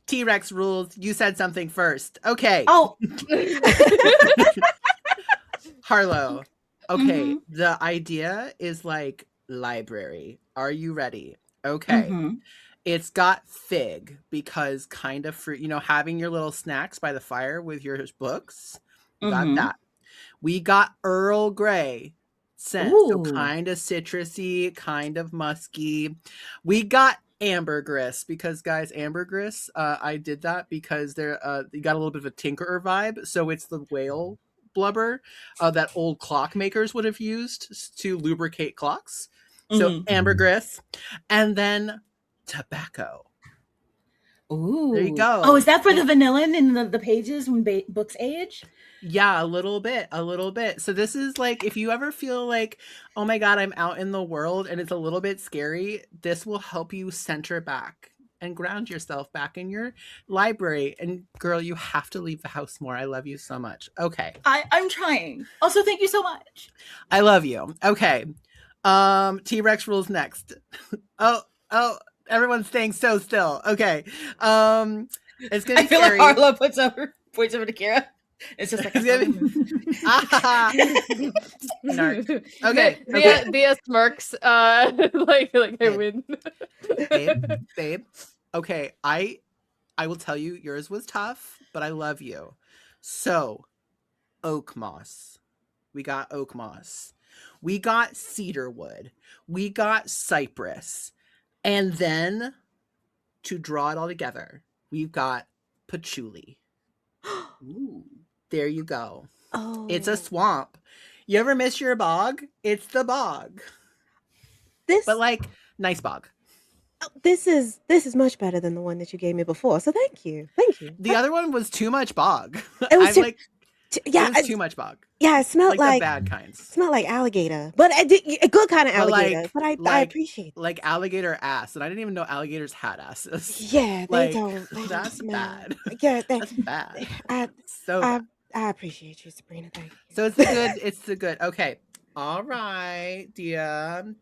T-Rex rules. You said something first. Okay. Oh. Harlow. Okay, the idea is like library. Are you ready? Okay. It's got fig because kind of fruit, you know, having your little snacks by the fire with your books. Got that. We got Earl Grey scent. So kind of citrusy, kind of musky. We got ambergris, because guys, ambergris, I did that because they're you got a little bit of a tinkerer vibe, so it's the whale blubber that old clockmakers would have used to lubricate clocks. So Mhm. ambergris, and then tobacco. Ooh. There you go. Oh, is that for the vanillin in the pages when books age? Yeah, a little bit. So this is like, if you ever feel like, oh my God, I'm out in the world and it's a little bit scary, this will help you center back and ground yourself back in your library. And girl, you have to leave the house more. I love you so much. Okay. I'm trying. Also, thank you so much. I love you. Okay. T-Rex rules next. oh, everyone's staying so still. Okay. It's gonna I be feel scary. like Harlow points over to Kira. It's just like Narc. Okay. Dia smirks, like I win. Babe. Okay, I will tell you, yours was tough, but I love you. So, oak moss. We got oak moss. We got cedar wood. We got cypress. And then, to draw it all together, we've got patchouli. Ooh, there you go. Oh, It's a swamp. You ever miss your bog? It's the bog. this But like, nice bog. this is much better than the one that you gave me before. So thank you. The other one was too much bog. It was I'm too, like, yeah, it was too much bog. yeah. It smelled Like the like bad kinds. smelled like alligator, but a good kind of But alligator. But I appreciate it. like alligator ass, and I didn't even know alligators had asses. Yeah, Like, they don't that's smell. bad. Yeah, That's bad. So I bad. I appreciate you, Sabrina. Thank you. So it's the good. It's the good. Okay. All right, dear.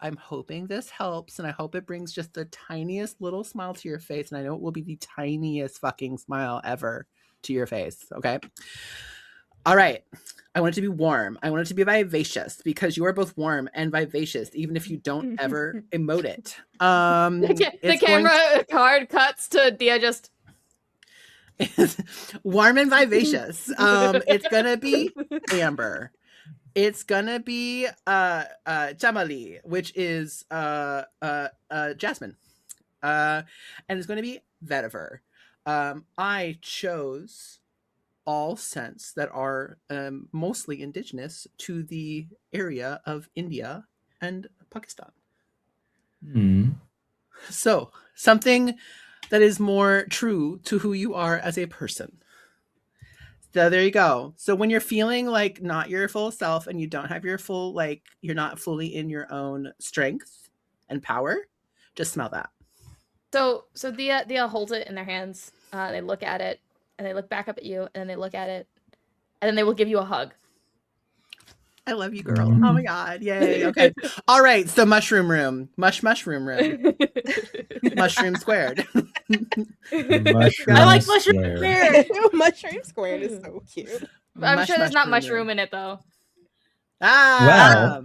I'm hoping this helps, and I hope it brings just the tiniest little smile to your face, and I know it will be the tiniest fucking smile ever to your face. Okay. All right. I want it to be warm. I want it to be vivacious, because you are both warm and vivacious, even if you don't ever emote it. The camera card cuts to Dia just warm and vivacious. It's gonna be amber. It's gonna be chamali, which is jasmine. And it's gonna be vetiver. I chose all scents that are mostly indigenous to the area of India and Pakistan. So, something that is more true to who you are as a person. So there you go. So when you're feeling like not your full self and you don't have your full, like, you're not fully in your own strength and power, just smell that. So Dia holds it in their hands. They look at it, and they look back up at you, and then they look at it, and then they will give you a hug. I love you, girl. Oh my God. Yay. Okay. All right. So mushroom room. Mushroom room. Mushroom squared. I like mushroom squared. Mushroom squared is so cute. I'm sure there's not mushroom in it though. Well,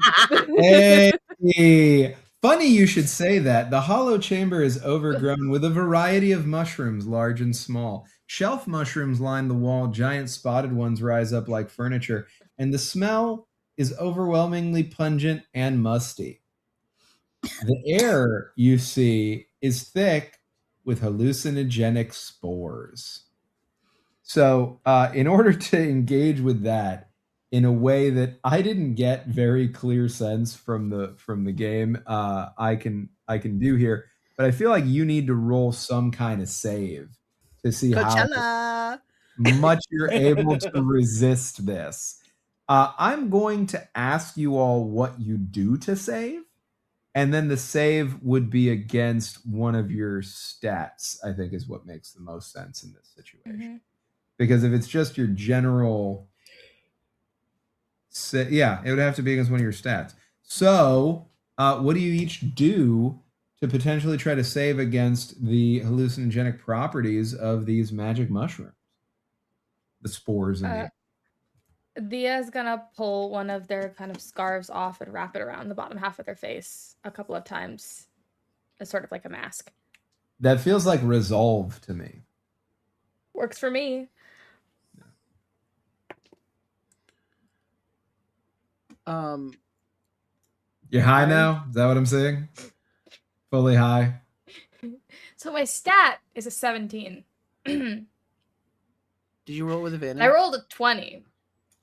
hey, funny you should say that. The hollow chamber is overgrown with a variety of mushrooms, large and small. Shelf mushrooms line the wall, giant spotted ones rise up like furniture, and the smell is overwhelmingly pungent and musty. The air, you see, is thick with hallucinogenic spores. So, in order to engage with that in a way that I didn't get very clear sense from the game, I can do here, but I feel like you need to roll some kind of save to see how much you're able to resist this. I'm going to ask you all what you do to save, and then the save would be against one of your stats, I think is what makes the most sense in this situation. Mm-hmm. Because if it's just your general... yeah, it would have to be against one of your stats. So, what do you each do to potentially try to save against the hallucinogenic properties of these magic mushrooms? The spores in the... Dia's gonna pull one of their kind of scarves off and wrap it around the bottom half of their face a couple of times as sort of like a mask. That feels like resolve to me. Works for me. You're high now? Is that what I'm saying? Fully high. So my stat is a 17. Did you roll with advantage? I rolled a 20.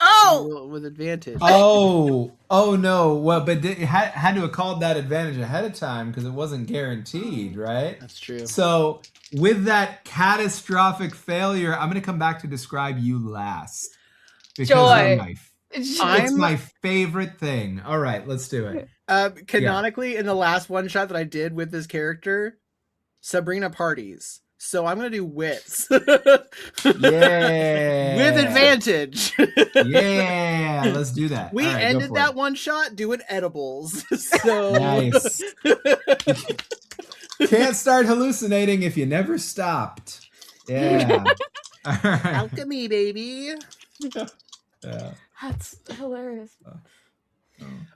Oh! You roll with advantage. Oh no. Well, but it had to have called that advantage ahead of time because it wasn't guaranteed, right? That's true. So with that catastrophic failure, I'm going to come back to describe you last. Because Joy. it's my favorite thing. All right, let's do it. Canonically, in the last one shot that I did with this character, Sabrina parties. So I'm gonna do wits. Yeah. With advantage. Yeah, let's do that. We All right, ended that one shot doing edibles. So nice. Can't start hallucinating if you never stopped. Yeah. All right. Alchemy, baby. Yeah. That's hilarious.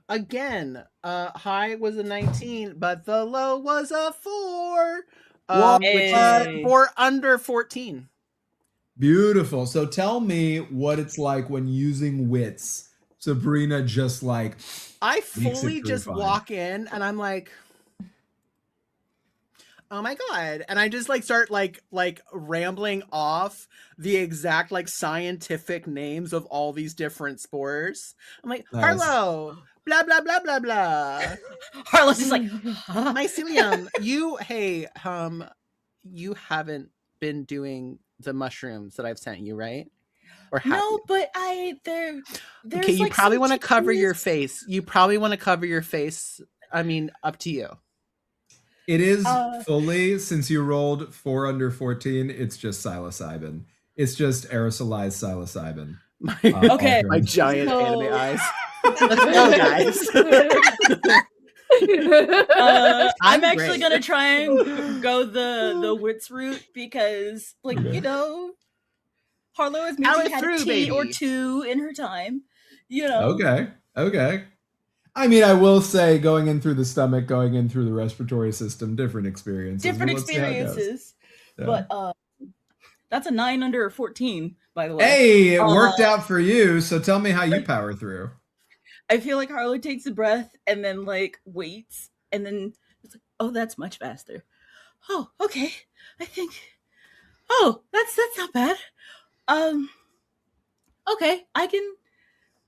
Again, high was a 19, but the low was a 4. Hey. For under 14. Beautiful. So tell me what it's like when using wits. Sabrina just like I makes it fully through just fine. walk in and I'm like, oh my god, and I just like start like rambling off the exact like scientific names of all these different spores. I'm like, Nice. Harlow, blah blah blah blah blah. Harlow's just like, huh? Mycelium, you haven't been doing the mushrooms that I've sent you, right? Or have No, you? but there's Okay, you like probably some want to cover your genius- face. You probably want to cover your face. I mean, up to you. It is Uh, fully, since you rolled 4 under 14, it's just psilocybin. It's just aerosolized psilocybin. Okay. My giant So- anime eyes. Let's go, guys. I'm I'm actually great. gonna try and go the wits route because, like, Okay. you know, Harlow has Power maybe had through, a tea or baby. two in her time. You know. Okay. I mean, I will say going in through the stomach, going in through the respiratory system, different experiences. Different but let's see how it goes. experiences. Yeah. But that's a 9 under 14, by the way. Hey, it worked out for you. So tell me how you power through. I feel like Harlow takes a breath and then like waits and then it's like, oh, that's much faster. Oh, okay. I think. Oh, that's not bad. Okay, I can.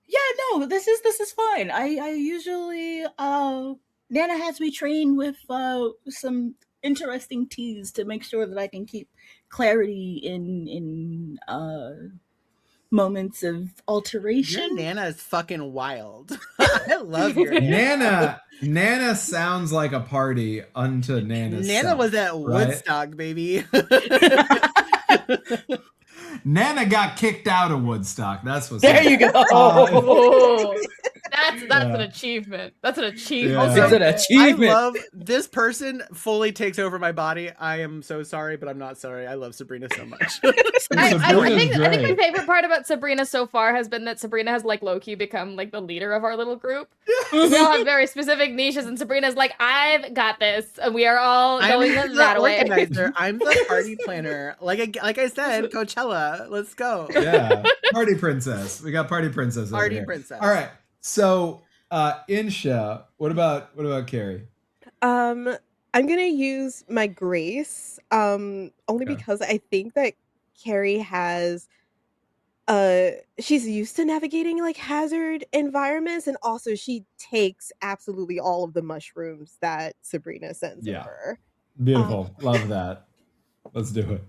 Yeah, no, this is fine. I usually Nana has me train with some interesting teas to make sure that I can keep clarity in moments of alteration. Your Nana is fucking wild. I love your Nana. Nana sounds like a party unto Nana's Nana self, was at right? Woodstock, baby. Nana got kicked out of Woodstock. That's what's There up. you go. Oh, that's Yeah. an achievement. That's an achievement. Yeah. It's an achievement. I love this person fully takes over my body. I am so sorry, but I'm not sorry. I love Sabrina so much. I Sabrina's think my great. favorite part about Sabrina so far has been that Sabrina has like low-key become like the leader of our little group. We all have very specific niches, and Sabrina's like, I've got this, and we are all going I'm that the way. organizer. I'm the party planner. Like I said, Coachella. Let's go. Yeah, party princess. We got party princess. over Party here. princess. All right. So, Insha, what about Carrie? I'm gonna use my grace, only Okay. because I think that Carrie has she's used to navigating like hazard environments, and also she takes absolutely all of the mushrooms that Sabrina sends Yeah. over. Beautiful. Love that. Let's do it.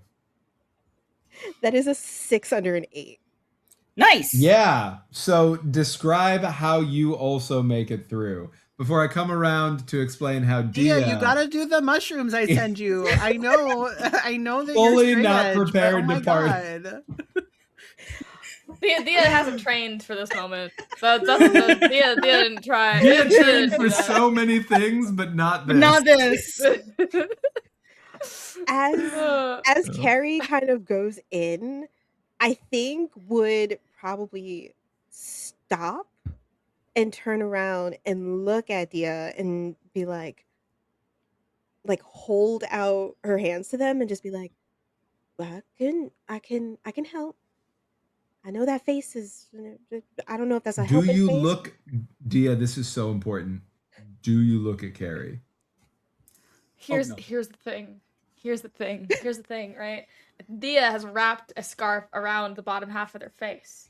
That is a 6 under an 8. Nice. Yeah. So describe how you also make it through. Before I come around to explain how Dia, Dia, you gotta do the mushrooms I send you. I know that Fully you're straight not edge, but prepared oh my to party. God. Dia hasn't trained for this moment. Dia didn't try. Dia Dia trained didn't for do that. so many things, but not this. Not this. As Carrie kind of goes in, I think would probably stop and turn around and look at Dia and be like hold out her hands to them and just be like, well, I can help. I know that face is, I don't know if that's a Do helping you face. look, Dia? This is so important. Do you look at Carrie? Here's no. here's the thing. Here's the thing, right? Dia has wrapped a scarf around the bottom half of their face.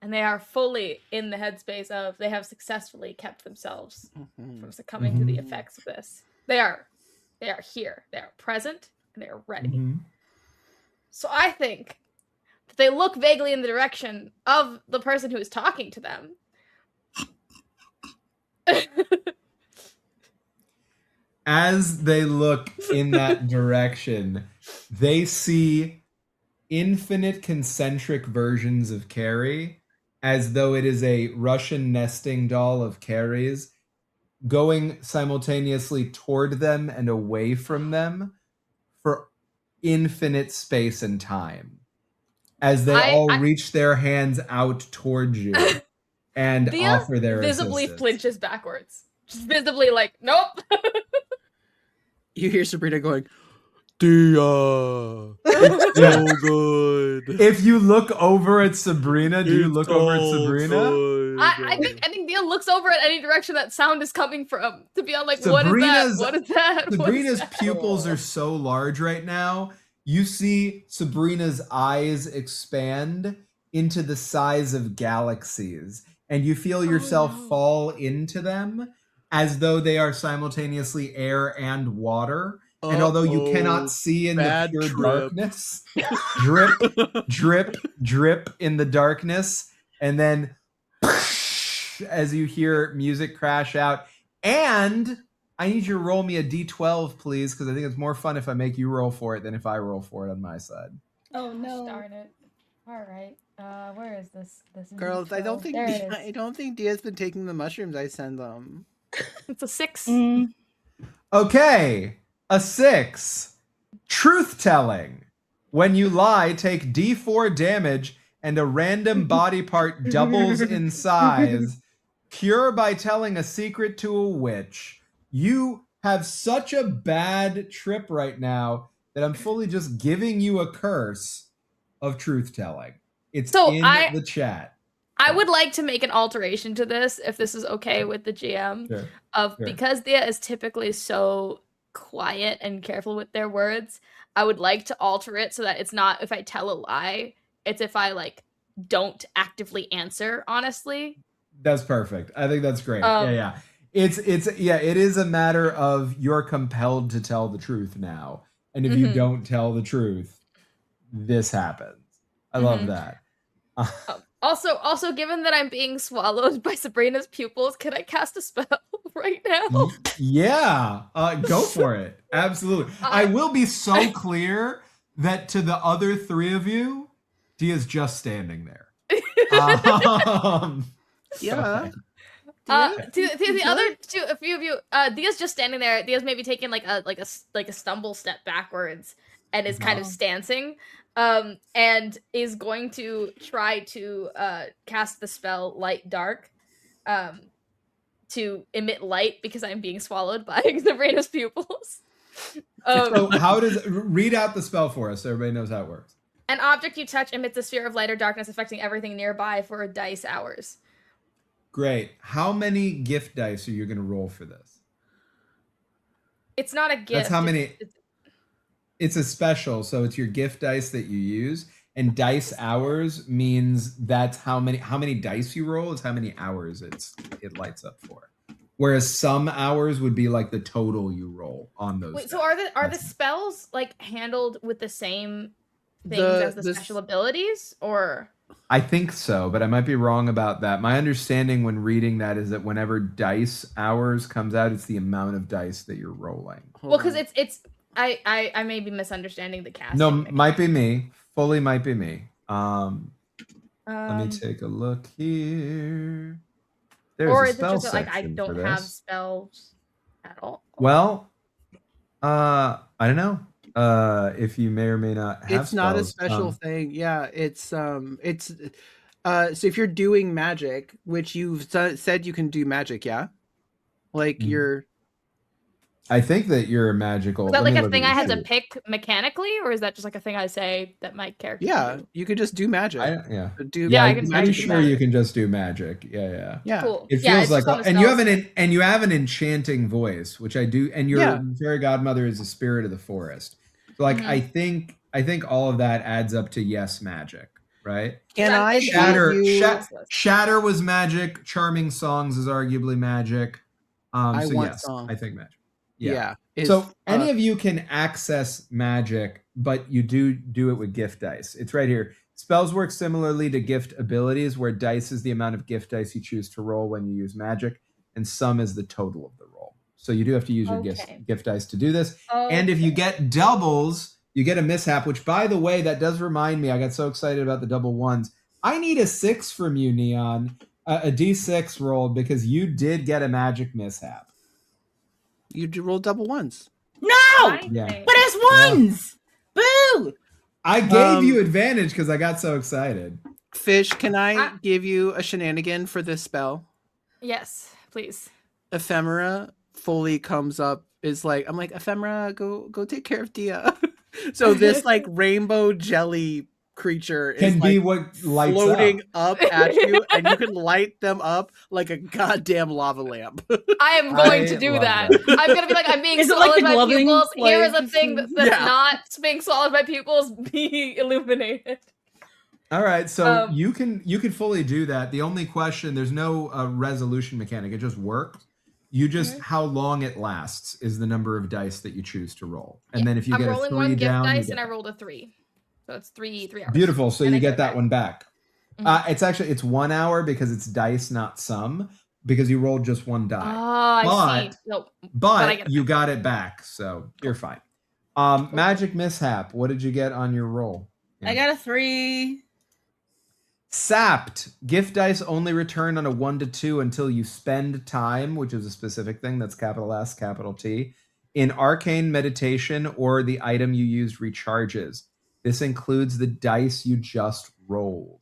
And they are fully in the headspace of they have successfully kept themselves from succumbing to the effects of this. They are here. They are present and they are ready. Mhm. So I think that they look vaguely in the direction of the person who is talking to them. As they look in that direction, they see infinite concentric versions of Carrie, as though it is a Russian nesting doll of Carrie's, going simultaneously toward them and away from them for infinite space and time. As they all reach their hands out towards you and Dia offer their visibly assistance. flinches backwards. Just visibly like, nope. You hear Sabrina going, Dia, it's Yeah. so good. If you look over at Sabrina, do you It's look over at so Sabrina? good. I think Dia looks over at any direction that sound is coming from to be on like, Sabrina's- what is that? What is Sabrina's that? pupils are so large right now. You see Sabrina's eyes expand into the size of galaxies, and you feel yourself no. fall into them as though they are simultaneously air and water. And although you cannot see in the bad pure trip. darkness, drip, drip, drip in the darkness, and then as you hear music crash out. And I need you to roll me a d12, please, because I think it's more fun if I make you roll for it than if I roll for it on my side. Oh no. Darn it. All right. Where is this? Girls, I don't think There it is. I don't think Dia's been taking the mushrooms I send them. It's a 6. Okay, a 6. Truth telling. When you lie, take d4 damage and a random body part doubles in size. Cure by telling a secret to a witch. You have such a bad trip right now that I'm fully just giving you a curse of truth telling. It's So in the chat. I would like to make an alteration to this, if this is okay with the GM, Sure. because Dia is typically so quiet and careful with their words. I would like to alter it so that it's not if I tell a lie, it's if I like don't actively answer honestly. That's perfect. I think that's great. Yeah. It is a matter of you're compelled to tell the truth now. And if you don't tell the truth, this happens. I love that. Also, given that I'm being swallowed by Sabrina's pupils, can I cast a spell right now? Yeah, go for it. Absolutely. I will be so clear that to the other three of you, Dia's just standing there. Yeah. To the other two, a few of you, Dia's just standing there. Dia's maybe taking like a stumble step backwards and is kind of stancing, and is going to try to cast the spell Light Dark, to emit light because I'm being swallowed by Sabrina's pupils. So how does read out the spell for us so everybody knows how it works? An object you touch emits a sphere of light or darkness affecting everything nearby for dice hours. Great. How many gift dice are you going to roll for this? It's not a gift. That's how many. It's a special, so it's your gift dice that you use, and dice hours means that's how many dice you roll is how many hours it lights up for. Whereas some hours would be like the total you roll on those. Wait, so are the spells like handled with the same things as the special abilities, or? I think so, but I might be wrong about that. My understanding when reading that is that whenever dice hours comes out, it's the amount of dice that you're rolling. Well, because it's I may be misunderstanding the casting. No, might be me. Fully might be me. Let me take a look here. There's or a is it spell just that, like I section don't for have this. spells at all? Well, I don't know. If you may or may not have It's not a spells. special thing. Yeah, it's so if you're doing magic, which you've said you can do magic, yeah? Like you're I think that you're a magical. Is that let like me a look thing at I your had to sheet. pick mechanically, or is that just like a thing I say that my character Yeah, can do? you could just do magic. Yeah. Do Yeah, I I'm can pretty do sure magic. you can just do magic. Yeah. Yeah. Cool. It Yeah, feels it's like, just on the and you spells. have an enchanting voice, which I do, and your Yeah. fairy godmother is a spirit of the forest. So, like, I think all of that adds up to yes, magic, right? Can I'm I into give Shatter, you? Shatter was magic. Charming songs is arguably magic. I So want yes, song. I think magic. Yeah. So any of you can access magic, but you do it with gift dice. It's right here. Spells work similarly to gift abilities, where dice is the amount of gift dice you choose to roll when you use magic, and sum is the total of the roll. So you do have to use your gift dice to do this. And if you get doubles, you get a mishap, which, by the way, that does remind me, I got so excited about the double ones. I need a 6 from you, Neon, a D6 rolled, because you did get a magic mishap. You roll double ones. No! Yeah. But it's ones! Boo! I gave you advantage because I got so excited. Fish, can I give you a shenanigan for this spell? Yes, please. Ephemera fully comes up, is like, I'm like, Ephemera, go take care of Dia. So this like rainbow jelly creature can is be like what lights floating up at you, and you can light them up like a goddamn lava lamp. I am going to do that. I'm going to be like, I'm being Is it like swallowed the by gloving, pupils. Here is like- a thing that's not being swallowed by pupils. Be illuminated. All right, so you can fully do that. The only question, there's no resolution mechanic. It just works. You just how long it lasts is the number of dice that you choose to roll, and then if you I'm get a rolling 3 one gift down, dice, you get and I that. rolled a 3, so it's 3 hours. Beautiful. So And you I get that one back. It's 1 hour because it's dice, not sum, because you rolled just one die. Oh, I see. Nope. But you got it back, so you're fine. Magic mishap. What did you get on your roll? I got a 3. Sapped. Gift dice only return on a 1 to 2 until you spend time, which is a specific thing. That's capital S, capital T. In arcane meditation, or the item you used recharges. This includes the dice you just rolled.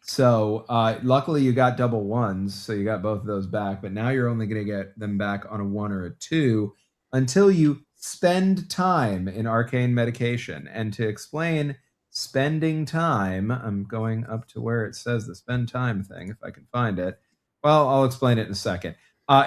So luckily you got double ones, so you got both of those back, but now you're only going to get them back on a 1 or a 2 until you spend time in arcane medication. And to explain spending time, I'm going up to where it says the spend time thing, if I can find it. Well, I'll explain it in a second.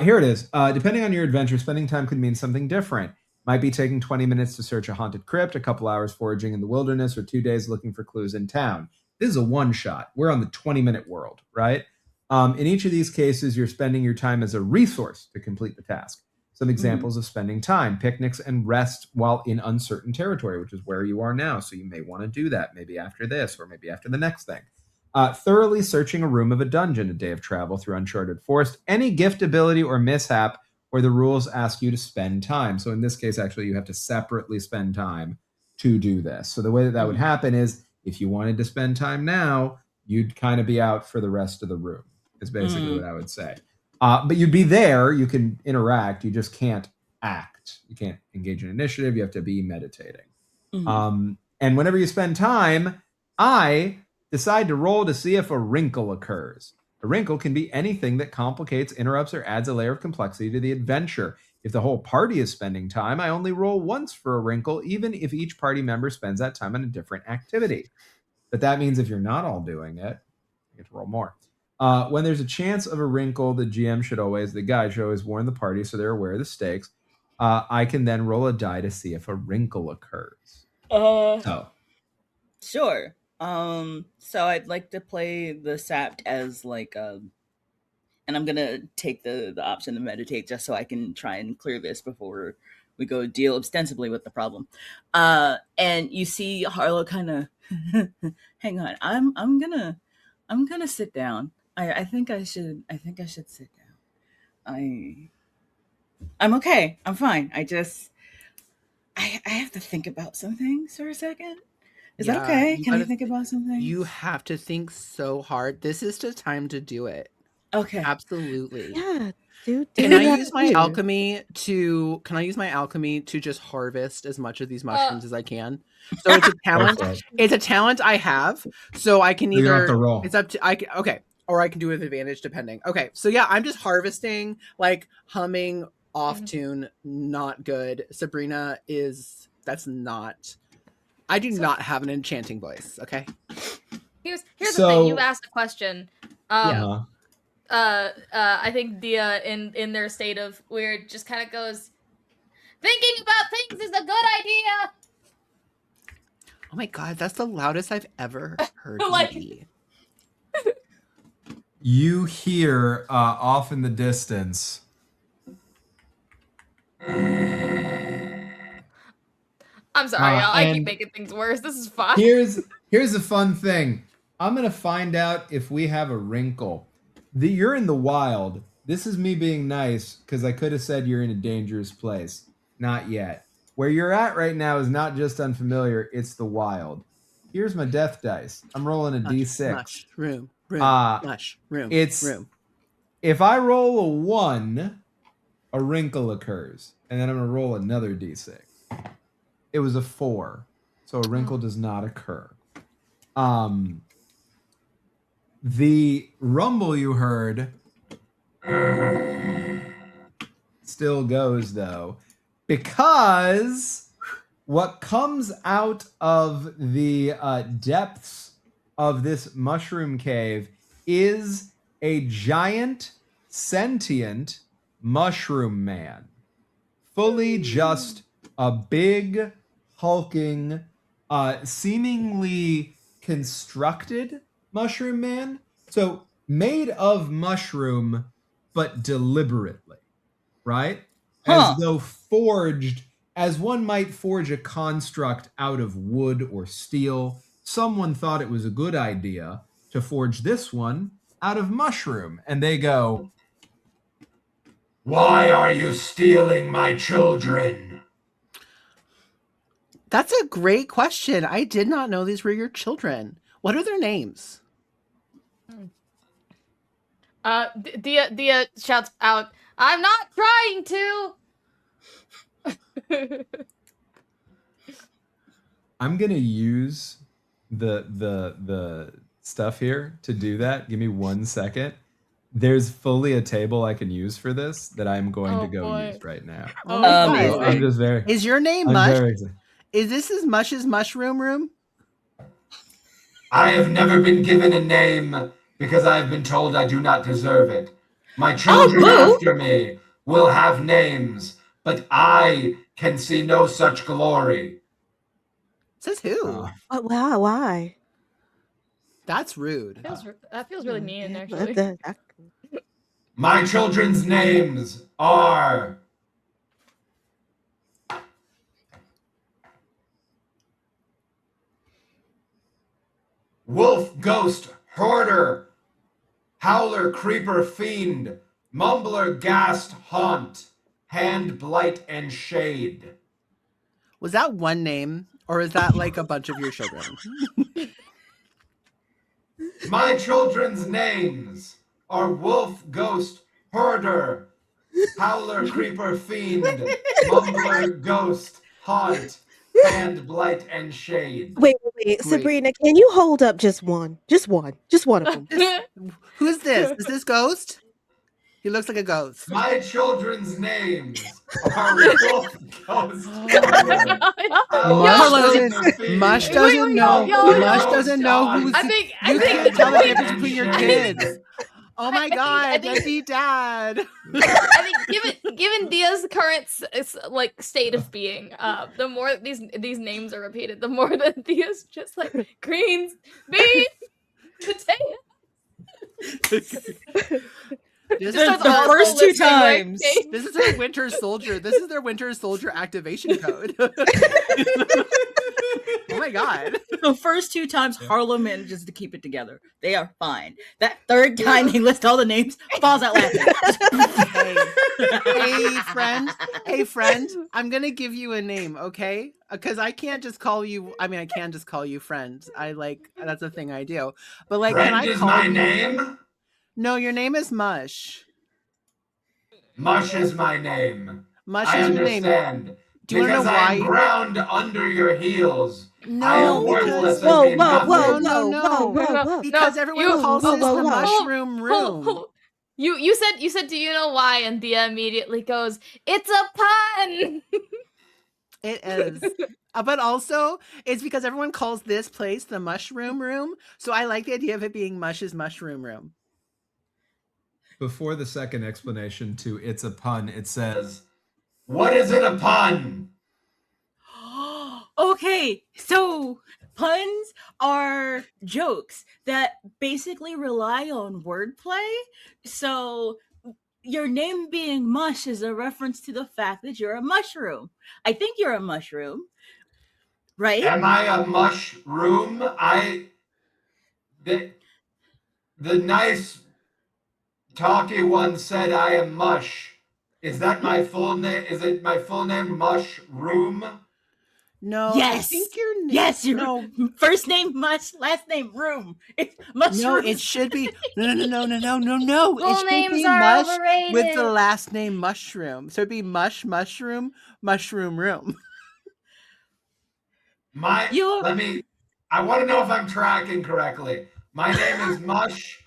Here it is. Depending on your adventure, spending time could mean something different. Might be taking 20 minutes to search a haunted crypt, a couple hours foraging in the wilderness, or 2 days looking for clues in town. This is a one-shot. We're on the 20-minute world, right? In each of these cases, you're spending your time as a resource to complete the task. Some examples of spending time: picnics and rest while in uncertain territory, which is where you are now. So you may want to do that maybe after this, or maybe after the next thing. Thoroughly searching a room of a dungeon, a day of travel through uncharted forest, any gift, ability, or mishap where the rules ask you to spend time. So in this case, actually, you have to separately spend time to do this. So the way that would happen is, if you wanted to spend time now, you'd kind of be out for the rest of the room, is basically what I would say. But you'd be there, you can interact, you just can't act. You can't engage in initiative, you have to be meditating. And whenever you spend time, I decide to roll to see if a wrinkle occurs. A wrinkle can be anything that complicates, interrupts, or adds a layer of complexity to the adventure. If the whole party is spending time, I only roll once for a wrinkle, even if each party member spends that time on a different activity. But that means if you're not all doing it, you get to roll more. When there's a chance of a wrinkle, the guy should always warn the party so they're aware of the stakes. I can then roll a die to see if a wrinkle occurs. Sure. So I'd like to play the sapped as like and I'm gonna take the option to meditate just so I can try and clear this before we go deal ostensibly with the problem. And you see Harlow kind of hang on. I'm gonna sit down. I think I should sit down. I'm okay. I'm fine. I have to think about some things for a second. Is that okay? Can I think about something? You have to think so hard. This is the time to do it. Okay. Absolutely. Yeah, dude. Can I use my alchemy to just harvest as much of these mushrooms as I can? So it's a talent. It's a talent I have. So I can either roll. It's up to okay. Or I can do it with advantage depending. Okay. So yeah, I'm just harvesting, like humming off tune, not good. Sabrina is that's not. I do not have an enchanting voice. Okay. Here's the So- thing. You asked a question. Yeah. I think Dia in their state of weird just kind of goes, thinking about things is a good idea. Oh my god, that's the loudest I've ever heard Like- you be. You hear off in the distance. I'm sorry, y'all. I keep and- making things worse. This is fine. Here's a fun thing. I'm gonna find out if we have a wrinkle. You're in the wild. This is me being nice because I could have said you're in a dangerous place. Not yet. Where you're at right now is not just unfamiliar, it's the wild. Here's my death dice. I'm rolling a d6. Mushroom. Mushroom. It's- If I roll a 1, a wrinkle occurs. And then I'm going to roll another d6. It was a 4. So a wrinkle does not occur. The rumble you heard still goes, though, because what comes out of the depths of this mushroom cave is a giant, sentient mushroom man. Fully just a big, hulking, seemingly constructed mushroom man. So made of mushroom, but deliberately, right? Huh. As though forged, as one might forge a construct out of wood or steel. Someone thought it was a good idea to forge this one out of mushroom. And they go, Why are you stealing my children? That's a great question. I did not know these were your children. What are their names? Dia shouts out, "I'm not trying to." I'm gonna use the stuff here to do that. Give me 1 second. There's fully a table I can use for this that I'm going to go use right now. Oh my Amazing. God. I'm just very. Is your name I'm Mush? very excited. Is this Mush's mushroom room? I have never been given a name because I have been told I do not deserve it. My children boo. after me will have names, but I can see no such glory. Says who? Wow, why? That's rude. That feels really mean, Yeah, actually. that- My children's names are Wolf, Ghost, Hoarder, Howler, Creeper, Fiend, Mumbler, Ghast, Haunt, Hand, Blight, and Shade. Was that one name, or is that like a bunch of your children? My children's names are Wolf, Ghost, Hoarder, Howler, Creeper, Fiend, Mumbler, Ghost, Haunt, Hand, Blight, and Shade. Wait, Great. Sabrina, can you hold up just one? Just one of them. Who's this? Is this Ghost? He looks like a ghost. My children's names are Wolf, Ghost, Hoarder, Mush doesn't know. yo. Mush doesn't know who's. I think You can't tell the difference between your kids. Oh my I think- god, deadbeat dad. I think given Dia's current like state of being, the more these names are repeated, the more that Dia's just like greens, beans, potatoes. This The is, all first two listing, like, times. names. this is their Winter Soldier. This is their Winter Soldier activation code. Oh my god. The first 2 times Harlow manages to keep it together. They are fine. That third time they list all the names, falls out laughing. Hey friend, I'm gonna give you a name, okay? Because I can't just call you. I mean, I can just call you friend. That's a thing I do. But like, can Friend I is call my you? name. No, your name is Mush. Mush is my name. Mush I is your name. understand. Do you wanna know Because I am why? ground under your heels. I No, am because worthless Whoa, and mean whoa, whoa, nothing. No, whoa, no, whoa, whoa, whoa. because everyone you- calls whoa, this whoa, the whoa. mushroom room. You said, do you know why? And Thea immediately goes, it's a pun. It is. But also, it's because everyone calls this place the Mushroom Room. So I like the idea of it being Mush's Mushroom Room. Before the second explanation to "it's a pun," it says, What is it a pun? Okay, so puns are jokes that basically rely on wordplay. So your name being Mush is a reference to the fact that you're a mushroom. I think you're a mushroom, right? Am I a mushroom? The nice talky one said I am Mush. Is that my full name? Is it my full name, Mushroom? No, Yes. I think you're Yes, your no, first name Mush, last name Room. It's mushroom. no, it should be no. Full It should names be are Mush overrated. with the last name Mushroom. So it'd be Mushroom Room. I want to know if I'm tracking correctly. My name is Mushroom.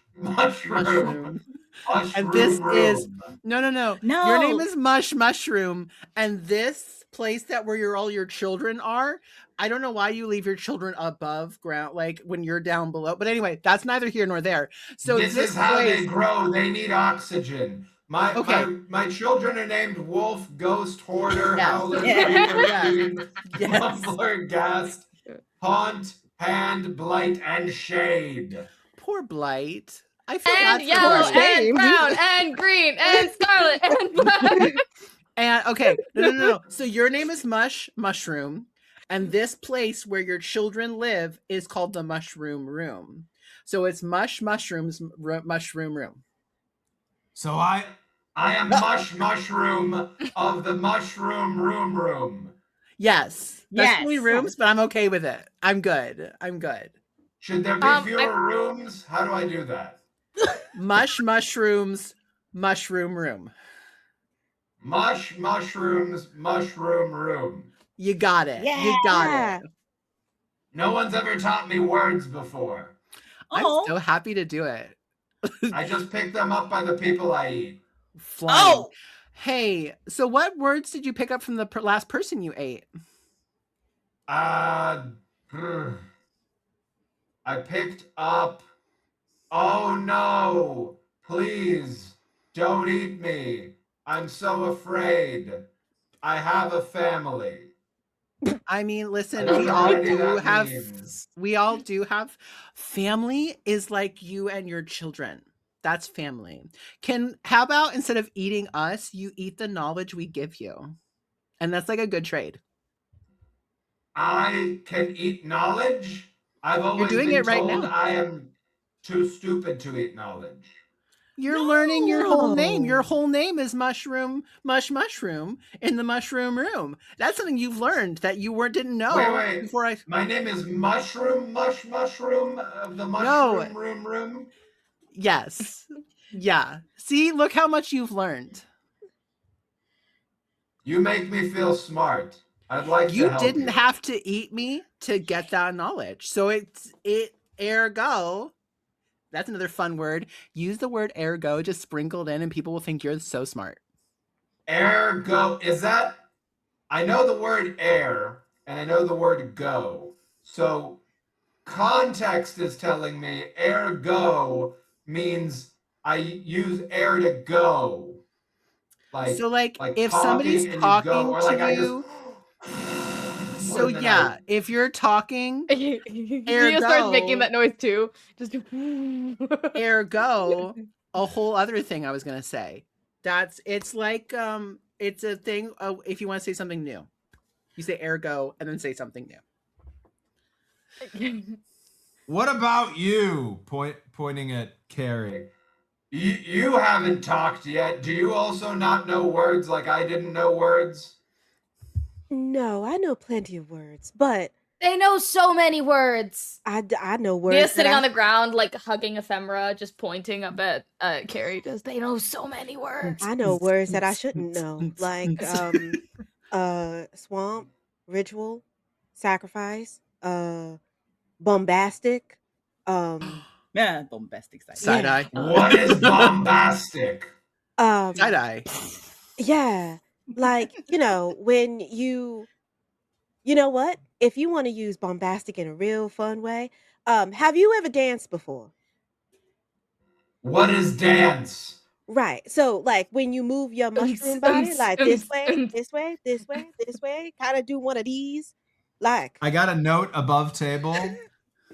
And this Mushroom is Room. no. Your name is Mushroom, and this place that where all your children are. I don't know why you leave your children above ground, like when you're down below. But anyway, that's neither here nor there. So this is how they grow. They need oxygen. My children are named Wolf, Ghost, Hoarder, Howler, Creeper, Mumbler, Ghast, Haunt, Hand, Blight, and Shade. Poor Blight. I feel and bad yellow for Blight. and brown and green and scarlet and black. And okay, no. So your name is Mushroom, and this place where your children live is called the Mushroom Room. So it's Mushroom Room. So I am Mushroom of the Mushroom Room. Yes. That's three rooms, but I'm okay with it. I'm good. Should there be fewer rooms? How do I do that? Mushrooms, Mushroom Room. Mushrooms, Mushroom Room. You got it. Yeah. You got it. No one's ever taught me words before. I'm so happy to do it. I just picked them up by the people I eat. Flying. Hey, so what words did you pick up from the last person you ate? I picked up. Oh no! Please don't eat me. I'm so afraid. I have a family. I mean, listen, we all do have family is like you and your children. That's family. How about instead of eating us, you eat the knowledge we give you? And that's like a good trade. I can eat knowledge? I've always been told I am too stupid to eat knowledge. You're learning your whole name. Your whole name is Mushroom in the Mushroom Room. That's something you've learned that you didn't know. Wait. Before my name is Mushroom of the Mushroom Room. Yes. Yeah. See, look how much you've learned. You make me feel smart. I'd like to help you. You didn't have to eat me to get that knowledge. So ergo. That's another fun word. Use the word ergo just sprinkled in and people will think you're so smart. Ergo, is that? I know the word air and I know the word go. So context is telling me ergo means I use air to go. If somebody's talking to you. So yeah, if you're talking, you start making that noise too. Just ergo, a whole other thing I was gonna say. It's a thing. If you want to say something new, you say ergo and then say something new. What about you? Pointing at Carrie. You haven't talked yet. Do you also not know words like I didn't know words? No, I know plenty of words, but they know so many words. I know words. They're sitting on the ground, like hugging ephemera, just pointing up at Carrie. They know so many words. I know words that I shouldn't know, like swamp, ritual, sacrifice, bombastic, Yeah, bombastic side. Side eye. What is bombastic? Side eye. Yeah, like, when you know what? If you want to use bombastic in a real fun way, have you ever danced before? What is dance? Right. So, like, when you move your mushroom body, like this way, this way, this way, this way, kind of do one of these, like. I got a note above table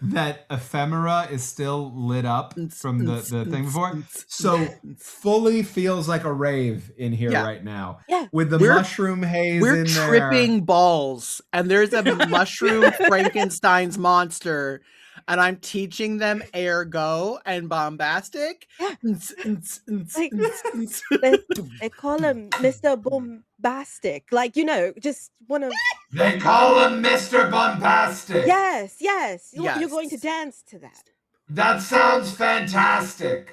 that ephemera is still lit up from the thing before. So fully feels like a rave in here right now. Yeah. With the mushroom haze We're in there. tripping balls, and there's a mushroom Frankenstein's monster, and I'm teaching them air go and bombastic. Yeah. Like, they call him Mr. Bombastic. Like, just one of. They call him Mr. Bombastic. Yes. You're going to dance to that. That sounds fantastic.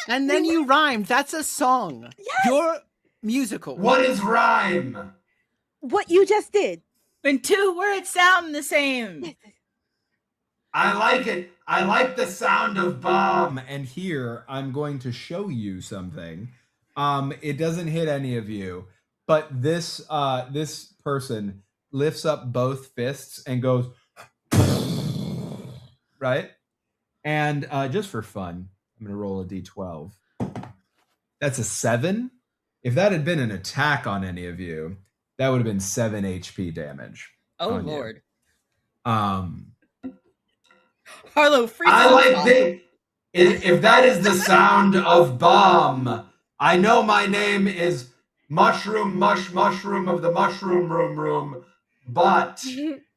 And then you rhymed. That's a song. Yes. You're musical. What is rhyme? What you just did. When two words sound the same. Yes. I like it. I like the sound of bomb. And here I'm going to show you something. It doesn't hit any of you, but this person lifts up both fists and goes right. And just for fun, I'm gonna roll a d12. That's a 7. If that had been an attack on any of you, that would have been 7 HP damage. Oh on you. Lord. Harlow, I like the. If that is the sound of bomb, I know my name is Mushroom of the Mushroom Room, but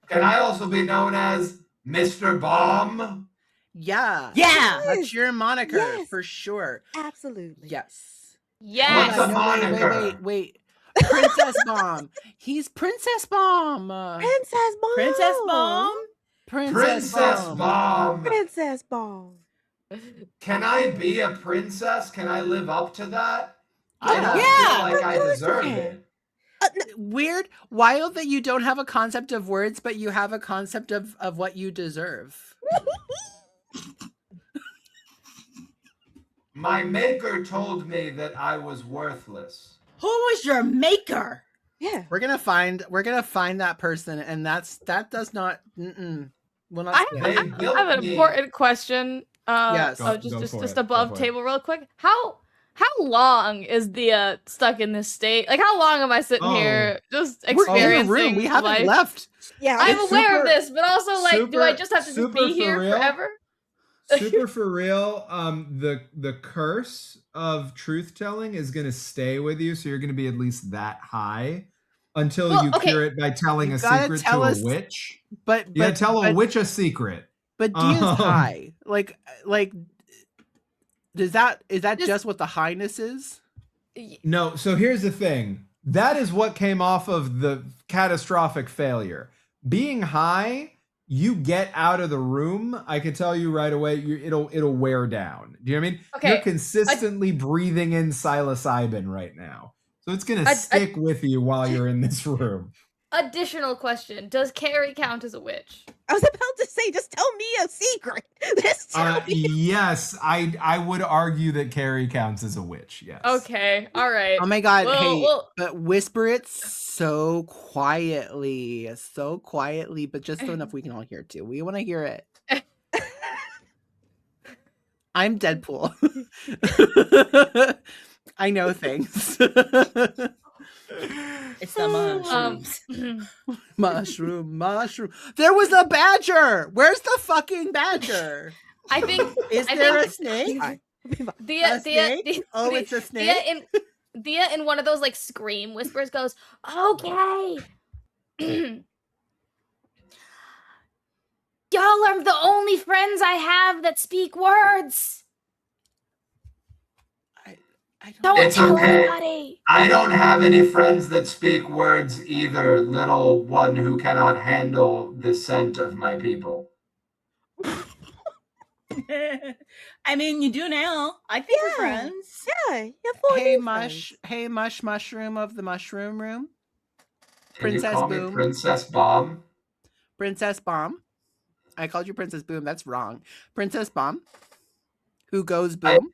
can I also be known as Mr. Bomb? Yeah. That's your moniker for sure. Absolutely. Yes. Yes. What's a moniker? Wait. Princess Bomb. He's Princess Bomb. Princess Bomb. Princess Bomb. Princess Bomb. Can I be a princess? Can I live up to that? I don't feel like I deserve it. Weird, wild that you don't have a concept of words, but you have a concept of what you deserve. My maker told me that I was worthless. Who was your maker? Yeah. We're gonna find that person, and that does not. Will not. I have an important question. Yes. Just above table, real quick. How long is Dia stuck in this state? Like, how long am I sitting here just experiencing? We're in the room. We haven't life? left. Yeah, I'm aware of this, but also, like, do I just have to just be here forever? Super for real. The curse of truth telling is going to stay with you, so you're going to be at least that high until you cure it by telling a secret to a witch. But you gotta tell a witch a secret. But Dia's high. Like is that just what the highness is? No, so here's the thing. That is what came off of the catastrophic failure. Being high, you get out of the room, I can tell you right away, it'll wear down. Do you know what I mean? Okay. You're consistently breathing in psilocybin right now. So it's going to stick with you while you're in this room. Additional question. Does Carrie count as a witch? I was about to say, just tell me a secret. Just tell me. Yes, I would argue that Carrie counts as a witch, yes. Okay, all right. Oh my god, but whisper it so quietly, but just enough we can all hear it too. We want to hear it. I'm Deadpool. I know things. It's the mushrooms. Mushroom. There was a badger. Where's the fucking badger? I think. Is there a snake? Dia, it's a snake. Dia in one of those like scream whispers goes, "Okay, y'all are the only friends I have that speak words. Don't tell anybody. I don't have any friends that speak words either, little one who cannot handle the scent of my people." I mean, you do now. I think we're friends. Yeah. Hey, mushroom of the mushroom room. Can you call me Boom. Princess Bomb? Princess Bomb. I called you Princess Boom. That's wrong. Princess Bomb, who goes boom.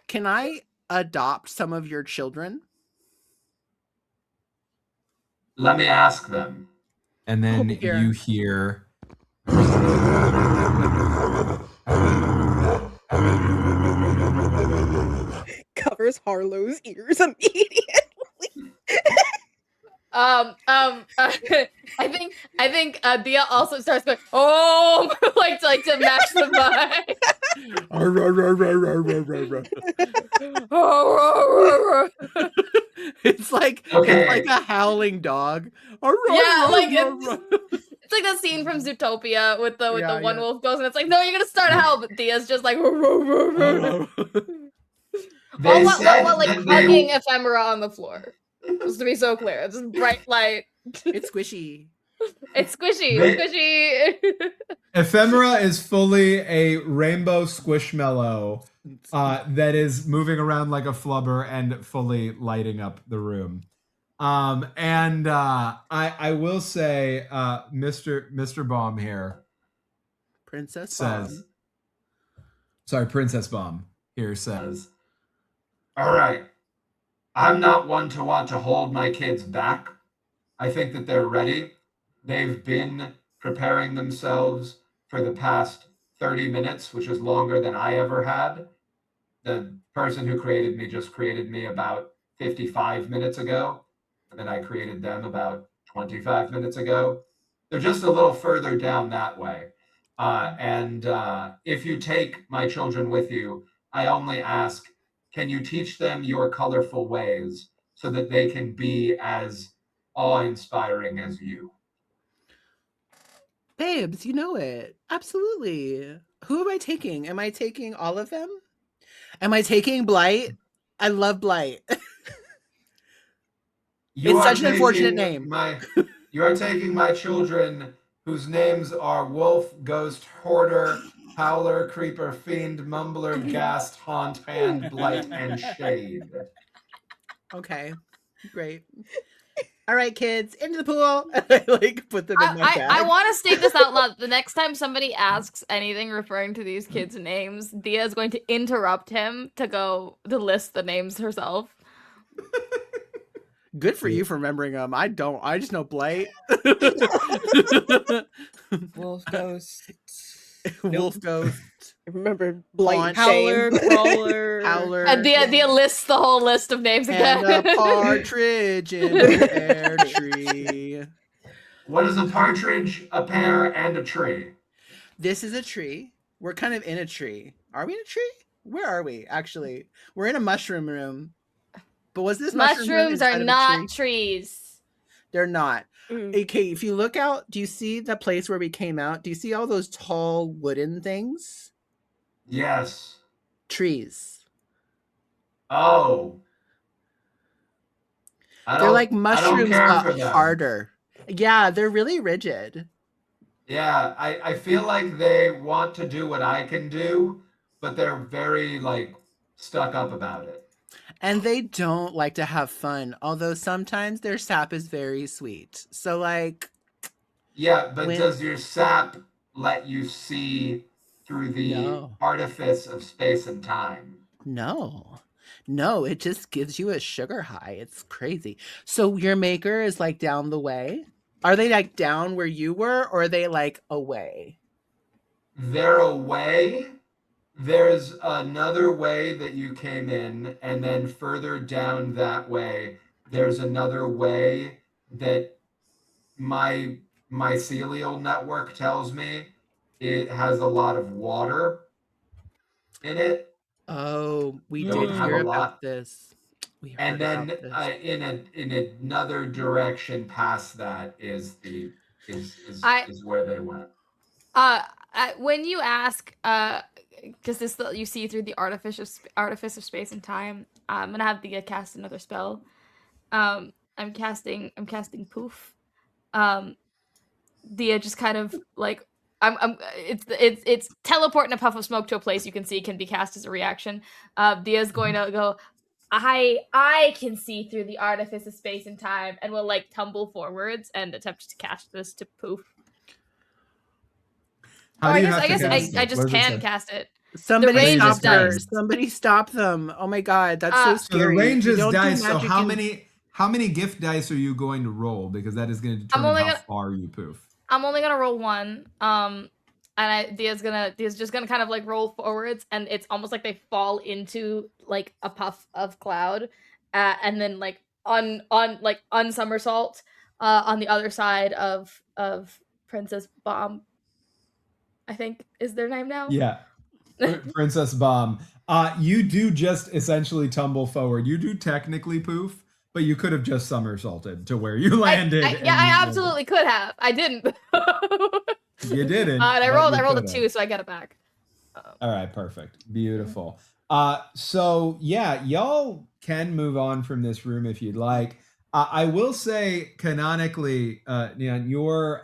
Can I adopt some of your children? Let me ask them. And then Here. you hear Covers Harlow's ears immediately. I think Dia also starts going, oh, like to match the vibe. It's like a howling dog. Yeah, like it's like the scene from Zootopia with the one wolf goes, and it's like, no, you're gonna start a howl, but Dia's just like, while hugging Ephemera on the floor. Just to be so clear, it's just bright light. It's squishy. It's squishy. Squishy. Ephemera is fully a rainbow squishmallow that is moving around like a flubber and fully lighting up the room. I will say, Mr. Baum here, Princess says, Bomb. Princess Baum here says, all right, I'm not one to want to hold my kids back. I think that they're ready. They've been preparing themselves for the past 30 minutes, which is longer than I ever had. The person who created me just created me about 55 minutes ago, and then I created them about 25 minutes ago. They're just a little further down that way. If you take my children with you, I only ask, can you teach them your colorful ways so that they can be as awe-inspiring as you? Babes, you know it. Absolutely. Who am I taking? Am I taking all of them? Am I taking Blight? I love Blight. It's such an unfortunate name. You are taking my children, whose names are Wolf, Ghost, Hoarder, Howler, Creeper, Fiend, Mumbler, Ghast, Haunt, Hand, Blight, and Shade. Okay, great. All right, kids, into the pool. I put them in my bag. I want to state this out loud. The next time somebody asks anything referring to these kids' names, Dia is going to interrupt him to list the names herself. Good for you for remembering them. I don't. I just know Blight. Wolf Ghost. Wolf Ghost. I remember Blight, Howler, Crawler, Howler. And Dia lists the whole list of names again. And a partridge in a pear tree. What is a partridge, a pear, and a tree? This is a tree. We're kind of in a tree. Are we in a tree? Where are we, actually? We're in a mushroom room. But was this mushrooms are not trees? They're not. Okay, if you look out, do you see the place where we came out? Do you see all those tall wooden things? Yes. Trees. Oh. They're like mushrooms, but harder. Yeah, they're really rigid. Yeah, I feel like they want to do what I can do, but they're very, stuck up about it. And they don't like to have fun, although sometimes their sap is very sweet. So, Yeah, but does your sap let you see through the artifice of space and time? No, it just gives you a sugar high. It's crazy. So your maker is down the way? Are they down where you were, or are they away? They're away. There's another way that you came in, and then further down that way, there's another way that my mycelial network tells me it has a lot of water in it. Oh, we did hear about this. And then in another direction past that is where they went. When you ask, because you see through the artifice of space and time, I'm gonna have Dia cast another spell. I'm casting poof. Dia just kind of it's teleport in a puff of smoke to a place you can see can be cast as a reaction. Dia's going to go, I can see through the artifice of space and time, and will tumble forwards and attempt to cast this to poof. How do you have I to guess cast I it? just What does it can say? cast it. Somebody range stop is her. dice. Somebody stop them. Oh my god, that's so So So the scary. range You is don't do dice. So magic how many gift dice are you going to roll? Because that is going to determine only how gonna- far you poof. I'm only gonna roll one. And Dia's just gonna kind of like roll forwards, and it's almost like they fall into like a puff of cloud, and then like somersault on the other side of Princess Bomb. I think is their name now. Yeah. Princess Bomb. You do just essentially tumble forward. You do technically poof, but you could have just somersaulted to where you landed. I absolutely could have. I didn't. You didn't. And I but rolled you a could have. 2, so I get it back. All right, perfect. Beautiful. So yeah, y'all can move on from this room if you'd like. I will say canonically, Neon, your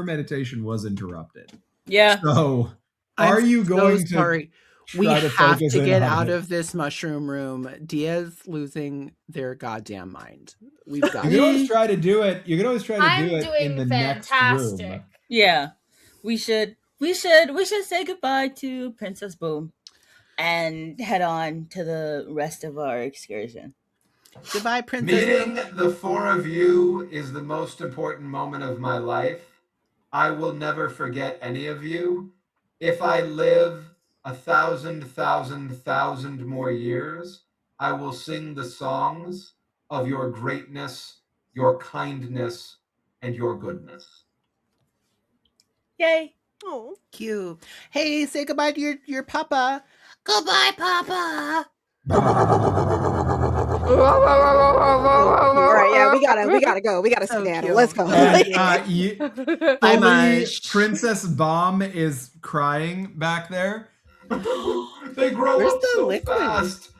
meditation was interrupted. Yeah. So are you going to sorry. We try to have focus to in get on out it? of this mushroom room. Dia's losing their goddamn mind. We've got You can always try to do it. You can always try to I'm do it in doing the next fantastic. room. Yeah. We should say goodbye to Princess Boom and head on to the rest of our excursion. Goodbye, Princess. Meeting the four of you is the most important moment of my life. I will never forget any of you. If I live 1,000 more years, I will sing the songs of your greatness, your kindness, and your goodness. Yay. Oh, Cute. Hey, say goodbye to your papa. Goodbye, papa. all right. Yeah, we gotta go. We gotta So skedaddle. cute. Let's go. And Bye, fully, Mush. Princess Bomb is crying back there. They grow Where's up the so liquid? fast.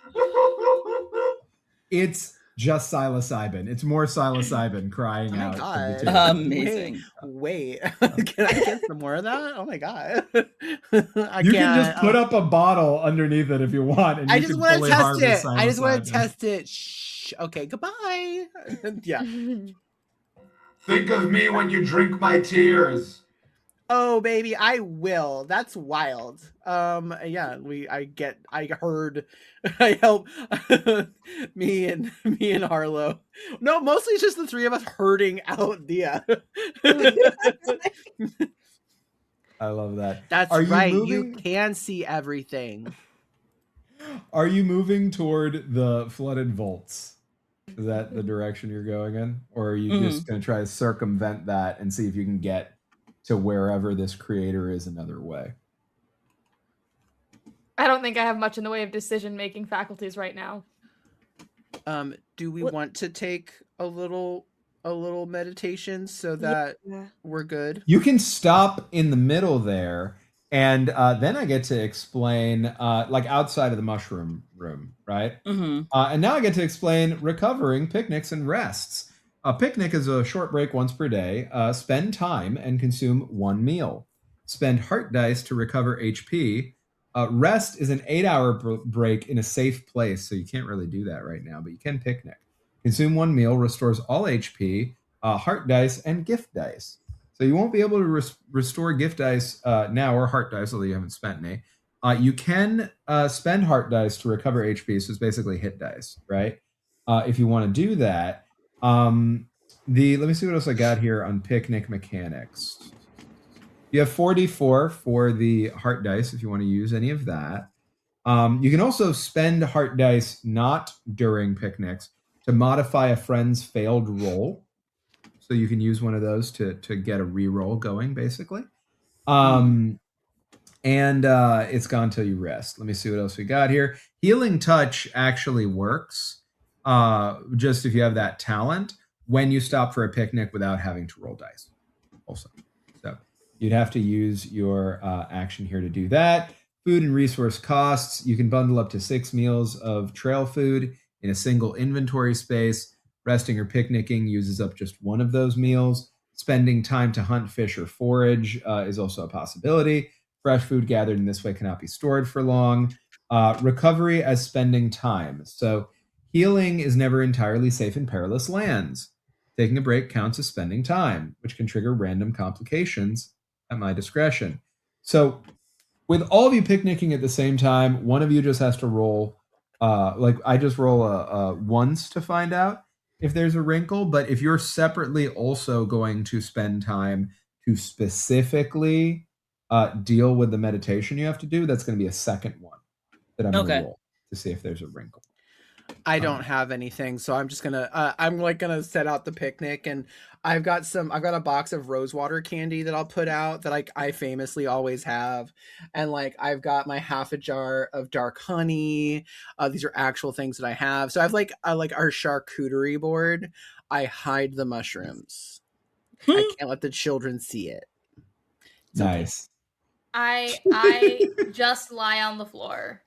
It's just psilocybin. It's more psilocybin crying Oh my out. God. Of the table. Amazing. Wait. Can I get some more of that? Oh my god. You can just put up a bottle underneath it if you want, and I you just can want to fully test harvest it. I just want to psilocybin. test it. Shh. Okay, goodbye. Yeah. Think of me when you drink my tears. Oh baby, I will. That's wild. Yeah, I heard I help me and Harlow. No, mostly it's just the three of us herding out Dia. I love that. That's Are you right. moving? You can see everything. Are you moving toward the flooded vaults? Is that the direction you're going in? Or are you just going to try to circumvent that and see if you can get to wherever this creator is another way? I don't think I have much in the way of decision-making faculties right now. Do we want to take a little meditation so that Yeah. we're good? You can stop in the middle there, and then I get to explain, like outside of the mushroom room, right? Mm-hmm. And now I get to explain recovering, picnics, and rests. A picnic is a short break once per day. Spend time and consume one meal. Spend heart dice to recover HP. Rest is an 8-hour break in a safe place, so you can't really do that right now, but you can picnic. Consume one meal, restores all HP, heart dice, and gift dice. So you won't be able to restore gift dice now, or heart dice, although you haven't spent any. You can spend heart dice to recover HP, so it's basically hit dice, right? If you want to do that. Let me see what else I got here on picnic mechanics. You have 4d4 for the heart dice if you want to use any of that. You can also spend heart dice not during picnics to modify a friend's failed roll. So you can use one of those to get a reroll going, basically. And it's gone till you rest. Let me see what else we got here. Healing touch actually works. Just if you have that talent, when you stop for a picnic without having to roll dice. Also, so you'd have to use your action here to do that. Food and resource costs. You can bundle up to 6 meals of trail food in a single inventory space. Resting or picnicking uses up just one of those meals. Spending time to hunt, fish, or forage is also a possibility. Fresh food gathered in this way cannot be stored for long. Recovery as spending time. So healing is never entirely safe in perilous lands. Taking a break counts as spending time, which can trigger random complications at my discretion. So with all of you picnicking at the same time, one of you just has to roll. Like I just roll a once to find out if there's a wrinkle. But if you're separately also going to spend time to specifically deal with the meditation you have to do, that's going to be a second one that I'm going to roll to see if there's a wrinkle. I don't have anything, so I'm just gonna I'm like gonna set out the picnic, and I've got a box of rosewater candy that I'll put out that I famously always have, and like I've got my half a jar of dark honey. These are actual things that I have. So I've like our charcuterie board. I hide the mushrooms. I can't let the children see it. It's nice. Okay. I just lie on the floor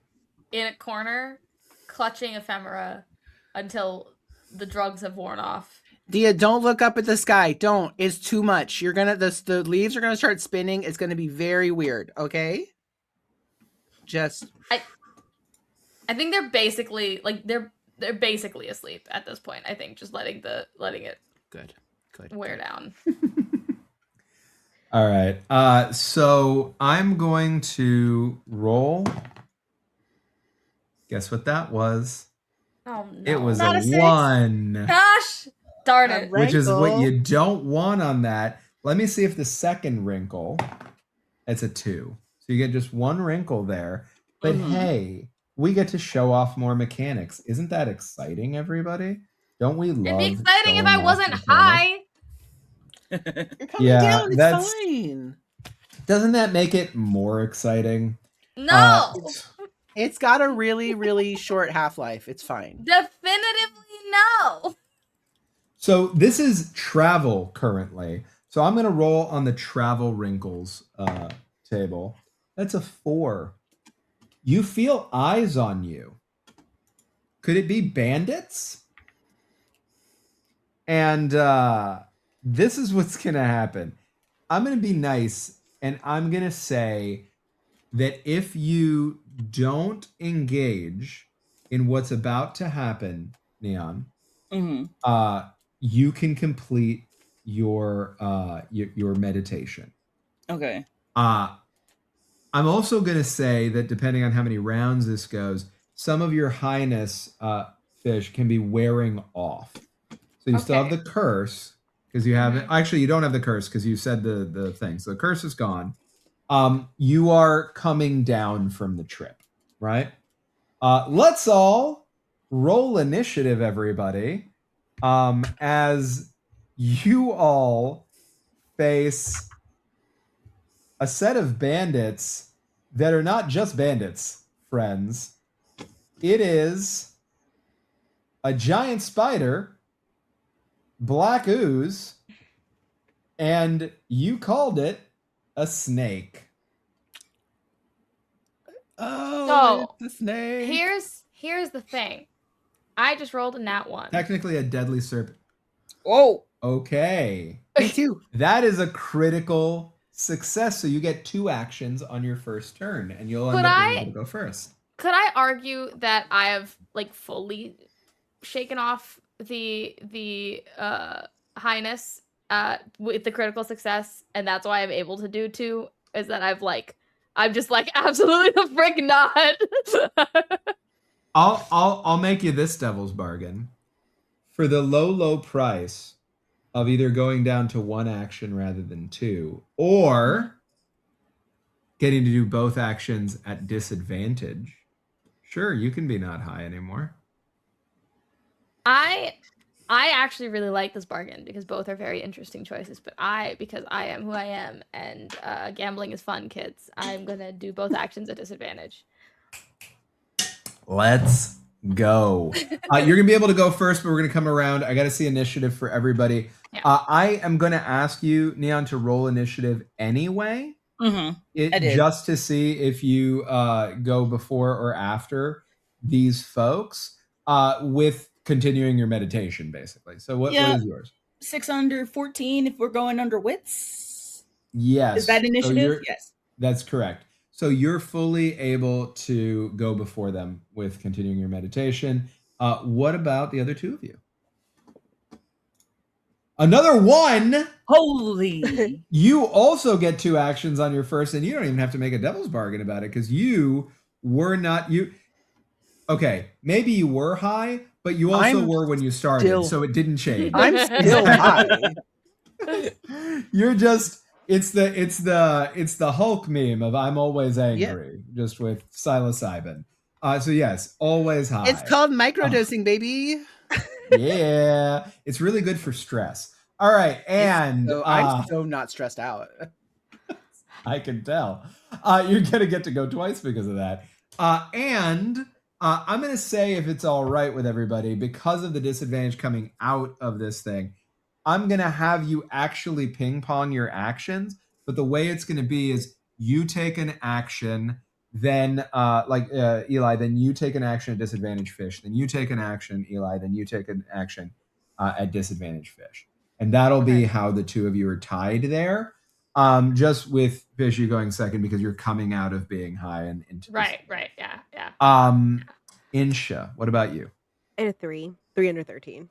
in a corner, clutching ephemera until the drugs have worn off. Dia, don't look up at the sky. Don't. It's too much. You're gonna the leaves are gonna start spinning. It's gonna be very weird. Okay. I think they're basically like they're basically asleep at this point. I think just letting it good wear down. All right. So I'm going to roll. Guess what that was? Oh no! It was Not a a 1. Gosh, darn it! Which is what you don't want on that. Let me see if the second wrinkle. It's a 2. So you get just one wrinkle there. But hey, we get to show off more mechanics. Isn't that exciting, everybody? Don't we love? It'd be exciting if showing I off wasn't mechanics? high. You're coming Yeah, down. It's that's- fine. Doesn't that make it more exciting? No, It's got a really, really short half-life. It's fine. definitively no. So this is travel currently. So I'm going to roll on the travel wrinkles table. That's a 4. You feel eyes on you. Could it be bandits? And this is what's going to happen. I'm going to be nice, and I'm going to say that if you don't engage in what's about to happen, Neon, you can complete your meditation. Okay. I'm also going to say that depending on how many rounds this goes, some of your highness fish can be wearing off. So you still have the curse because you haven't. Actually, you don't have the curse because you said the thing. So the curse is gone. You are coming down from the trip, right? Let's all roll initiative, everybody, as you all face a set of bandits that are not just bandits, friends. It is a giant spider, black ooze, and you called it a snake. Oh, it's the snake. Here's the thing. I just rolled a nat 1. Technically a deadly serpent. Oh. Okay. Me too. That is a critical success. So you get 2 actions on your first turn, and you'll end up being able to go first. Could I argue that I have like fully shaken off the highness with the critical success, and that's why I'm able to do 2? Is that I'm just like absolutely the frick not. I'll make you this devil's bargain. For the low price of either going down to 1 action rather than 2, or getting to do both actions at disadvantage, sure, you can be not high anymore. I actually really like this bargain because both are very interesting choices, but because I am who I am and gambling is fun, kids, I'm gonna do both actions at disadvantage. Let's go. You're gonna be able to go first, but we're gonna come around. I gotta see initiative for everybody. Yeah. I am gonna ask you, Neon, to roll initiative anyway. I did. Just to see if you go before or after these folks with continuing your meditation, basically. So what is yours? 6 under 14 if we're going under wits. Yes. Is that initiative? Yes. That's correct. So you're fully able to go before them with continuing your meditation. What about the other 2 of you? Another 1. Holy. You also get 2 actions on your first, and you don't even have to make a devil's bargain about it because you were not you. Okay, maybe you were high, but you also were when you started, so it didn't change. I'm still high. You're just it's the Hulk meme of I'm always angry, just with psilocybin. So yes, always high. It's called microdosing, baby. Yeah, it's really good for stress. All right, and I'm so not stressed out. I can tell. You're gonna get to go twice because of that. And I'm gonna say, if it's all right with everybody, because of the disadvantage coming out of this thing, I'm gonna have you actually ping pong your actions. But the way it's gonna be is you take an action, then Eli, then you take an action at disadvantage Fish, then you take an action, Eli, then you take an action at disadvantage Fish. And that'll be how the two of you are tied there. Just with Fish, you going second because you're coming out of being high and into right, yeah. Insha, what about you? And a 3 under 13.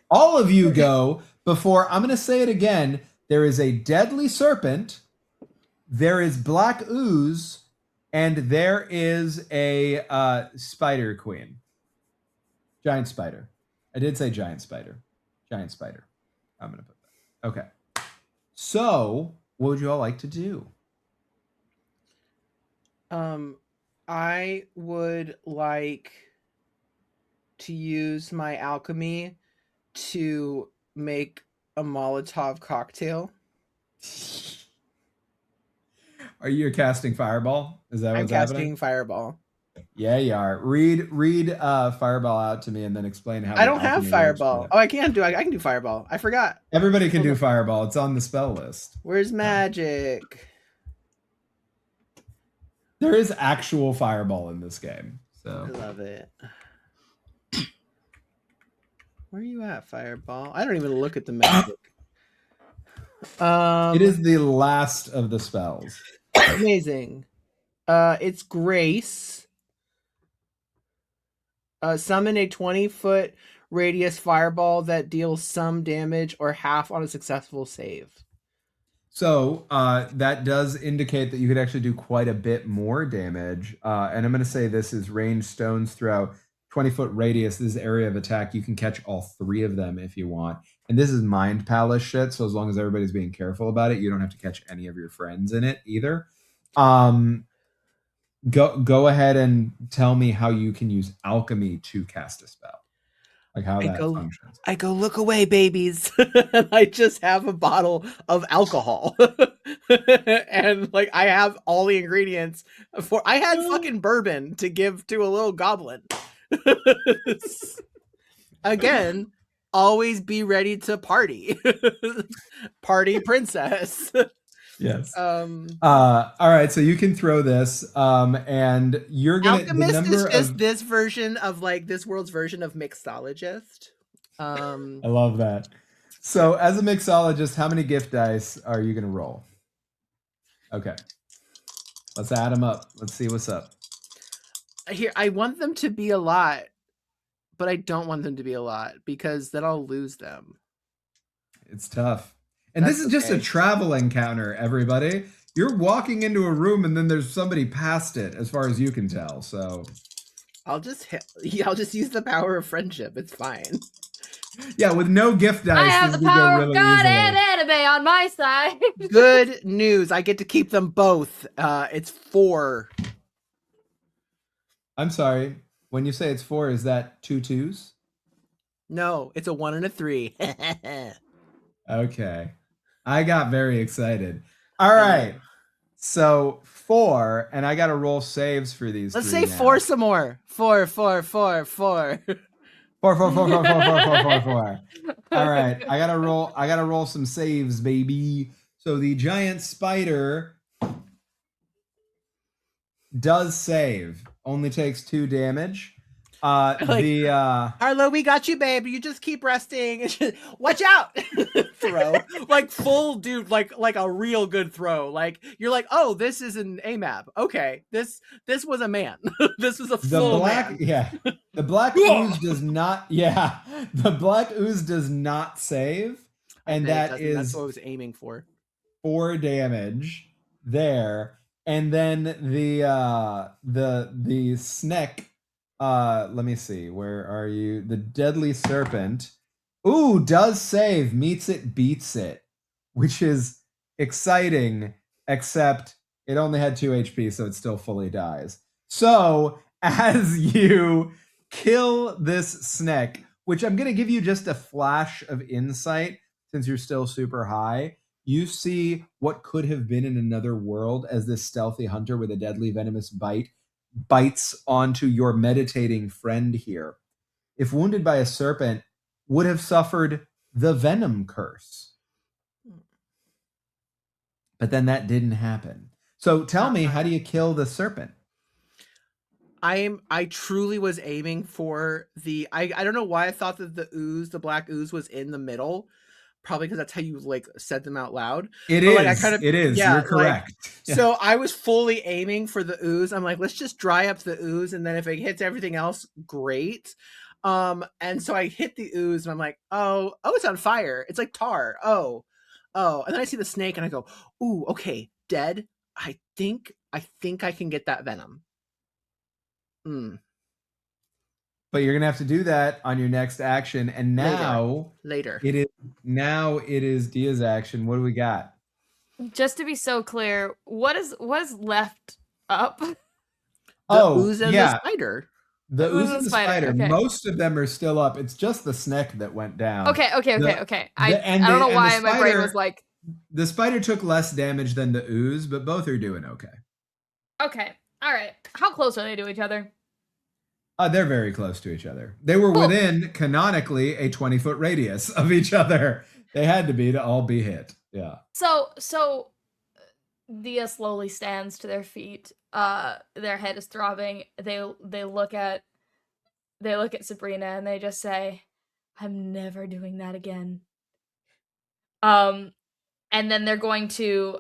All of you go before. I'm going to say it again. There is a deadly serpent. There is black ooze. And there is a spider queen. Giant spider. I did say giant spider. Giant spider. I'm going to put that. Okay. So, what would you all like to do? I would like to use my alchemy to make a Molotov cocktail. Are you casting Fireball? Is that what's happening? I'm casting Fireball. Yeah, you are. Read Fireball out to me and then explain how. I don't have Fireball. Oh, I can do Fireball. I forgot. Everybody can do Fireball. It's on the spell list. Where's magic? There is actual Fireball in this game. So I love it. Where are you at, Fireball? I don't even look at the magic. It is the last of the spells. Amazing. It's Grace. Summon a 20-foot radius fireball that deals some damage or half on a successful save. So that does indicate that you could actually do quite a bit more damage. And I'm going to say this is ranged stones throughout 20-foot radius. This is area of attack. You can catch all 3 of them if you want. And this is Mind Palace shit. So as long as everybody's being careful about it, you don't have to catch any of your friends in it either. Go ahead and tell me how you can use alchemy to cast a spell. Like how that functions. I go, look away, babies. I just have a bottle of alcohol. And like I have all the ingredients I had fucking bourbon to give to a little goblin. Again, always be ready to party. Party princess. Yes. All right, so you can throw this, and you're gonna. Alchemist is just this version of like this world's version of mixologist. I love that. So, as a mixologist, how many gift dice are you gonna roll? Okay, let's add them up. Let's see what's up. Here, I want them to be a lot, but I don't want them to be a lot because then I'll lose them. It's tough. And this is just a travel encounter, everybody. You're walking into a room and then there's somebody past it, as far as you can tell. So I'll just use the power of friendship. It's fine. Yeah, with no gift dice, I have the power of God and anime on my side. Good news. I get to keep them both. It's 4. I'm sorry. When you say it's 4, is that 2 2s? No, it's a 1 and a 3. Okay. I got very excited. All right. So 4, and I got to roll saves for these. Let's say 4 some more. 4, 4, 4, 4. 4, 4, 4, 4, 4, 4, 4, 4, 4. All right. I gotta roll some saves, baby. So the giant spider does save. Only takes 2 damage. Harlow, we got you, babe. You just keep resting. Watch out. Throw. Like full dude, like a real good throw. Like you're like, oh, this is an AMAB. Okay. This was a man. This was a full man. Yeah. The black ooze does not. Yeah, the black ooze does not save, and That's is what I was aiming for. 4 damage there. And then the snake. Let me see. Where are you? The deadly serpent. Ooh, does save. Meets it, beats it, which is exciting. Except it only had 2 HP, so it still fully dies. So as you kill this snake, which I'm going to give you just a flash of insight since you're still super high, you see what could have been in another world as this stealthy hunter with a deadly venomous bite bites onto your meditating friend here. If wounded by a serpent, would have suffered the venom curse. But then that didn't happen. So tell me, how do you kill the serpent? I truly was aiming for the I don't know why I thought that the black ooze was in the middle. Probably because that's how you like said them out loud. It is. Yeah, You're correct. Like, so I was fully aiming for the ooze. I'm like, let's just dry up the ooze, and then if it hits everything else, great. And so I hit the ooze, and I'm like, oh, it's on fire. It's like tar. Oh, and then I see the snake, and I go, ooh, okay, dead. I think I can get that venom. But you're gonna have to do that on your next action. And now later. It is Dia's action. What do we got? Just to be so clear, what is left up? The ooze and the spider. The ooze and the spider. Okay. Most of them are still up. It's just the snake that went down. Okay. I don't know why my brain was like. The spider took less damage than the ooze, but both are doing okay. Okay. All right. How close are they to each other? They're very close to each other. They were within, canonically, a 20-foot radius of each other. They had to all be hit. Yeah. So Dia slowly stands to their feet. Their head is throbbing. They look at Sabrina and they just say, "I'm never doing that again." And then they're going to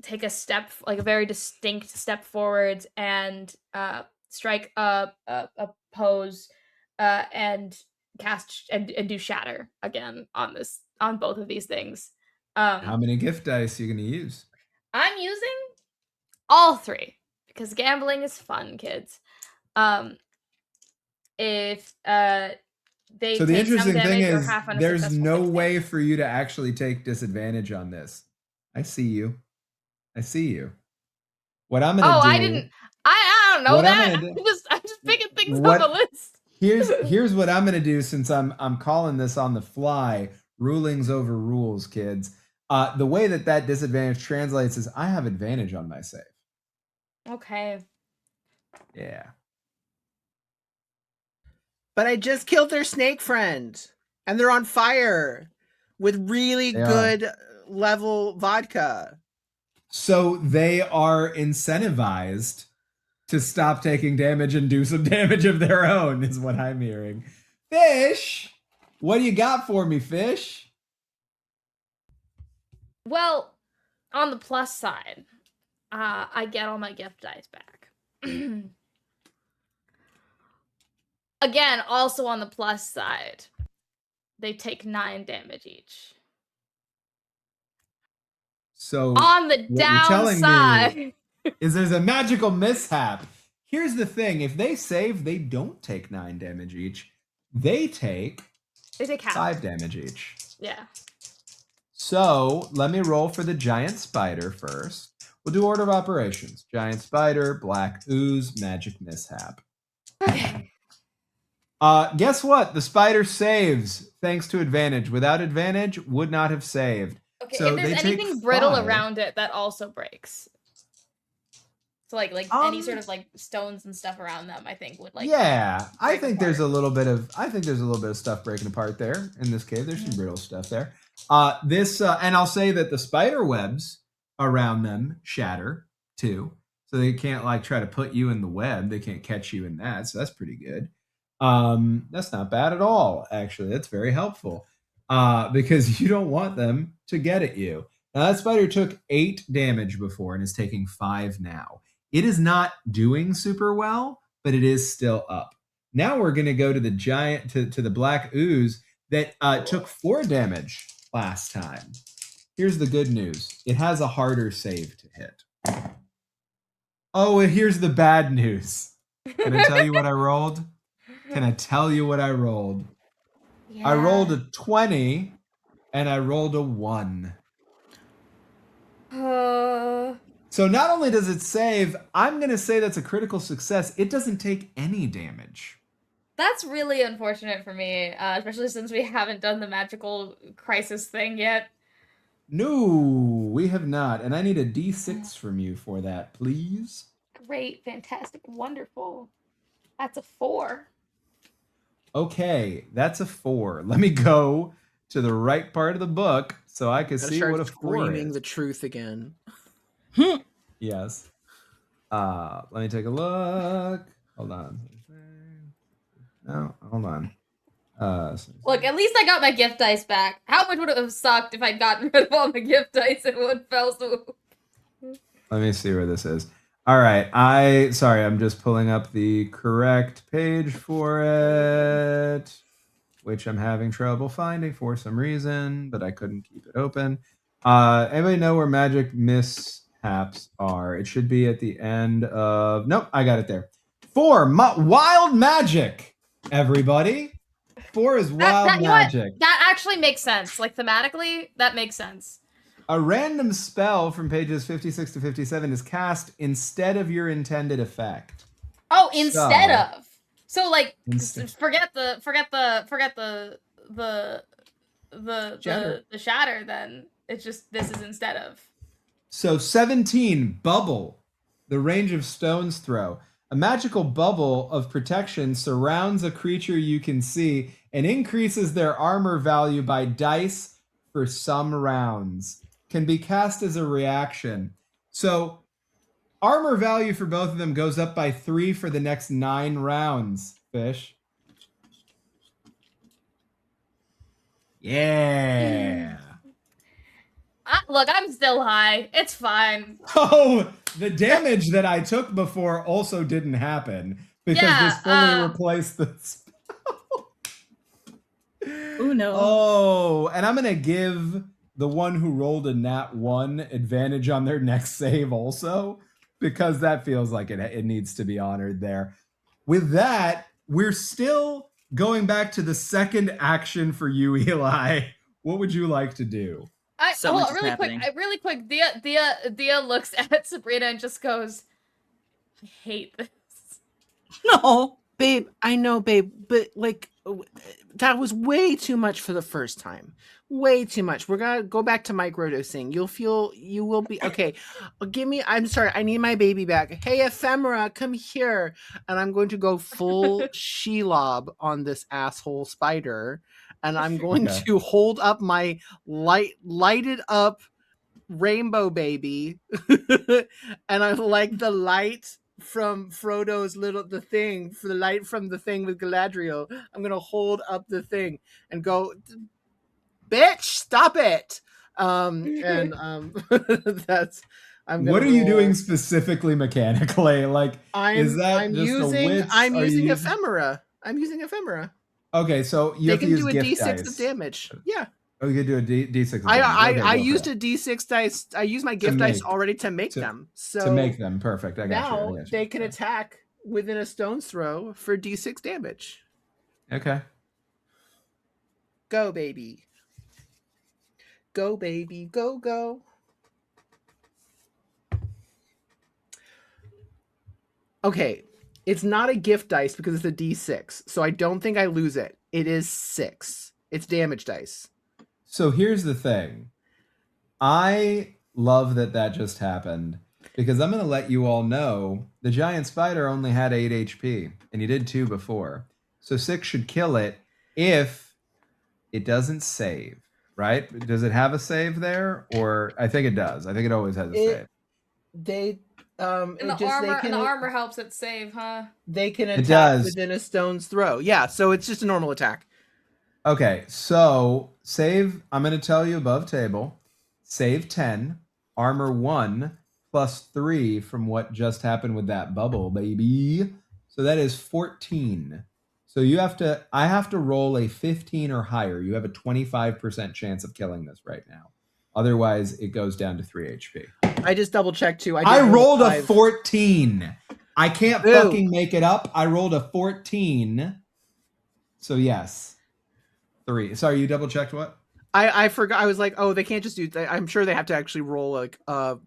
take a step, like a very distinct step forwards, and strike a pose and cast and do shatter again on both of these things. How many gift dice are you going to use? I'm using all 3 because gambling is fun, kids. If they so the interesting thing is there's no way for you to actually take disadvantage on this. I see you. What I'm gonna do? I didn't. I don't know that. I'm just picking things on the list. Here's what I'm gonna do since I'm calling this on the fly. Rulings over rules, kids. The way that disadvantage translates is I have advantage on my save. Okay. Yeah. But I just killed their snake friend, and they're on fire with really good level vodka. So they are incentivized to stop taking damage and do some damage of their own, is what I'm hearing. Fish, what do you got for me, Fish? Well, on the plus side, I get all my gift dice back. Again, also on the plus side, they take 9 damage each. So on the downside is there's a magical mishap. Here's the thing: if they save, they don't take 9 damage each. They take half. 5 damage each. Yeah. So let me roll for the giant spider first. We'll do order of operations: giant spider, black ooze, magic mishap. Okay. Guess what? The spider saves thanks to advantage. Without advantage, would not have saved. Okay, so if there's anything brittle around it, that also breaks. So like any sort of like stones and stuff around them, I think would like. Yeah, I think there's a little bit of stuff breaking apart there in this cave. There's some brittle stuff there. And I'll say that the spider webs around them shatter too, so they can't like try to put you in the web. They can't catch you in that, so that's pretty good. That's not bad at all. Actually, that's very helpful. Because you don't want them to get at you. Now, that spider took 8 damage before and is taking 5 now. It is not doing super well, but it is still up. Now we're going to go to the giant, to the black ooze that took 4 damage last time. Here's the good news. It has a harder save to hit. Oh, and here's the bad news. Can I tell you what I rolled? Can I tell you what I rolled? Yeah. I rolled a 20 and I rolled a 1. So not only does it save, I'm going to say that's a critical success. It doesn't take any damage. That's really unfortunate for me, especially since we haven't done the magical crisis thing yet. No, we have not. And I need a D6 from you for that, please. Great, fantastic, wonderful. That's a 4. Okay, that's a 4. Let me go to the right part of the book so I can see what a 4 screaming is. the truth again. Yes. Let me take a look. Hold on. No, hold on. Look, at least I got my gift dice back. How much would it have sucked if I'd gotten rid of all my gift dice in one fell swoop? Let me see where this is. All right. Sorry, I'm just pulling up the correct page for it, which I'm having trouble finding for some reason, but I couldn't keep it open. Anybody know where magic mishaps are? It should be at the end of... Nope, I got it there. 4, wild magic, everybody. 4 is wild magic. That actually makes sense. Like, thematically, that makes sense. A random spell from pages 56 to 57 is cast instead of your intended effect. Oh, instead of. So like forget the shatter then. It's just this is instead of. So 17, bubble. The range of stone's throw. A magical bubble of protection surrounds a creature you can see and increases their armor value by dice for some rounds. Can be cast as a reaction. So armor value for both of them goes up by 3 for the next 9 rounds, Fish. Yeah. Look, I'm still high. It's fine. Oh, the damage that I took before also didn't happen because this fully replaced the spell. Oh, no. Oh, and I'm going to give the one who rolled a nat 1 advantage on their next save also, because that feels like it needs to be honored there. With that, we're still going back to the second action for you, Eli. What would you like to do? Really quick. Dia looks at Sabrina and just goes, I hate this. No. Babe, I know, babe, but like that was way too much for the first time. Way too much. We're gonna go back to microdosing. You will be okay. I'm sorry, I need my baby back. Hey, Ephemera, come here. And I'm going to go full Shelob on this asshole spider. And I'm going to hold up my lighted up rainbow baby. And I like the light from Frodo's the thing for the light from the thing with Galadriel. I'm gonna hold up the thing and go, bitch, stop it. That's what are you doing specifically mechanically? Like, I'm using ephemera. I'm using ephemera. Okay, so you have to use gift dice. They can do a D6 of damage. Yeah. Oh, you could do a D6 of damage. I used a D6 dice. I used my gift dice already to make them. So to make them, perfect. I got you. Now they can attack within a stone's throw for D6 damage. Okay. Go, baby. Go, baby. Go, go. Okay. It's not a gift dice because it's a D6. So I don't think I lose it. It is 6. It's damage dice. So here's the thing. I love that just happened because I'm going to let you all know the giant spider only had 8 HP and he did 2 before. So 6 should kill it if it doesn't save, right? Does it have a save there? Or I think it does. I think it always has a save. The armor helps it save, huh? They can attack within a stone's throw. Yeah, so it's just a normal attack. Okay, so save, I'm going to tell you above table, save 10, armor 1, plus 3 from what just happened with that bubble, baby. So that is 14. So I have to roll a 15 or higher. You have a 25% chance of killing this right now. Otherwise, it goes down to 3 HP. I just double checked too. I rolled a 5. 14. I can't fucking make it up. I rolled a 14. So yes. 3. Sorry, you double checked what? I forgot. I was like, oh, they can't just do. I'm sure they have to actually roll like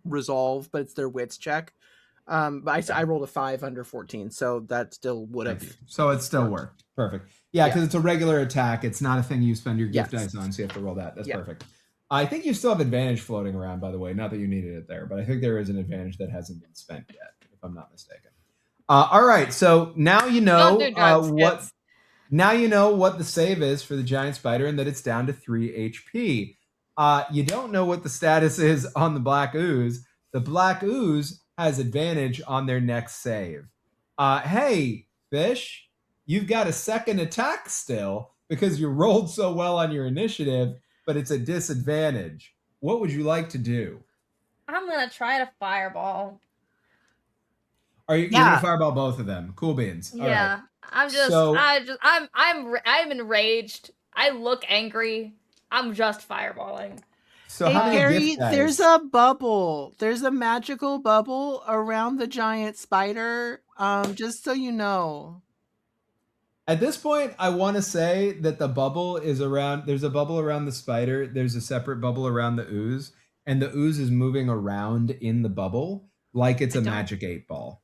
resolve, but it's their wits check. But I rolled a 5 under 14, so that still would have. So it still worked. Perfect. Yeah, because it's a regular attack. It's not a thing you spend your gift dice on, so you have to roll that. That's perfect. I think you still have advantage floating around, by the way. Not that you needed it there, but I think there is an advantage that hasn't been spent yet, if I'm not mistaken. All right, so now you know what. Now you know what the save is for the giant spider and that it's down to 3 HP. You don't know what the status is on the black ooze. The black ooze has advantage on their next save. Hey, fish, you've got a second attack still because you rolled so well on your initiative, but it's a disadvantage. What would you like to do? I'm gonna try to fireball. You're gonna fireball both of them? Cool beans. All right. I'm enraged. I look angry. I'm just fireballing. So hey, how many Perry, gift dice? There's a bubble. There's a magical bubble around the giant spider. Just so you know. At this point, I want to say that the bubble is around. There's a bubble around the spider. There's a separate bubble around the ooze, and the ooze is moving around in the bubble like it's a magic 8-ball.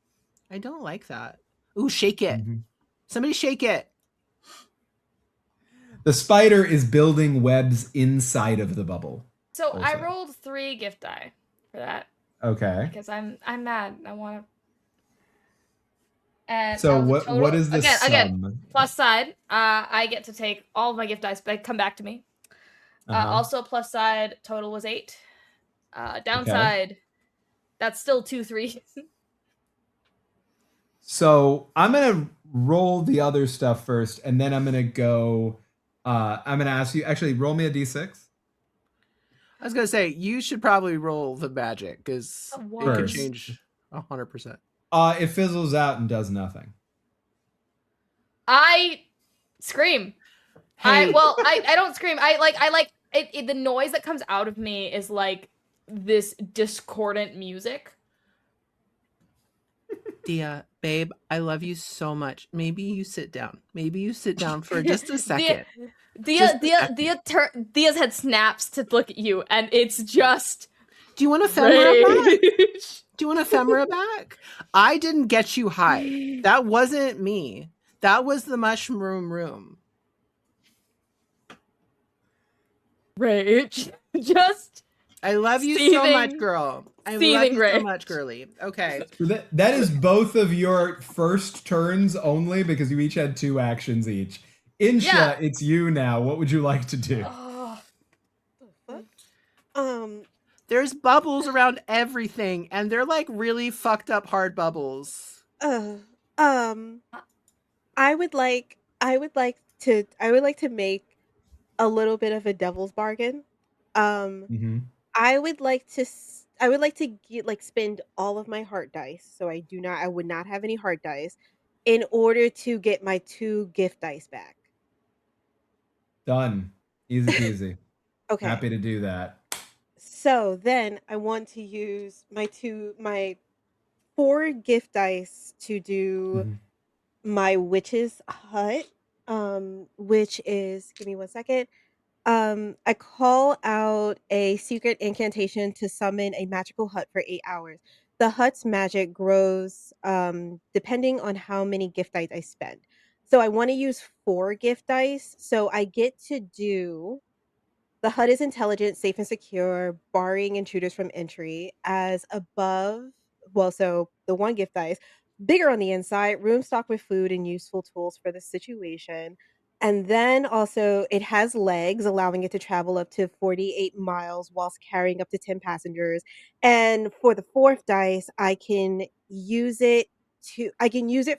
I don't like that. Ooh, shake it. Mm-hmm. Somebody shake it. The spider is building webs inside of the bubble. So also. I rolled 3 gift die for that. Okay. Because I'm mad. I want to. And so what is the sum? Again, plus side, I get to take all of my gift dice, but come back to me. Also, plus side, total was 8. Downside, that's still 2 3s. So I'm gonna roll the other stuff first, and then I'm gonna go. I'm gonna ask you. Actually, roll me a d6. I was gonna say you should probably roll the magic because it could change 100%. It fizzles out and does nothing. I scream. Hey. I don't scream. I like it. The noise that comes out of me is like this discordant music. Dia, babe, I love you so much. Maybe you sit down. Maybe you sit down for just a second. Dia's head snaps to look at you, and it's just. Do you want a ephemera back? Do you want ephemera back? I didn't get you high. That wasn't me. That was the mushroom room. Rage. Just. I love you so much, girl. I love you so much, girly. Okay. So that is both of your first turns only because you each had 2 actions each. Insha, it's you now. What would you like to do? There's bubbles around everything, and they're like really fucked up hard bubbles. I would like to make a little bit of a devil's bargain. I would like to spend all of my heart dice, so I would not have any heart dice, in order to get my 2 gift dice back. Done. Easy peasy. Okay. Happy to do that. So then I want to use my 4 gift dice to do my witch's hut, which is, give me 1 second. I call out a secret incantation to summon a magical hut for 8 hours. The hut's magic grows depending on how many gift dice I spend. So I want to use 4 gift dice. So I get to do the hut is intelligent, safe, and secure, barring intruders from entry. As above, so the 1 gift dice, bigger on the inside, room stocked with food and useful tools for the situation. And then also it has legs, allowing it to travel up to 48 miles whilst carrying up to 10 passengers. And for the 4th dice, I can use it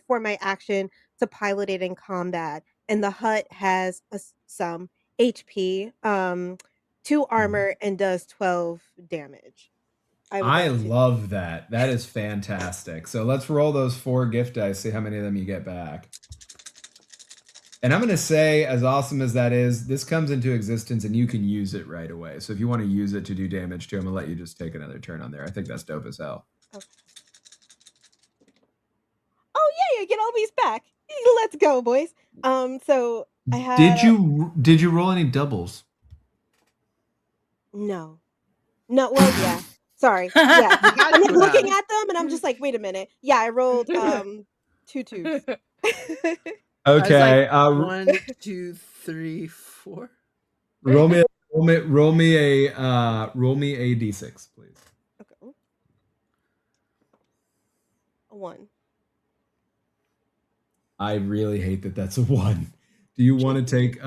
for my action to pilot it in combat. And the hut has some HP, 2 armor, and does 12 damage. I love that. That is fantastic. So let's roll those 4 gift dice, see how many of them you get back. And I'm going to say, as awesome as that is, this comes into existence and you can use it right away. So if you want to use it to do damage to him, I'm going to let you just take another turn on there. I think that's dope as hell. Okay. Oh yeah, get all these back. Let's go, boys. So I had. Did you roll any doubles? No. Well, yeah. Sorry. Yeah. I'm like looking at them and I'm just like, wait a minute. Yeah, I rolled 2 twos. Okay. 1, 2, 3, 4. Roll me a d6, please. Okay. A 1. I really hate that that's a 1. Do you want to take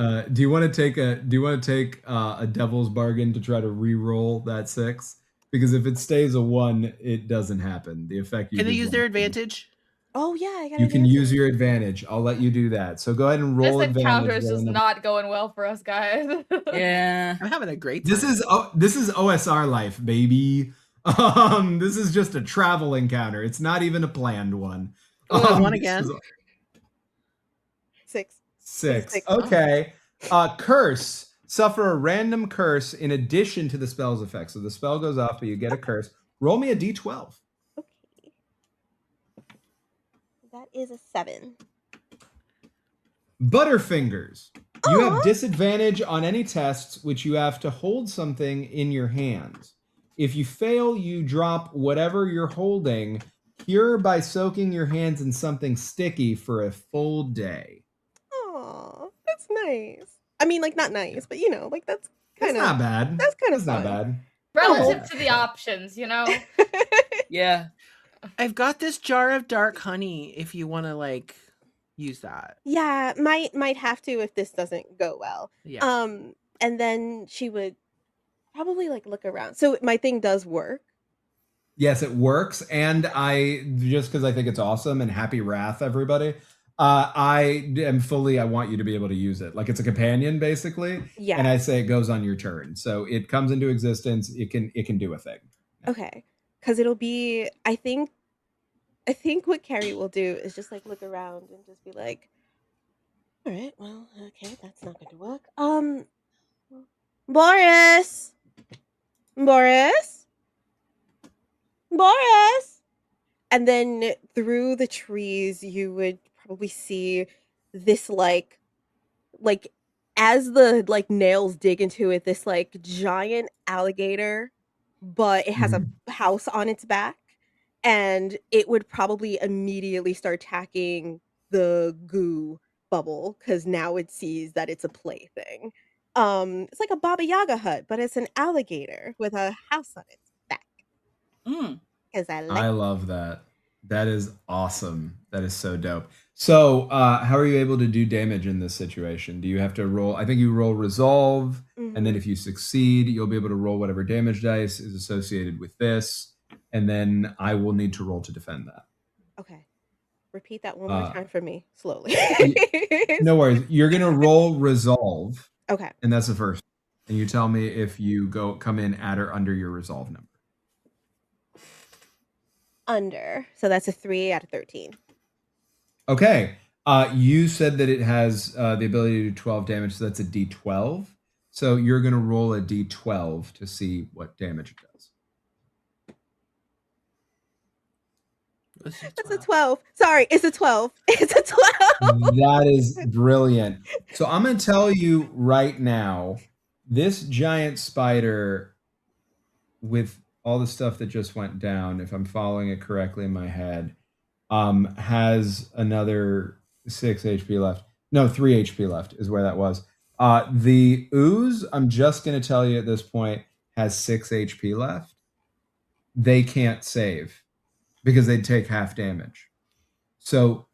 a devil's bargain to try to re-roll that 6? Because if it stays a 1, it doesn't happen. The effect you Can they did use their won't be. advantage? Oh yeah, I got. You can use your advantage. I'll let you do that. So go ahead and roll This advantage. encounter is just not going well for us, guys. Yeah. I'm having a great time. This is OSR life, baby. This is just a travel encounter. It's not even a planned one. One again. 6. 6. Okay. Curse. Suffer a random curse in addition to the spell's effect. So the spell goes off, but you get a curse. Roll me a d12. Okay. That is a 7. Butterfingers. You have disadvantage on any tests which you have to hold something in your hands. If you fail, you drop whatever you're holding. Cure by soaking your hands in something sticky for a full day. Oh, that's nice. I mean, like not nice, but you know, like that's kind of not bad. That's kind of not bad. Relative to the options, you know. Yeah. I've got this jar of dark honey if you want to like use that. Yeah, might have to if this doesn't go well. Yeah. And then she would probably like look around. So my thing does work. Yes, it works, and I just because I think it's awesome and happy wrath, everybody. I want you to be able to use it. Like it's a companion, basically. Yeah. And I say it goes on your turn. So it comes into existence. It can do a thing. Okay. Because it'll be I think what Carrie will do is just like look around and just be like, all right, well, okay, that's not going to work. Boris. And then through the trees, you would probably see this like as the like nails dig into it, this like giant alligator, but it has a house on its back, and it would probably immediately start attacking the goo bubble because now it sees that it's a plaything. It's like a Baba Yaga hut, but it's an alligator with a house on its back. Because I love that. That is awesome. That is so dope. So, how are you able to do damage in this situation? Do you have to roll? I think you roll resolve, and then if you succeed, you'll be able to roll whatever damage dice is associated with this, and then I will need to roll to defend that. Okay. Repeat that one more time for me, slowly. No worries. You're gonna roll resolve. Okay. And that's the first. And you tell me if you come in at or under your resolve number. Under. So that's a 3 out of 13. Okay. You said that it has the ability to do 12 damage, so that's a d12. So you're going to roll a d12 to see what damage it does. It's a 12. Sorry, it's a 12. It's a 12. That is brilliant. So I'm going to tell you right now, this giant spider with all the stuff that just went down, if I'm following it correctly in my head, has another 6 HP left. No, 3 HP left is where that was. The ooze, I'm just going to tell you at this point, has 6 HP left. They can't save because they'd take half damage. So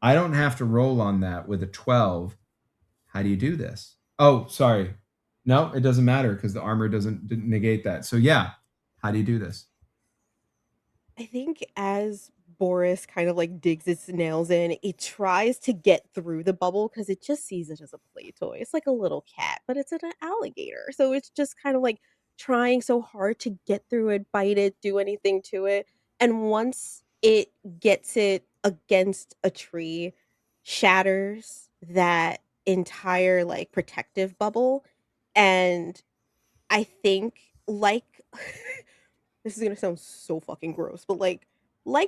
I don't have to roll on that with a 12. How do you do this? Oh, sorry. No, it doesn't matter because the armor didn't negate that. So yeah, how do you do this? I think as Boris kind of like digs its nails in, it tries to get through the bubble because it just sees it as a play toy. It's like a little cat, but it's an alligator. So it's just kind of like trying so hard to get through it, bite it, do anything to it. And once it gets it against a tree, shatters that entire like protective bubble, and I think like this is gonna sound so fucking gross, but like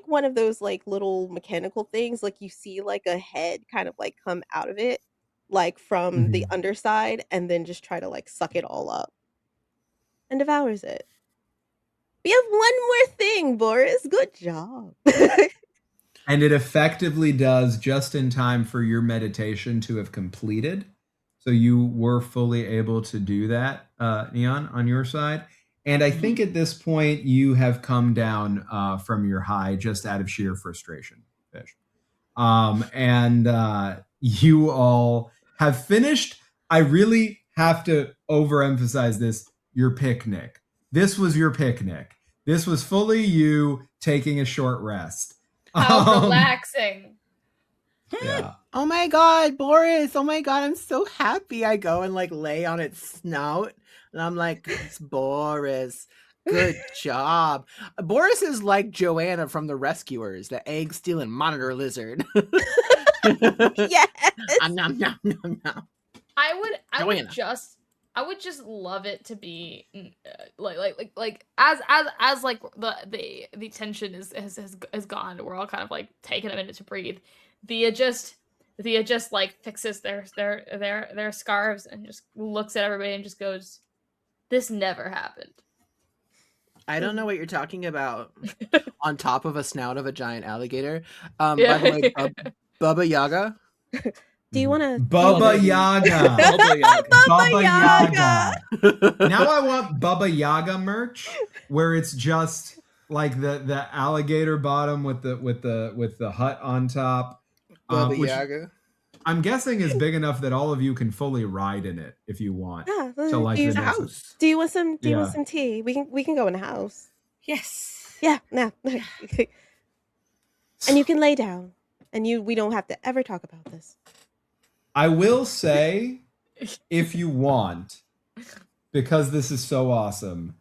one of those like little mechanical things, like you see like a head kind of like come out of it, like from the underside, and then just try to like suck it all up and devours it. We have one more thing, Boris. Good job. And it effectively does just in time for your meditation to have completed. So you were fully able to do that, Neon, on your side. And I think at this point you have come down from your high just out of sheer frustration, Fish. And you all have finished. I really have to overemphasize this, your picnic. This was your picnic. This was fully you taking a short rest. How relaxing. Yeah. Oh my god, Boris. Oh my god, I'm so happy. I go and like lay on its snout and I'm like, it's Boris. Good job. Boris is like Joanna from The Rescuers, the egg stealing monitor lizard. Yes. Nom, nom, nom, nom. I would just love it to be like as like the tension has gone. We're all kind of like taking a minute to breathe. Thea just like fixes their scarves and just looks at everybody and just goes, "This never happened." I don't know what you're talking about. On top of a snout of a giant alligator. Yeah. By the way, Bubba Yaga. Do you want to Bubba Yaga. Bubba Yaga. Bubba Yaga. Yaga. Now I want Bubba Yaga merch where it's just like the alligator bottom with the hut on top. Bubba Which Yaga. I'm guessing is big enough that all of you can fully ride in it if you want. Yeah, So like do you, the next- House. do you want some? Do you Yeah. want some tea? We can go in the house. Yes. Yeah, no. And you can lay down, and we don't have to ever talk about this. I will say, if you want, because this is so awesome,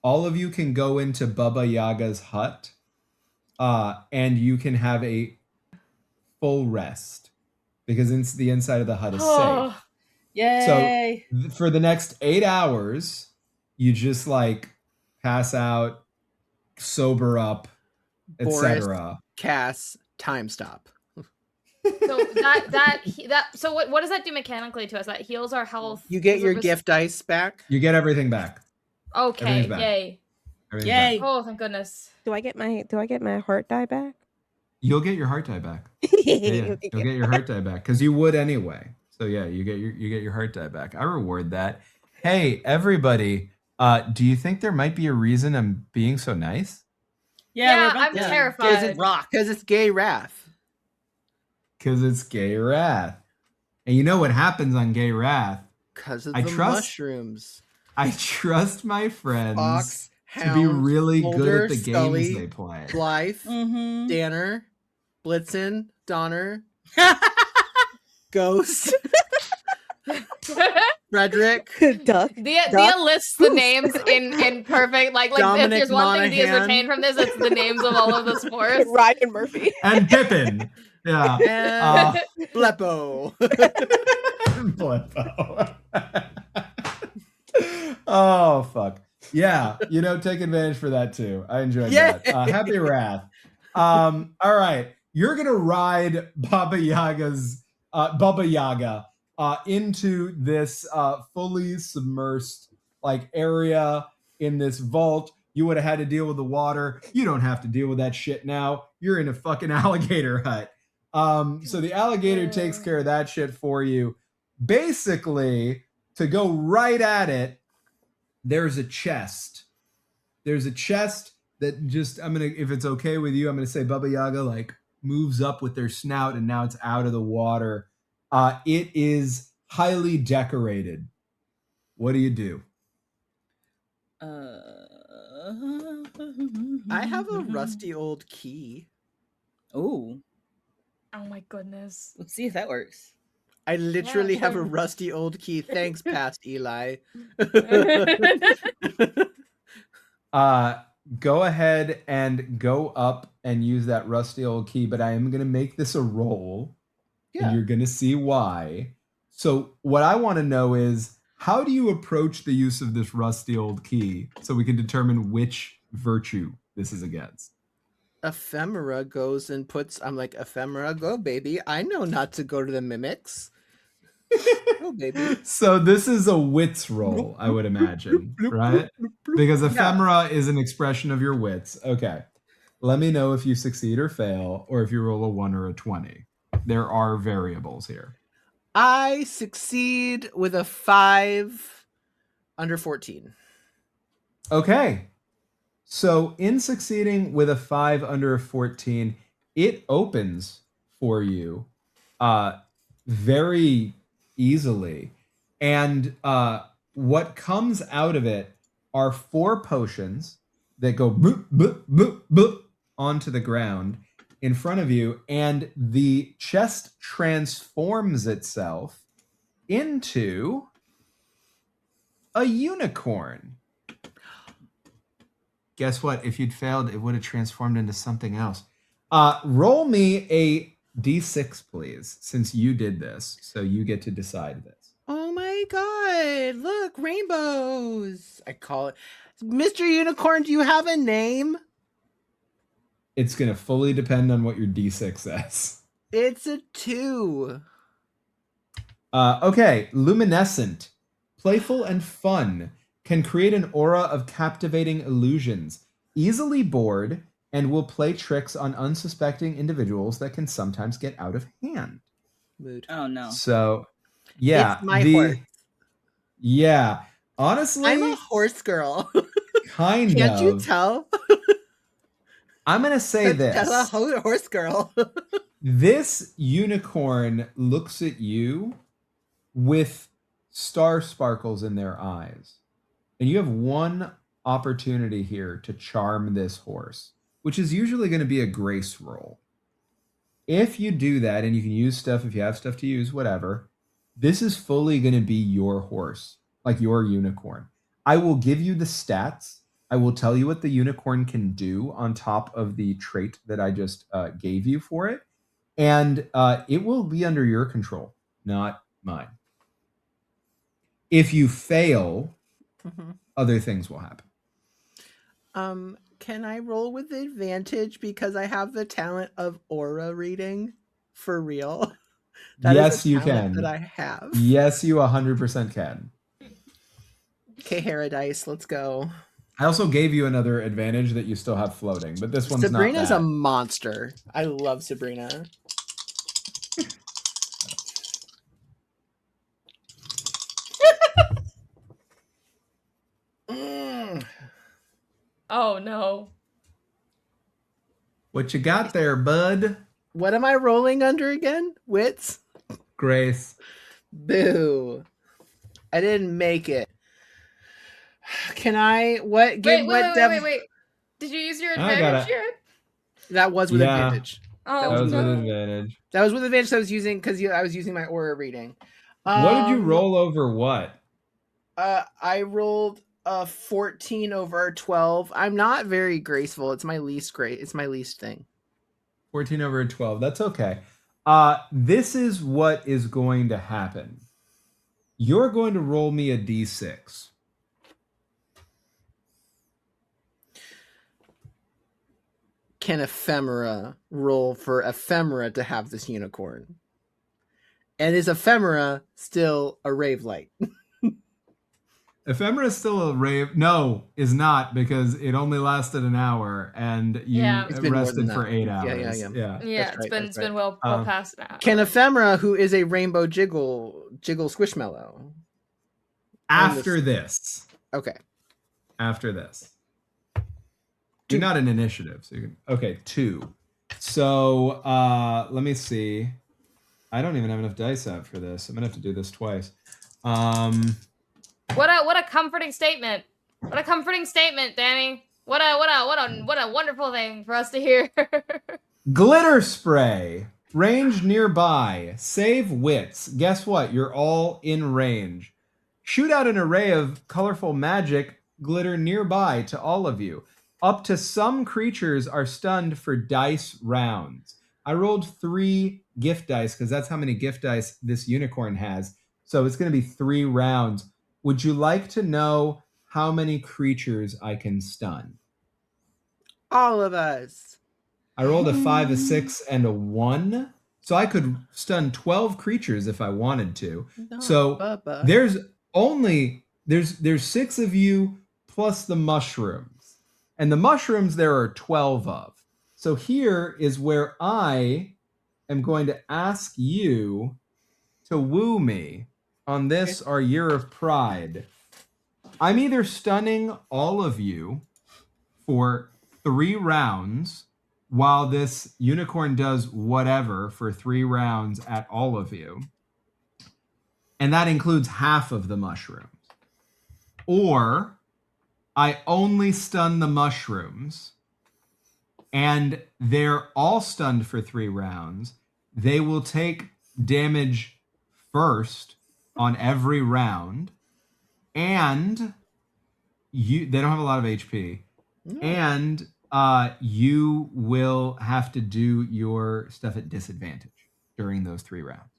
all of you can go into Bubba Yaga's hut, and you can have a full rest because the inside of the hut is safe. Yay. So for the next 8 hours, you just like pass out, sober up, etc. Cass, time stop. So so what does that do mechanically to us? That heals our health. You get Does your it gift dice back. You get everything back. Okay, Everything's back. yay. Everything's Yay. back. Oh, thank goodness. Do I get my heart die back? You'll get your heart die back. Yeah, you'll get your heart die back because you would anyway. So yeah, you get your heart die back. I reward that. Hey, everybody, do you think there might be a reason I'm being so nice? Yeah, we're I'm about to terrified. rock. Because it's gay wrath. Because it's gay wrath. And you know what happens on gay wrath? Because of I the trust- mushrooms. I trust my friends Fox, to Hound, be really Mulder, good at the Scully, games they play. Blythe, Mm-hmm. Danner, Blitzen, Donner, Ghost, Frederick, Duck. Dia lists the names in perfect like if Dominic there's one thing Dia's Monaghan. retained from this, it's the names of all of the spores. Ryan Murphy. And Pippin. Yeah. and Bleppo. Bleppo. Oh, fuck. Yeah, take advantage for that too. I enjoyed Yeah. that. Happy Wrath. All right. You're going to ride Baba Yaga into this fully submersed like area in this vault. You would have had to deal with the water. You don't have to deal with that shit now. You're in a fucking alligator hut. So the alligator takes care of that shit for you. Basically, to go right at it, there's a chest. There's a chest that just, if it's okay with you, I'm gonna say Baba Yaga like moves up with their snout and now it's out of the water. It is highly decorated. What do you do? I have a rusty old key. Oh, Oh my goodness. let's see if that works. I literally Yeah, have a sure. rusty old key. Thanks, past Eli. Go ahead and go up and use that rusty old key, but I am going to make this a roll. Yeah. And you're going to see why. So what I want to know is, how do you approach the use of this rusty old key so we can determine which virtue this is against? Ephemera goes and puts. I'm like, Ephemera, go, baby. I know not to go to the mimics. Go, baby. So this is a wits roll, I would imagine, right? Because ephemera is an expression of your wits. Okay. Let me know if you succeed or fail, or if you roll a 1 or a 20. There are variables here. I succeed with a 5 under 14. Okay. So in succeeding with a 5 under a 14, it opens for you very easily. And what comes out of it are 4 potions that go boop, boop, boop, boop onto the ground in front of you, and the chest transforms itself into a unicorn. Guess what? If you'd failed, it would have transformed into something else. Roll me a d6, please, since you did this. So you get to decide this. Oh my god, look, rainbows. I call it. Mr. Unicorn, do you have a name? It's going to fully depend on what your d6 says. It's a 2. Okay, luminescent, playful and fun, can create an aura of captivating illusions, easily bored, and will play tricks on unsuspecting individuals that can sometimes get out of hand. Mood. Oh no. So, yeah. It's my horse. Yeah. Honestly, I'm a horse girl. kind Can't of. you tell? I'm going to say this. I'm a horse girl. This unicorn looks at you with star sparkles in their eyes. And you have one opportunity here to charm this horse, which is usually going to be a grace roll. If you do that, and you can use stuff if you have stuff to use, whatever, this is fully going to be your horse, like your unicorn. I will give you the stats. I will tell you what the unicorn can do on top of the trait that I just gave you for it. And it will be under your control, not mine. If you fail, other things will happen. Can I roll with advantage because I have the talent of aura reading for real? Yes, you can. That I have. Yes, you 100% can. Okay, Herodice, let's go. I also gave you another advantage that you still have floating, but this one's Sabrina's not that. a monster. I love Sabrina. Oh no. What you got there, bud? What am I rolling under again? Wits? Grace. Boo. I didn't make it. Can I what give Wait. Did you use your advantage yet? That was with advantage. Oh, That was no. with advantage. That was with advantage I was using because I was using my aura reading. What did you roll over what? I rolled a 14 over 12. I'm not very graceful. It's my least thing. 14 over 12. That's okay. This is what is going to happen. You're going to roll me a d6. Can ephemera roll for ephemera to have this unicorn? And is ephemera still a rave light? Ephemera is still a rave. No, is not, because it only lasted an hour and you It's been more than rested that. for 8 hours. Yeah. Yeah, it's been well past now. Can ephemera, who is a rainbow jiggle squishmallow? After this. Okay. After this. You're not an initiative. So you can, okay, 2. So let me see. I don't even have enough dice out for this. I'm gonna have to do this twice. What a comforting statement. What a comforting statement, Danny. What a wonderful thing for us to hear. Glitter spray. Range nearby. Save wits. Guess what? You're all in range. Shoot out an array of colorful magic glitter nearby to all of you. Up to some creatures are stunned for dice rounds. I rolled 3 gift dice because that's how many gift dice this unicorn has. So it's going to be 3 rounds. Would you like to know how many creatures I can stun? All of us. I rolled a 5, a 6, and a 1. So I could stun 12 creatures if I wanted to. No, So Bubba. there's 6 of you plus the mushrooms. And the mushrooms there are 12 of. So here is where I am going to ask you to woo me on this, our Year of Pride. I'm either stunning all of you for 3 rounds while this unicorn does whatever for 3 rounds at all of you. And that includes half of the mushrooms. Or I only stun the mushrooms and they're all stunned for 3 rounds. They will take damage first on every round. And they don't have a lot of HP. No. And you will have to do your stuff at disadvantage during those 3 rounds.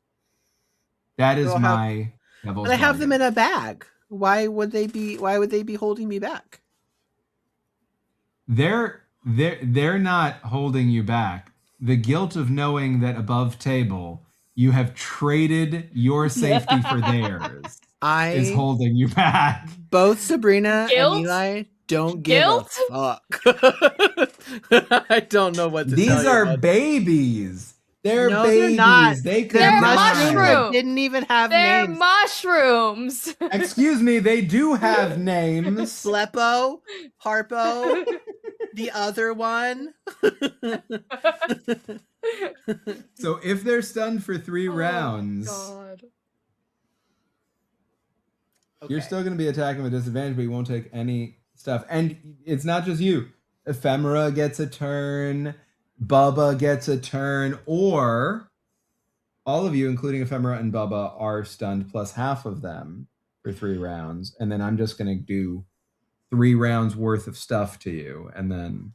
That is my devil's But I have them bargain. in a bag. Why would they be holding me back? They're not holding you back. The guilt of knowing that above table you have traded your safety for theirs is holding you back. Both Sabrina Guilt? and Eli don't Guilt? give a fuck. I don't know what to tell These you are about babies. They're No, babies. they're not. They could They're die. mushrooms. Mushrooms didn't even have They're names. mushrooms. Excuse me, they do have names. Bleppo, Harpo, the other one. So if they're stunned for 3 rounds, God. you're Okay. still going to be attacking with disadvantage, but you won't take any stuff. And it's not just you. Ephemera gets a turn. Bubba gets a turn. Or all of you, including Ephemera and Bubba, are stunned plus half of them for 3 rounds. And then I'm just going to do 3 rounds worth of stuff to you. And then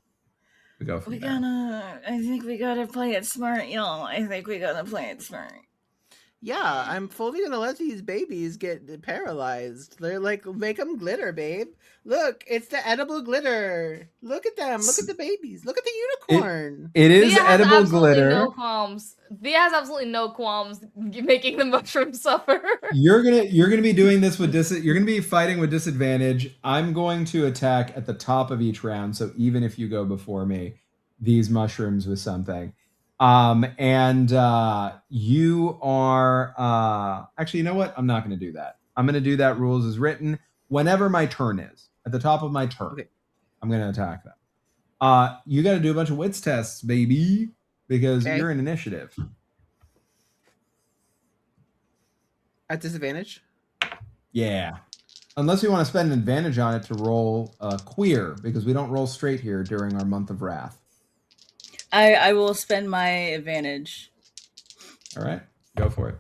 we go from there. I think we gotta play it smart, y'all. I think we gotta play it smart. Yeah, I'm fully gonna let these babies get paralyzed. They're like, make them glitter, babe. Look, it's the edible glitter. Look at them. Look at the babies. Look at the unicorn. It is Thea has edible absolutely glitter. No qualms. Thea has absolutely no qualms making the mushroom suffer. You're gonna be doing this with you're gonna be fighting with disadvantage. I'm going to attack at the top of each round, so even if you go before me, these mushrooms with something. And you are actually, you know what? I'm not gonna do that. I'm gonna do that rules as written. Whenever my turn is, at the top of my turn, Okay. I'm gonna attack them. You gotta do a bunch of wits tests, baby, because Okay. you're in initiative. At disadvantage? Yeah. Unless you want to spend an advantage on it to roll queer, because we don't roll straight here during our month of wrath. I will spend my advantage. All right, go for it.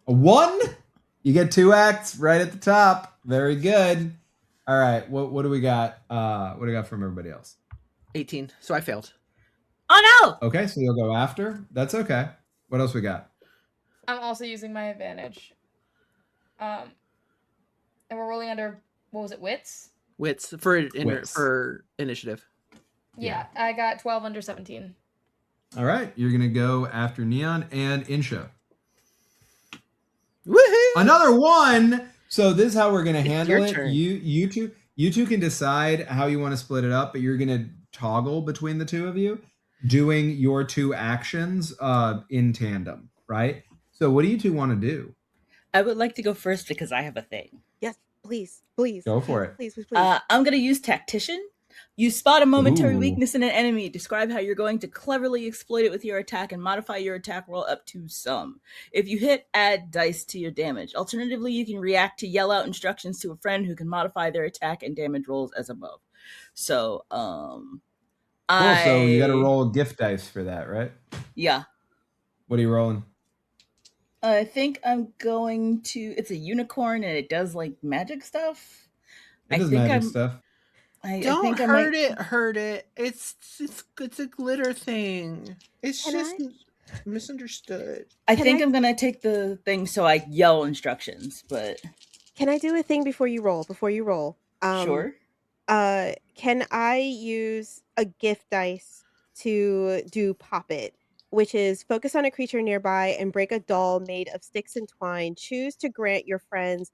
A 1? You get 2 acts right at the top. Very good. All right, what do we got? What do we got from everybody else? 18. So I failed. Oh no! Okay, so you'll go after. That's okay. What else we got? I'm also using my advantage. And we're rolling under, what was it, wits? Wits for Wits. for initiative. Yeah, I got 12 under 17. All right, you're gonna go after Neon and Insha. Woohoo! Another 1. So this is how we're gonna handle your it. turn. You two can decide how you want to split it up, but you're gonna toggle between the 2 of you, doing your 2 actions in tandem, right? So what do you 2 want to do? I would like to go first because I have a thing. Yes, please. Go for it. Please. I'm gonna use Tactician. You spot a momentary Ooh. weakness in an enemy. Describe how you're going to cleverly exploit it with your attack and modify your attack roll up to some. If you hit, add dice to your damage. Alternatively, you can react to yell out instructions to a friend who can modify their attack and damage rolls as above. So, Cool. So you got to roll a gift dice for that, right? Yeah. What are you rolling? I think I'm going to. It's a unicorn and it does like magic stuff. It does magic stuff. Don't I think hurt it. It's a glitter thing. It's Can just. Misunderstood. I Can think I- I'm gonna take the thing so I yell instructions, but Can I do a thing before you roll? sure. Can I use a gift dice to do Pop It, which is focus on a creature nearby and break a doll made of sticks and twine. Choose to grant your friends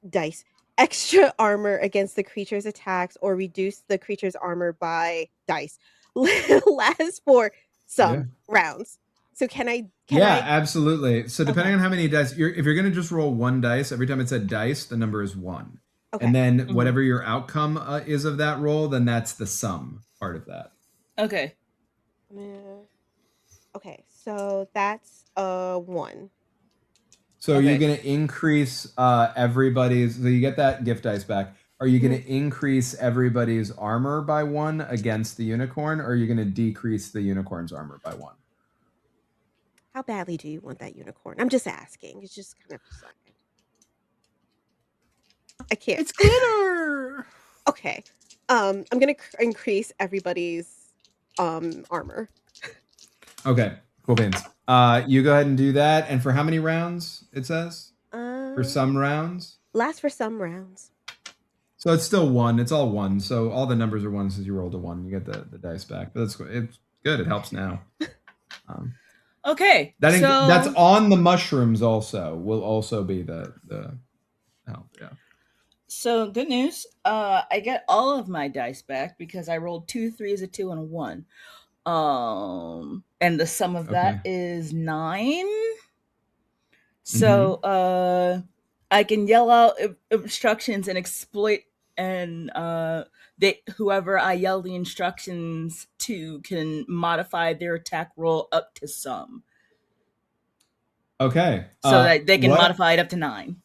dice extra armor against the creature's attacks or reduce the creature's armor by dice. Lasts for some rounds. So can I absolutely. So depending Okay. on how many dice, if you're going to just roll one dice, every time it said dice, the number is 1. Okay. And then whatever your outcome is of that roll, then that's the sum part of that. Okay. Okay, so that's 1. So Okay. you're going to increase everybody's, so you get that gift dice back. Are you going to increase everybody's armor by 1 against the unicorn, or are you going to decrease the unicorn's armor by 1? How badly do you want that unicorn? I'm just asking. It's just kind of just like I can't. It's glitter. Okay. I'm gonna increase everybody's armor. Okay, cool beans. You go ahead and do that. And for how many rounds, it says? For some rounds? Lasts for some rounds. So it's still 1. It's all 1. So all the numbers are 1 since you rolled a 1. You get the dice back. But it's good. It helps now. Okay. That's on the mushrooms also. Will also be the help. Yeah. So good news. I get all of my dice back because I rolled 2 3s, a 2, and a 1. And the sum of that is 9. So I can yell out instructions and exploit, and whoever I yell the instructions to can modify their attack roll up to some. Okay. So that they can modify it up to 9.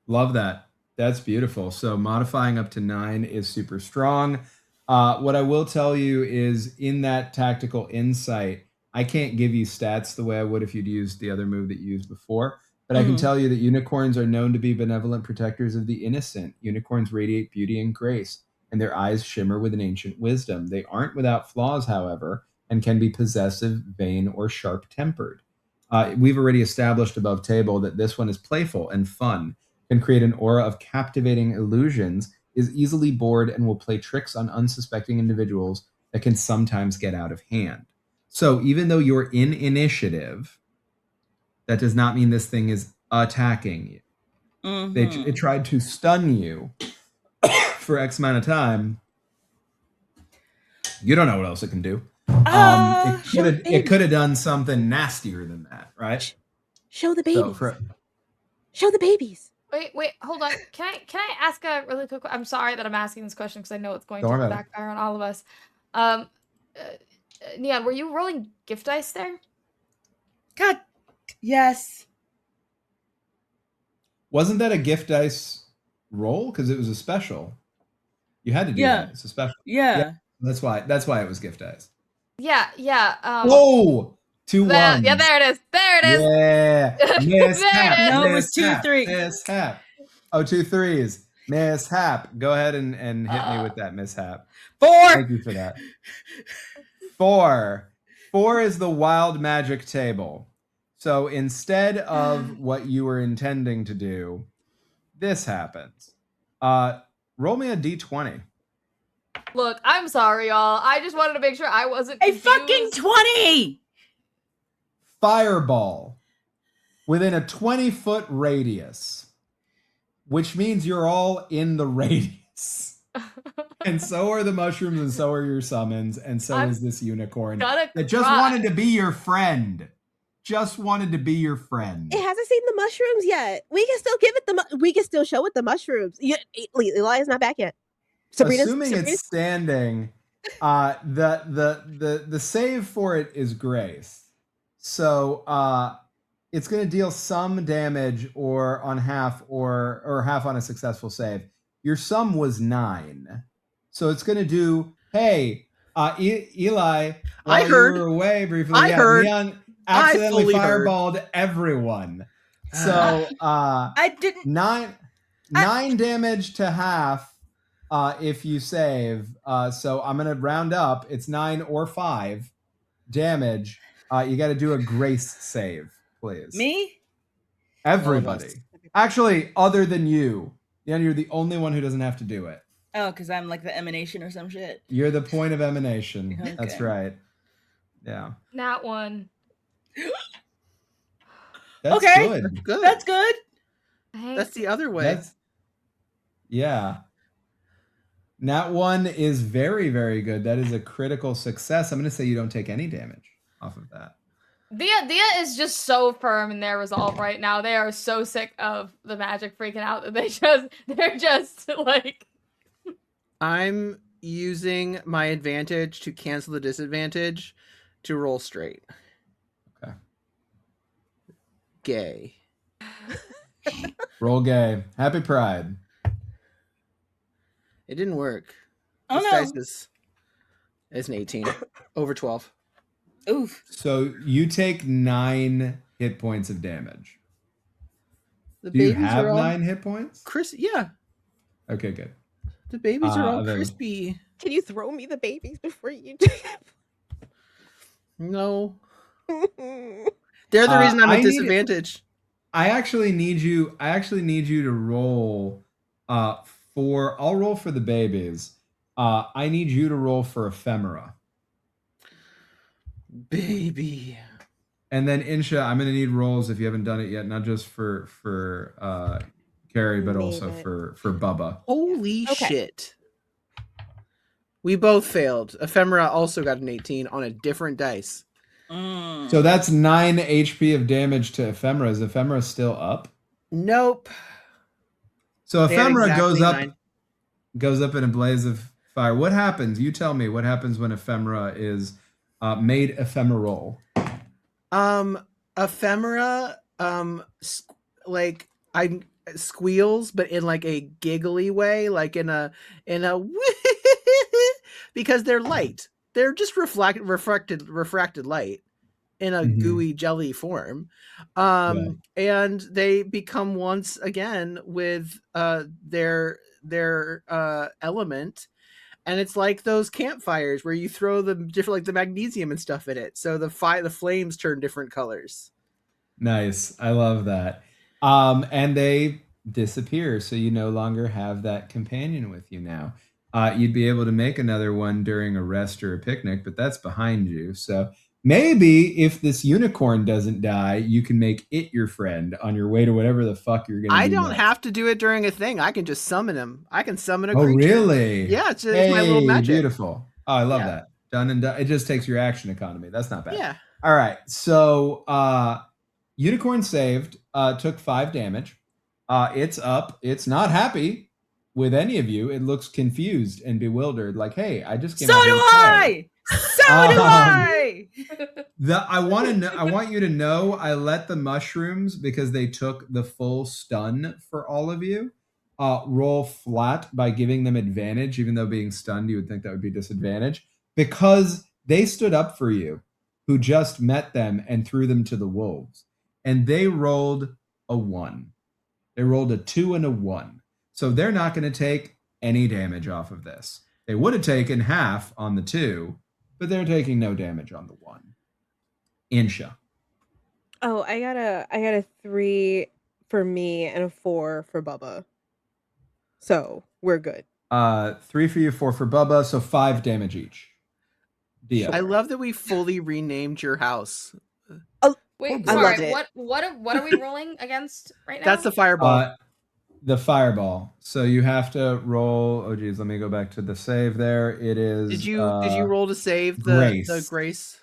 Love that. That's beautiful. So modifying up to 9 is super strong. What I will tell you is in that tactical insight, I can't give you stats the way I would if you'd used the other move that you used before. But I can tell you that unicorns are known to be benevolent protectors of the innocent. Unicorns radiate beauty and grace, and their eyes shimmer with an ancient wisdom. They aren't without flaws, however, and can be possessive, vain, or sharp-tempered. We've already established above table that this one is playful and fun, can create an aura of captivating illusions, is easily bored, and will play tricks on unsuspecting individuals that can sometimes get out of hand. So even though you're in initiative, that does not mean this thing is attacking you. It tried to stun you for X amount of time. You don't know what else it can do. It could have done something nastier than that, right? Show the babies. Show the babies. Wait, hold on. Can I ask a really quick? I'm sorry that I'm asking this question because I know it's going Don't to worry about backfire on all of us. Neon, were you rolling gift dice there? God, yes. Wasn't that a gift dice roll? Because it was a special. You had to do that. It's a special. Yeah. That's why it was gift dice. Yeah. Whoa! 2 1. Yeah, there it is. Yeah. Mishap. No, it was 2 3. Mishap. Oh, 2 3s. Mishap. Go ahead and hit me with that mishap. 4. Thank you for that. 4. 4 is the wild magic table. So instead of what you were intending to do, this happens. Roll me a d20. Look, I'm sorry, y'all. I just wanted to make sure I wasn't A confused. fucking 20! Fireball within a 20-foot radius, which means you're all in the radius. And so are the mushrooms, and so are your summons, and so is this unicorn that just wanted to be your friend. Just wanted to be your friend. It hasn't seen the mushrooms yet. We can still give it we can still show it the mushrooms. Eli's not back yet. Assuming it's standing, the save for it is grace. So it's going to deal some damage or on half or half on a successful save. Your sum was 9. So it's going to do, hey, Eli, while you were away briefly, Neon accidentally fireballed everyone. So I didn't 9 damage to half if you save. So I'm going to round up. It's 9 or 5 damage You got to do a grace save, please. Me? Everybody. Actually, other than you. Yeah, you're the only one who doesn't have to do it. Oh, because I'm like the emanation or some shit. You're the point of emanation. Okay. That's right. Yeah. Nat 1. That's Okay. good. That's good. That's good. That's the other way. Yeah. Nat 1 is very, very good. That is a critical success. I'm going to say you don't take any damage off of that. Dia is just so firm in their resolve right now. They are so sick of the magic freaking out that they're just like. I'm using my advantage to cancel the disadvantage to roll straight. Okay. Gay. Roll gay. Happy Pride. It didn't work. Oh This no. dice is an 18. Over 12. Oof. So you take 9 hit points of damage. The Do you babies have are all 9 hit points? yeah. Okay, good. The babies are all then- crispy. Can you throw me the babies before you do No. it? They're the reason I'm I at need- disadvantage. I actually need you to roll I'll roll for the babies. I need you to roll for ephemera. Baby. And then Insha, I'm gonna need rolls if you haven't done it yet, not just for Carrie, but also Made it. for Bubba. Holy Okay. shit. We both failed. Ephemera also got an 18 on a different dice. So that's 9 HP of damage to ephemera. Is ephemera still up? Nope. So They had ephemera exactly goes 9. up in a blaze of fire. What happens? You tell me. What happens when ephemera is made ephemeral? Ephemera, like I squeals, but in like a giggly way, like in a because they're light. They're just refracted light in a Mhm. gooey jelly form. Yeah. And they become once again with their element. And it's like those campfires where you throw the different, like the magnesium and stuff in it. So the flames turn different colors. Nice. I love that. And they disappear, so you no longer have that companion with you now. You'd be able to make another one during a rest or a picnic, but that's behind you. So maybe if this unicorn doesn't die, you can make it your friend on your way to whatever the fuck you're going to do. I don't next. have to do it during a thing. I can just summon him. I can summon a Oh, creature. really? Yeah, it's my little magic. Beautiful. Oh, I love Yeah. that. Done and done. It just takes your action economy. That's not bad. Yeah. All right. So unicorn saved, took 5 damage. It's up. It's not happy with any of you. It looks confused and bewildered. Like, hey, I just came So out here do to play. I. So do I. I want you to know I let the mushrooms, because they took the full stun for all of you, roll flat by giving them advantage, even though being stunned you would think that would be disadvantage, because they stood up for you, who just met them and threw them to the wolves, and they rolled a 1. They rolled a 2 and a 1. So they're not going to take any damage off of this. They would have taken half on the 2, but they're taking no damage on the 1. Insha. Oh, I got a 3 for me and a 4 for Bubba. So we're good. 3 for you, 4 for Bubba, so 5 damage each. Dia. I love that we fully renamed your house. Wait, I sorry. loved it. What are we rolling against right now? That's the fireball. The fireball. So you have to roll. Oh geez, let me go back to the save. There it is. Did you roll to save the grace?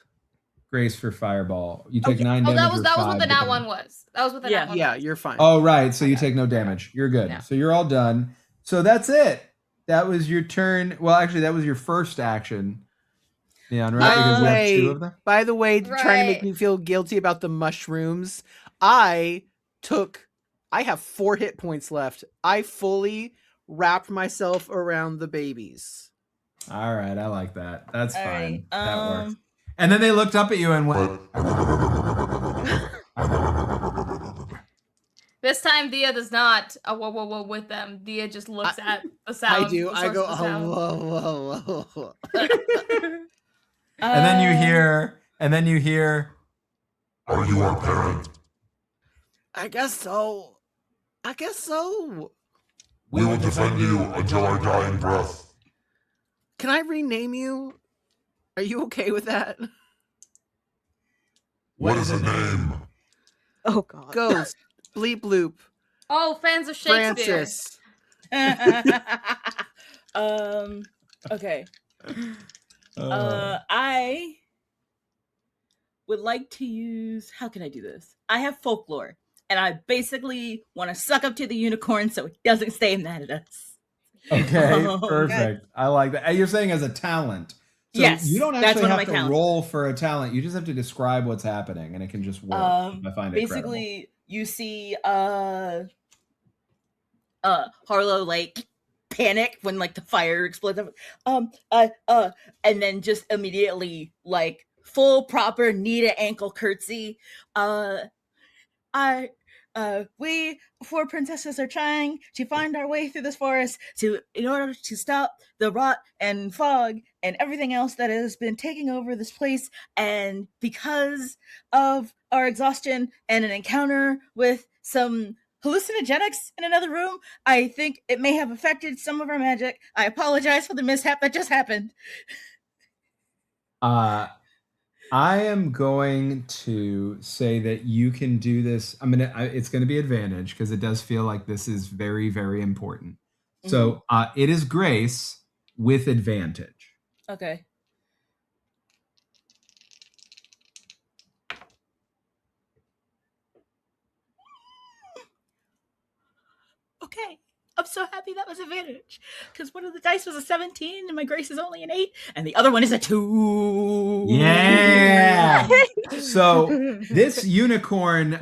Grace for fireball. You take Okay. 9 Oh, damage. that was or what 5 the nat depending. 1 was. That was what the Yeah. nat 1 Yeah, was. you're fine. Oh right, so you Okay. take no damage. You're good. Yeah. So you're all done. So that's it. That was your turn. Well, actually, that was your first action. Yeah, right. Because you have 2 of them. By the way, trying to make Right. me feel guilty about the mushrooms, I have 4 hit points left. I fully wrapped myself around the babies. All right, I like that. That's All fine. right, That works. And then they looked up at you and went. This time, Dia does not whoa with them. Dia just looks at the sound. I do. the I source go, of the sound. whoa. And then you hear, Are you our parent? I guess so. We will defend you until our dying breath. Can I rename you? Are you okay with that? What is a name? Oh God. Ghost. Bleep bloop. Oh, fans of Shakespeare. Francis. Okay. I would like to use. How can I do this? I have folklore, and I basically want to suck up to the unicorn so it doesn't stay mad at us. Okay, perfect. I like that. And you're saying as a talent. So Yes, you don't that's actually one of have my to talents. roll for a talent. You just have to describe what's happening, and it can just work. I find it Basically, you see Harlow like panic when like the fire explodes. And then just immediately like full proper knee to ankle curtsy. We four princesses are trying to find our way through this forest in order to stop the rot and fog and everything else that has been taking over this place. And because of our exhaustion and an encounter with some hallucinogenics in another room, I think it may have affected some of our magic. I apologize for the mishap that just happened. I am going to say that you can do this. It's going to be advantage because it does feel like this is very, very important. Mm-hmm. So it is grace with advantage. Okay. Okay. I'm so happy that was advantage because one of the dice was a 17 and my grace is only an 8 and the other one is a 2. Yeah. So this unicorn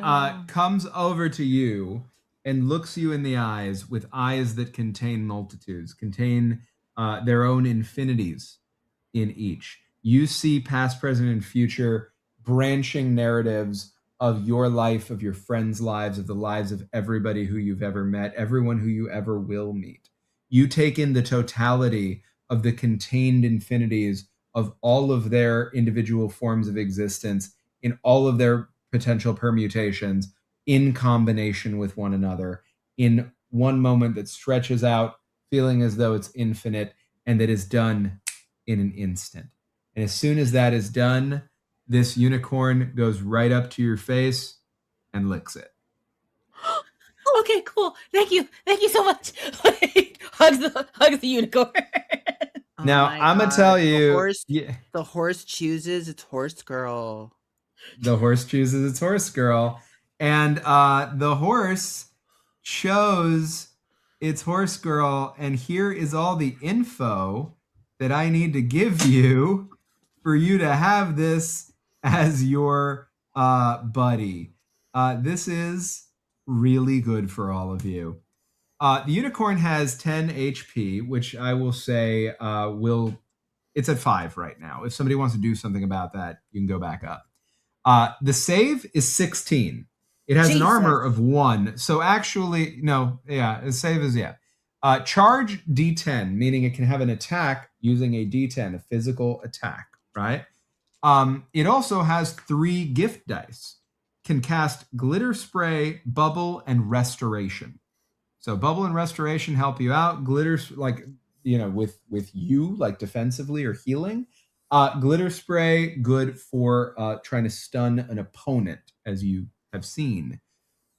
comes over to you and looks you in the eyes with eyes that contain multitudes, contain their own infinities in each. You see past, present, and future branching narratives of your life, of your friends' lives, of the lives of everybody who you've ever met, everyone who you ever will meet. You take in the totality of the contained infinities of all of their individual forms of existence in all of their potential permutations in combination with one another in one moment that stretches out, feeling as though it's infinite and that is done in an instant. And as soon as that is done, this unicorn goes right up to your face and licks it. Okay, cool. Thank you so much. hugs the unicorn. Now I'm gonna tell you, the horse chooses its horse girl. The horse chooses its horse girl, and the horse chose its horse girl. And here is all the info that I need to give you for you to have this as your buddy. This is really good for all of you. The unicorn has 10 HP, which I will say it's at 5 right now. If somebody wants to do something about that, you can go back up. The save is 16. It has an armor of 1. So actually, no, yeah, the save is, yeah. Charge D10, meaning it can have an attack using a D10, a physical attack, right? It also has 3 gift dice. Can cast glitter spray, bubble, and restoration. So bubble and restoration help you out. Glitter, like, with you, like defensively or healing. Glitter spray, good for trying to stun an opponent, as you have seen.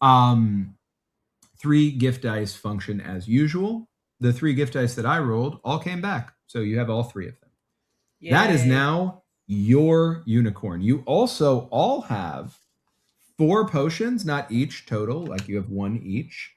3 gift dice function as usual. The 3 gift dice that I rolled all came back. So you have all 3 of them. Yay. That is now your unicorn. You also all have 4 potions, not each total, like you have 1 each.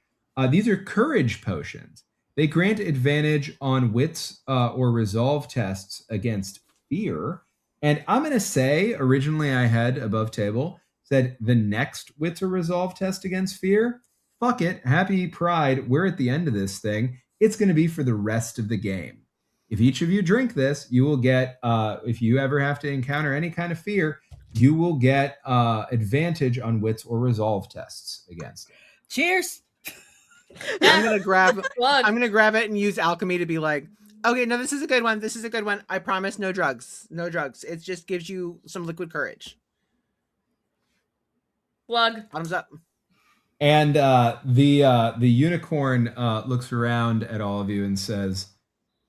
These are courage potions. They grant advantage on wits or resolve tests against fear. And I'm going to say, originally I had above table, said the next wits or resolve test against fear. Fuck it. Happy Pride. We're at the end of this thing. It's going to be for the rest of the game. If each of you drink this, you will get, if you ever have to encounter any kind of fear, you will get advantage on wits or resolve tests against it. Cheers. I'm gonna grab it and use alchemy to be like, okay, no, this is a good one. This is a good one. I promise, no drugs. No drugs. It just gives you some liquid courage. Plug. Bottoms up. And the unicorn looks around at all of you and says,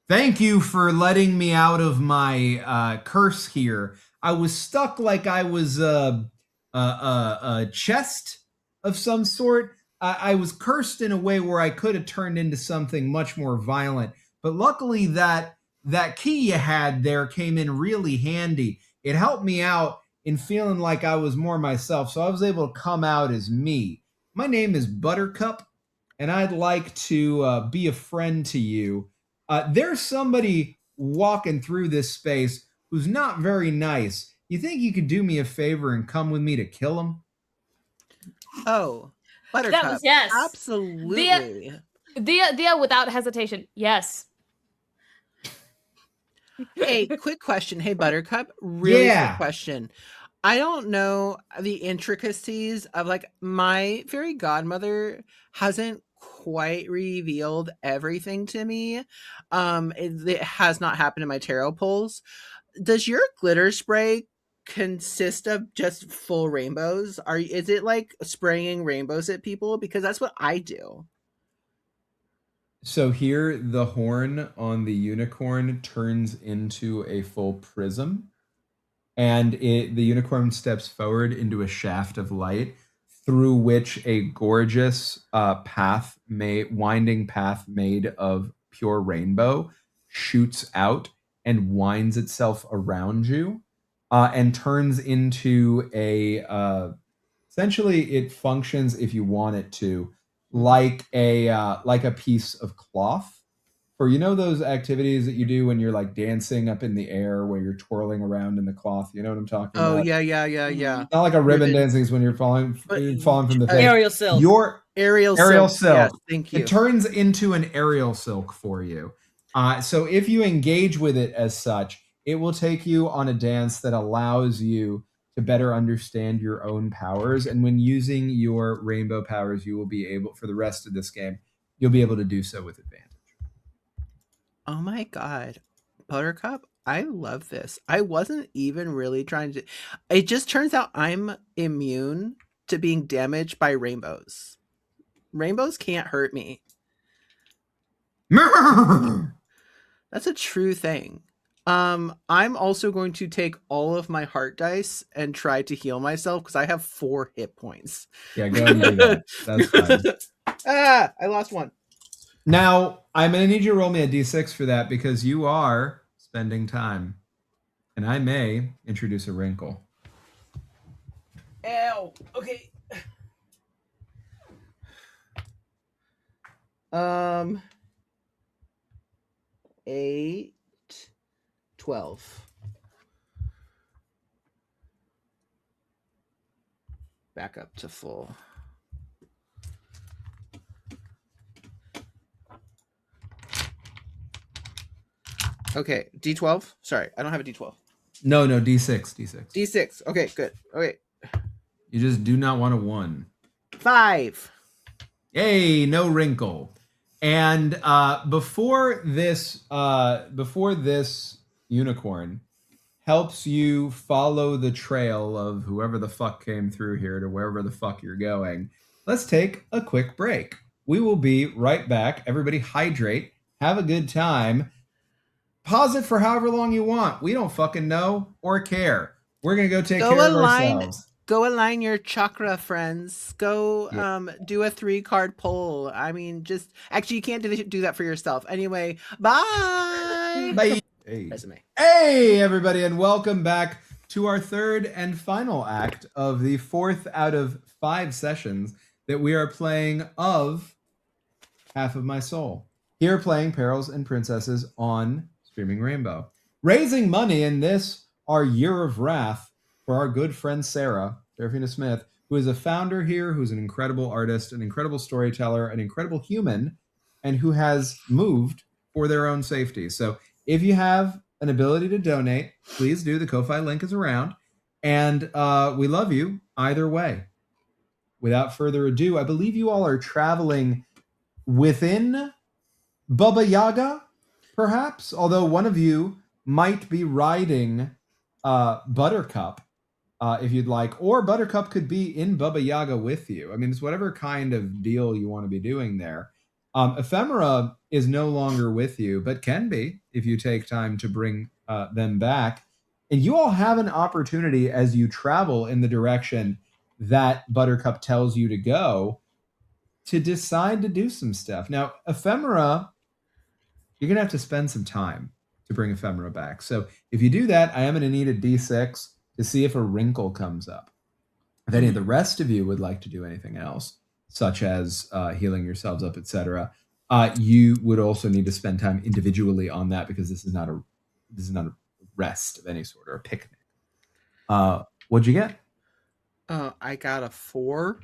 "Thank you for letting me out of my curse here. I was stuck like I was a chest of some sort. I was cursed in a way where I could have turned into something much more violent. But luckily that key you had there came in really handy. It helped me out in feeling like I was more myself, so I was able to come out as me. My name is Buttercup, and I'd like to be a friend to you. There's somebody walking through this space who's not very nice. You think you could do me a favor and come with me to kill him?" Oh, Buttercup. That was yes. Absolutely. Dia without hesitation. Yes. Hey, quick question. Hey, Buttercup. Really Yeah. quick question. I don't know the intricacies of like my fairy godmother hasn't quite revealed everything to me. It has not happened in my tarot pulls. Does your glitter spray consist of just full rainbows? Is it like spraying rainbows at people? Because that's what I do. So here, the horn on the unicorn turns into a full prism, and the unicorn steps forward into a shaft of light through which a gorgeous winding path made of pure rainbow shoots out and winds itself around you, and turns into essentially it functions, if you want it to, like a piece of cloth. For those activities that you do when you're like dancing up in the air where you're twirling around in the cloth. You know what I'm talking about? Oh yeah. Not like a ribbon Ribbon. dancing is when you're falling from the thing. Aerial silk. Your Aerial aerial silk. silk. Yes, thank you. It turns into an aerial silk for you. So if you engage with it as such, it will take you on a dance that allows you to better understand your own powers. And when using your rainbow powers, you will be able, for the rest of this game, you'll be able to do so with advantage. Oh my god. Buttercup, I love this. I wasn't even really trying to. It just turns out I'm immune to being damaged by rainbows. Rainbows can't hurt me. That's a true thing. I'm also going to take all of my heart dice and try to heal myself because I have 4 hit points. Yeah, go ahead and do that. That's fine. I lost one. Now, I'm going to need you to roll me a d6 for that because you are spending time. And I may introduce a wrinkle. Ow. Okay. 8, 12. Back up to full. Okay, D12. Sorry, I don't have a D12. No, d6. D6. Okay, good. Okay. You just do not want a 1. 5. Yay, no wrinkle. And before this unicorn helps you follow the trail of whoever the fuck came through here to wherever the fuck you're going, let's take a quick break. We will be right back. Everybody hydrate, have a good time. Pause it for however long you want. We don't fucking know or care. We're going to go take care of ourselves. Go align your chakra, friends. Go do a 3-card poll. I mean, just actually, you can't do that for yourself. Anyway, bye. Bye. Hey. Resume. Hey, everybody, and welcome back to our third and final act of the 4th out of 5 sessions that we are playing of Half of My Soul. Here playing Perils and Princesses on Streaming Rainbow. Raising money in this, our Year of Wrath, for our good friend Serafina Smith, who is a founder here, who's an incredible artist, an incredible storyteller, an incredible human, and who has moved for their own safety. So if you have an ability to donate, please do. The Ko-Fi link is around. And we love you either way. Without further ado, I believe you all are traveling within Baba Yaga, perhaps, although one of you might be riding Buttercup if you'd like, or Buttercup could be in Baba Yaga with you. I mean, it's whatever kind of deal you want to be doing there. Ephemera is no longer with you, but can be if you take time to bring them back. And you all have an opportunity as you travel in the direction that Buttercup tells you to go to decide to do some stuff. Now, Ephemera, you're going to have to spend some time to bring Ephemera back. So if you do that, I am going to need a D6 to see if a wrinkle comes up. If any of the rest of you would like to do anything else, such as healing yourselves up, etc., you would also need to spend time individually on that because this is not a rest of any sort or a picnic. What'd you get? I got a 4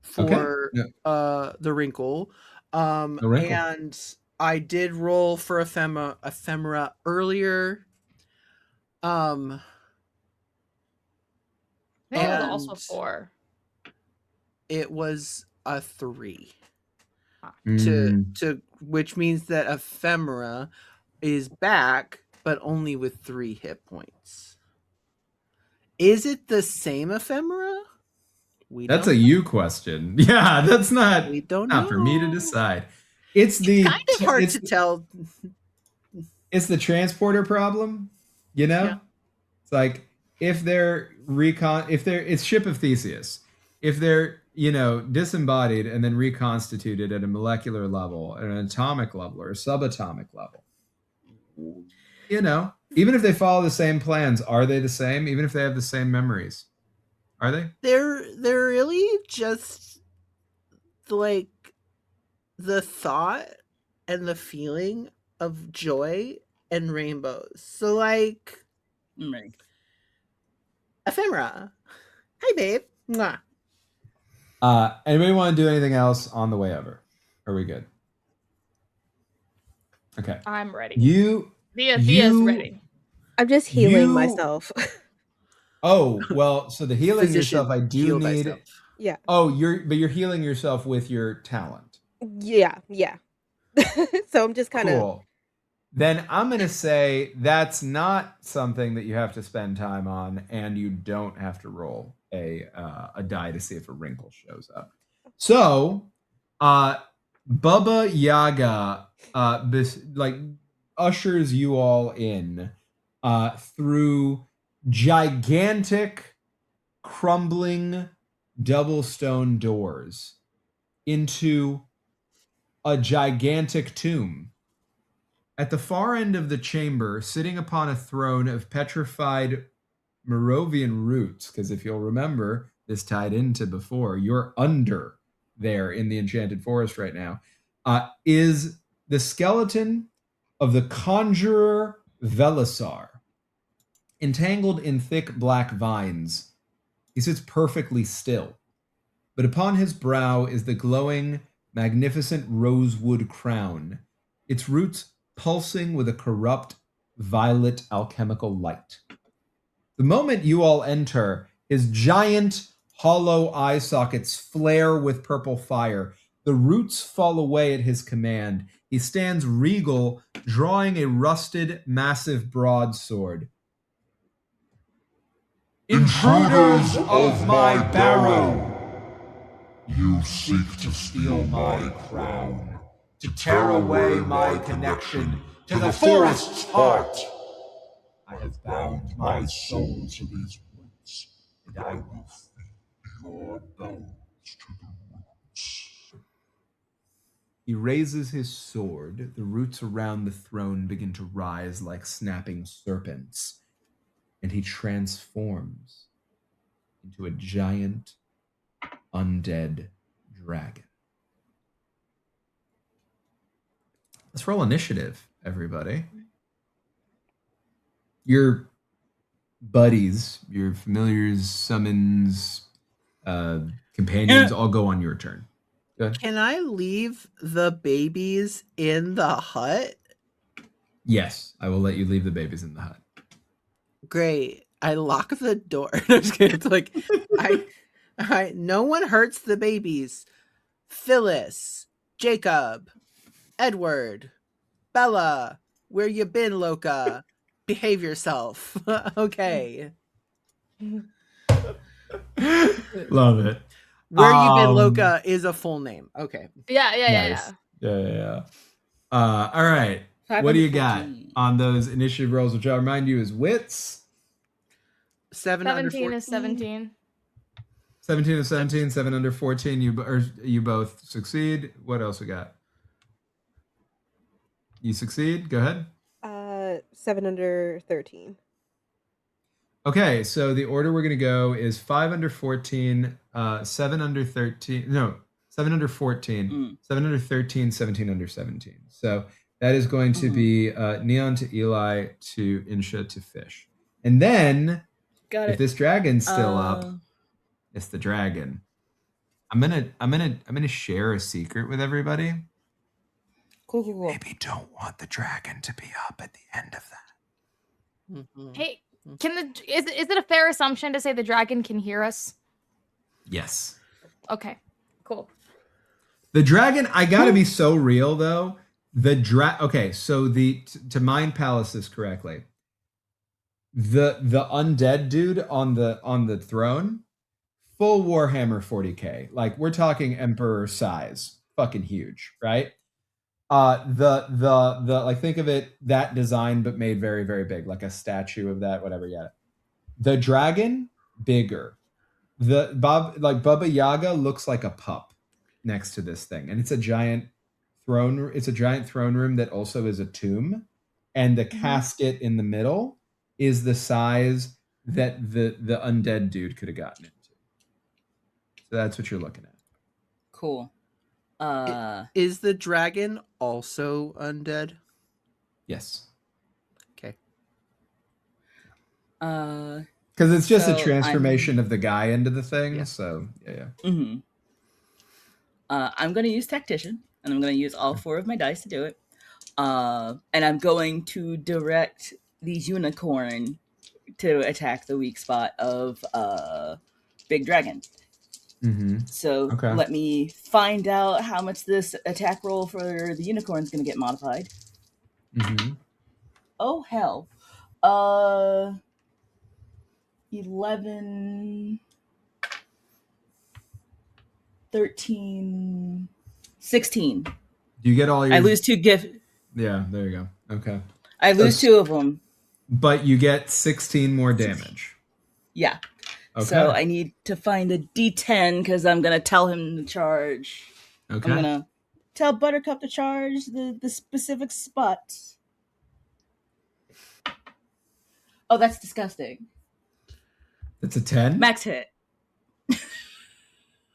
for the wrinkle. The wrinkle. And I did roll for ephemera earlier. I think it was And also 4. it was a 3. Mm. To which means that ephemera is back, but only with 3 hit points. Is it the same ephemera? That's a you question. Yeah, that's not. We don't not know. for me to decide. It's the kind of hard to tell. It's the transporter problem, you know. Yeah. It's like if they're it's Ship of Theseus. If they're disembodied and then reconstituted at a molecular level, at an atomic level, or a subatomic level, even if they follow the same plans, are they the same? Even if they have the same memories, are they? They're really just like the thought and the feeling of joy and rainbows. So like ephemera. Hey babe. Mwah. Anybody want to do anything else on the way over? Are we good? Okay. I'm ready. Thea's ready. I'm just healing myself. Oh, well, so the healing Physician, yourself, I do heal need. thyself. Yeah. Oh, you're healing yourself with your talent. Yeah. So I'm just kind of cool. Then I'm going to say that's not something that you have to spend time on, and you don't have to roll a die to see if a wrinkle shows up. So, Baba Yaga ushers you all in through gigantic, crumbling double stone doors into a gigantic tomb. At the far end of the chamber, sitting upon a throne of petrified Moravian roots, because if you'll remember, this tied into before, you're under there in the Enchanted Forest right now, is the skeleton of the conjurer Velisar. Entangled in thick black vines, he sits perfectly still, but upon his brow is the glowing, magnificent rosewood crown, its roots pulsing with a corrupt, violet alchemical light. The moment you all enter, his giant, hollow eye sockets flare with purple fire. The roots fall away at his command. He stands regal, drawing a rusted, massive broadsword. Intruders of my barrow! You seek to steal my crown, to tear away my connection to the forest's heart. I have bound my soul to these roots, and I will feed your bones to the roots. He raises his sword. The roots around the throne begin to rise like snapping serpents, and he transforms into a giant, undead dragon. Let's roll initiative, everybody. Your buddies, your familiars, summons, companions, all go on your turn. Go ahead. Can I leave the babies in the hut? Yes, I will let you leave the babies in the hut. Great. I lock the door. I'm just kidding. It's like no one hurts the babies. Phyllis, Jacob, Edward, Bella, where you been, Loca? Behave yourself. Okay. Love it. Where You Been, Um, Loca is a full name. Okay. Nice. Yeah. All right. What do you got 514. on those initiative rolls, which I'll remind you is wits? 7 under 17 14. is 17. 17 of 17, 7 under 14. You both succeed. What else we got? You succeed. Go ahead. 7 under 13. Okay, so the order we're gonna go is 5 under 14, 7 under 13. No, 7 under 14, 7 under 13, 17 under 17. So that is going to be Neon to Eli to Insha to Fish. And then Got if it. this dragon's still up, it's the dragon. I'm gonna share a secret with everybody. Cool. Maybe don't want the dragon to be up at the end of that. Mm-hmm. Hey, is it a fair assumption to say the dragon can hear us? Yes. Okay, cool. The dragon, I gotta be so real though. Okay, so to mind Palace this correctly, the undead dude on the throne, full Warhammer 40k, like we're talking Emperor size, fucking huge, right? The like think of it that design but made very very big, like a statue of that, whatever. Yeah, the dragon bigger. Baba Yaga looks like a pup next to this thing, and it's a giant throne. It's a giant throne room that also is a tomb, and the casket in the middle is the size that the undead dude could have gotten into. So that's what you're looking at. Cool. Is the dragon also undead? Yes. Okay. Because it's just a transformation of the guy into the thing. Yeah. So yeah. Mm-hmm. I'm going to use Tactician, and I'm going to use all 4 of my dice to do it. And I'm going to direct the unicorn to attack the weak spot of Big Dragon. Mm-hmm. So let me find out how much this attack roll for the unicorn is going to get modified. Mm-hmm. Oh, hell. 11, 13, 16. Do you get all your... I lose 2 gift. Yeah, there you go. Okay. I lose 2 of them. But you get 16 more damage. Yeah. Okay. So I need to find a D10 because I'm going to tell him to charge. Okay. I'm going to tell Buttercup to charge the specific spot. Oh, that's disgusting. It's a 10? Max hit.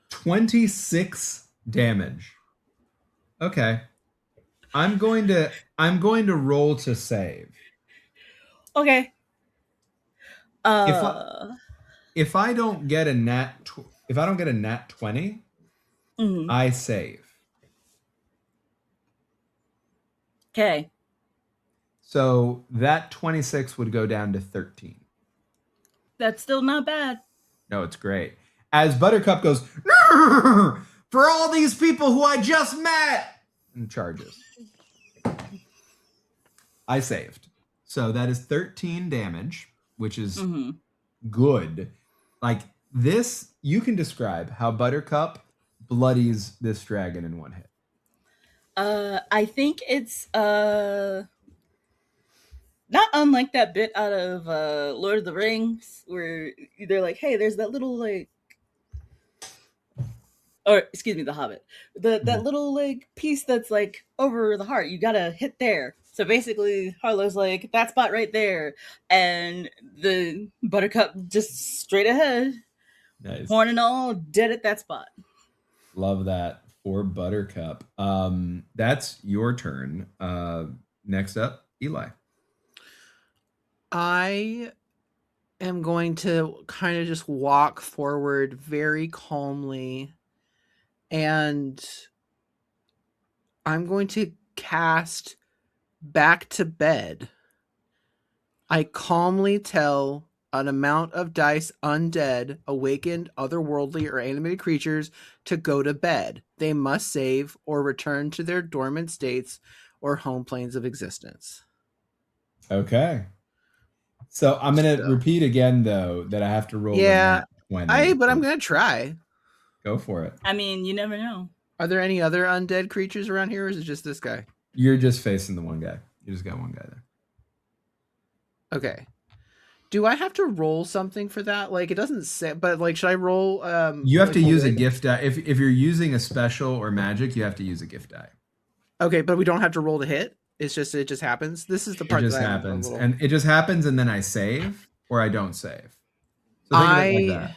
26 damage. Okay. I'm going to roll to save. Okay. If I don't get a nat 20, I save. Okay. So that 26 would go down to 13. That's still not bad. No, it's great. As Buttercup goes, "Grr, for all these people who I just met, and charges. I saved. So that is 13 damage, which is good. Like this, you can describe how Buttercup bloodies this dragon in one hit. I think it's not unlike that bit out of Lord of the Rings where they're like, hey, there's that little The Hobbit. That little piece that's over the heart. You gotta hit there. So basically, Harlow's like, that spot right there, and the Buttercup just straight ahead, nice, horn and all, dead at that spot. Love that for Buttercup. That's your turn. Next up, Eli. I am going to kind of just walk forward very calmly, and I'm going to cast Back to Bed. I calmly tell an amount of dice undead, awakened, otherworldly, or animated creatures to go to bed. They must save or return to their dormant states or home planes of existence. Okay. So I'm gonna So- repeat again though that I have to roll. Yeah, a nat 20. but I'm gonna try. Go for it. I mean, you never know. Are there any other undead creatures around here, or is it just this guy? You're just facing the one guy. You just got one guy there. Okay. Do I have to roll something for that? Like, it doesn't say, but like, should I roll? You have like, to use a holding- gift die. If you're using a special or magic, you have to use a gift die. Okay, but we don't have to roll to hit. It just happens. This is the part It just that I'm a happens, little- and it just happens, and then I save or I don't save. So think of it like that.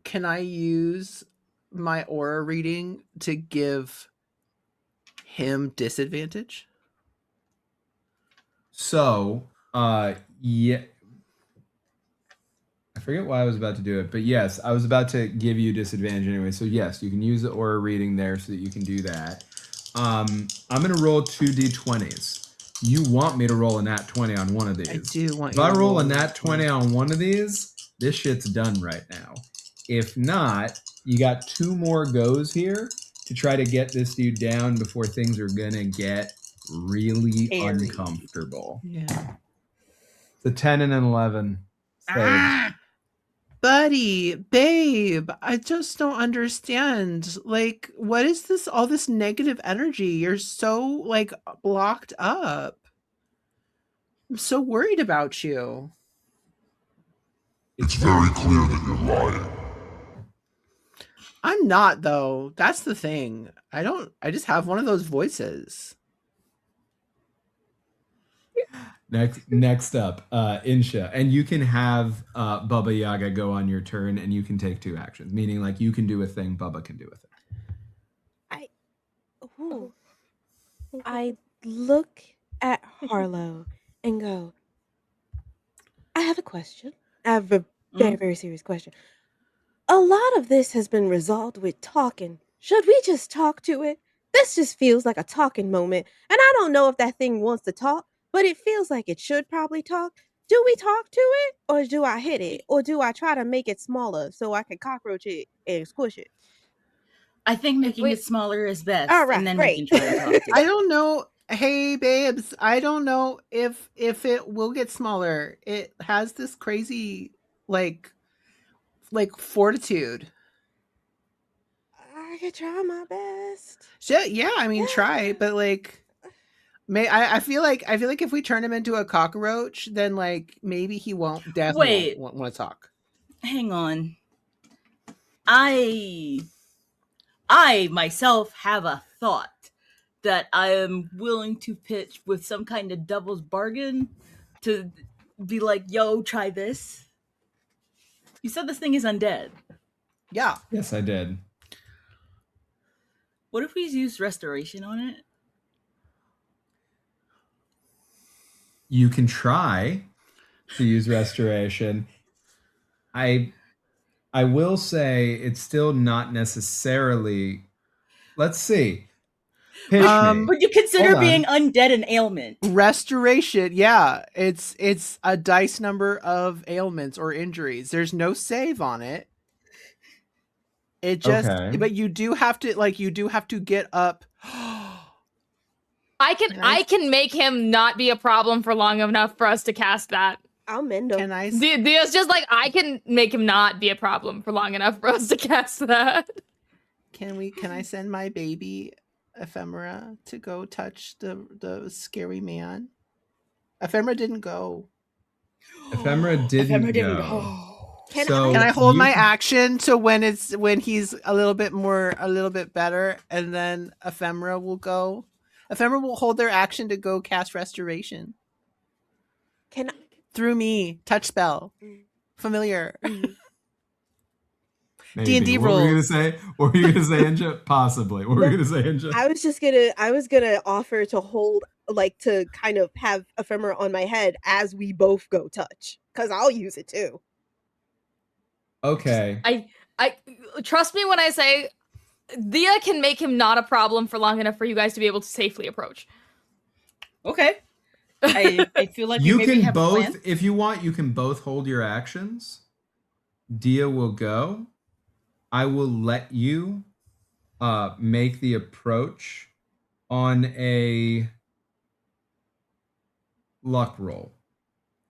Can I use my aura reading to give him disadvantage? So, yeah. I forget why I was about to do it, but yes, I was about to give you disadvantage anyway. So yes, you can use the aura reading there so that you can do that. I'm gonna roll 2d20s. You want me to roll a nat 20 on one of these? I do want. If I roll a nat 20 on one of these, this shit's done right now. If not, you got 2 more goes here to try to get this dude down before things are gonna get really Airy. uncomfortable. Yeah. It's a 10 and an 11. Save. Buddy, babe, I just don't understand. Like, what is this? All this negative energy? You're so like blocked up. I'm so worried about you. It's very clear that you're lying. I'm not though. That's the thing. I just have one of those voices. Next up, Insha, and you can have Bubba Yaga go on your turn, and you can take 2 actions. Meaning, like you can do a thing, Bubba can do a thing. Ooh. I look at Harlow and go, I have a question. I have a very, very serious question. A lot of this has been resolved with talking. Should we just talk to it? This just feels like a talking moment. And I don't know if that thing wants to talk, but it feels like it should probably talk. Do we talk to it? Or do I hit it? Or do I try to make it smaller so I can cockroach it and squish it? I think making we- it smaller is best. All right, and then great. we can try and talk to I it. don't know. Hey babes, I don't know if it will get smaller. It has this crazy like fortitude. I could try my best. Shit, yeah, I mean try, but like I feel like if we turn him into a cockroach, then like maybe he won't definitely Wait. want to talk. Hang on. I myself have a thought that I am willing to pitch with some kind of devil's bargain to be like, yo, try this. You said this thing is undead. Yeah. Yes, I did. What if we use restoration on it? You can try to use restoration. I will say it's still not necessarily. Let's see. Pitch me. Would you consider Hold on. being undead an ailment? Restoration, yeah. It's a dice number of ailments or injuries. There's no save on it. It just Okay. but you do have to get up. I can make him not be a problem for long enough for us to cast that. I'll mend him. Can I Theo's just like, I can make him not be a problem for long enough for us to cast that. can I send my baby Ephemera to go touch the scary man? Ephemera didn't go. Ephemera didn't go. Can So Can I hold you my can- action so when he's a little bit better, and then Ephemera will go? Ephemera will hold their action to go cast restoration Can I? through me. Touch spell, familiar. Maybe. D&D What were you gonna rules. say? What were you gonna say, Inja? Possibly. What were you gonna say, Inja? I was gonna offer to hold, like, to kind of have ephemera on my head as we both go touch, because I'll use it too. Okay. I trust me when I say Thea can make him not a problem for long enough for you guys to be able to safely approach. Okay. I feel like You we maybe can have a both, plan. if you want, you can both hold your actions. Dia will go. I will let you make the approach on a luck roll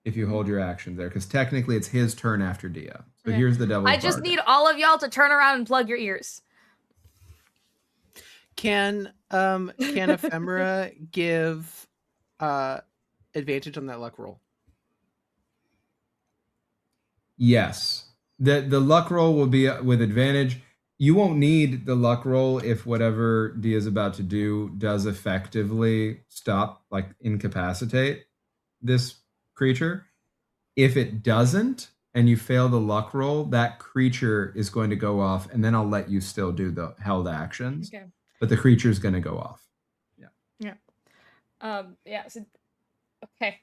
if you hold your action there, because technically it's his turn after Dia. So Okay. here's the devil's I just bargain. need all of y'all to turn around and plug your ears. Can Ephemera give advantage on that luck roll? Yes. The luck roll will be with advantage. You won't need the luck roll if whatever Dia's about to do does effectively stop, like incapacitate this creature. If it doesn't, and you fail the luck roll, that creature is going to go off, and then I'll let you still do the held actions. Okay. But the creature's going to go off. Yeah. Yeah. So, okay.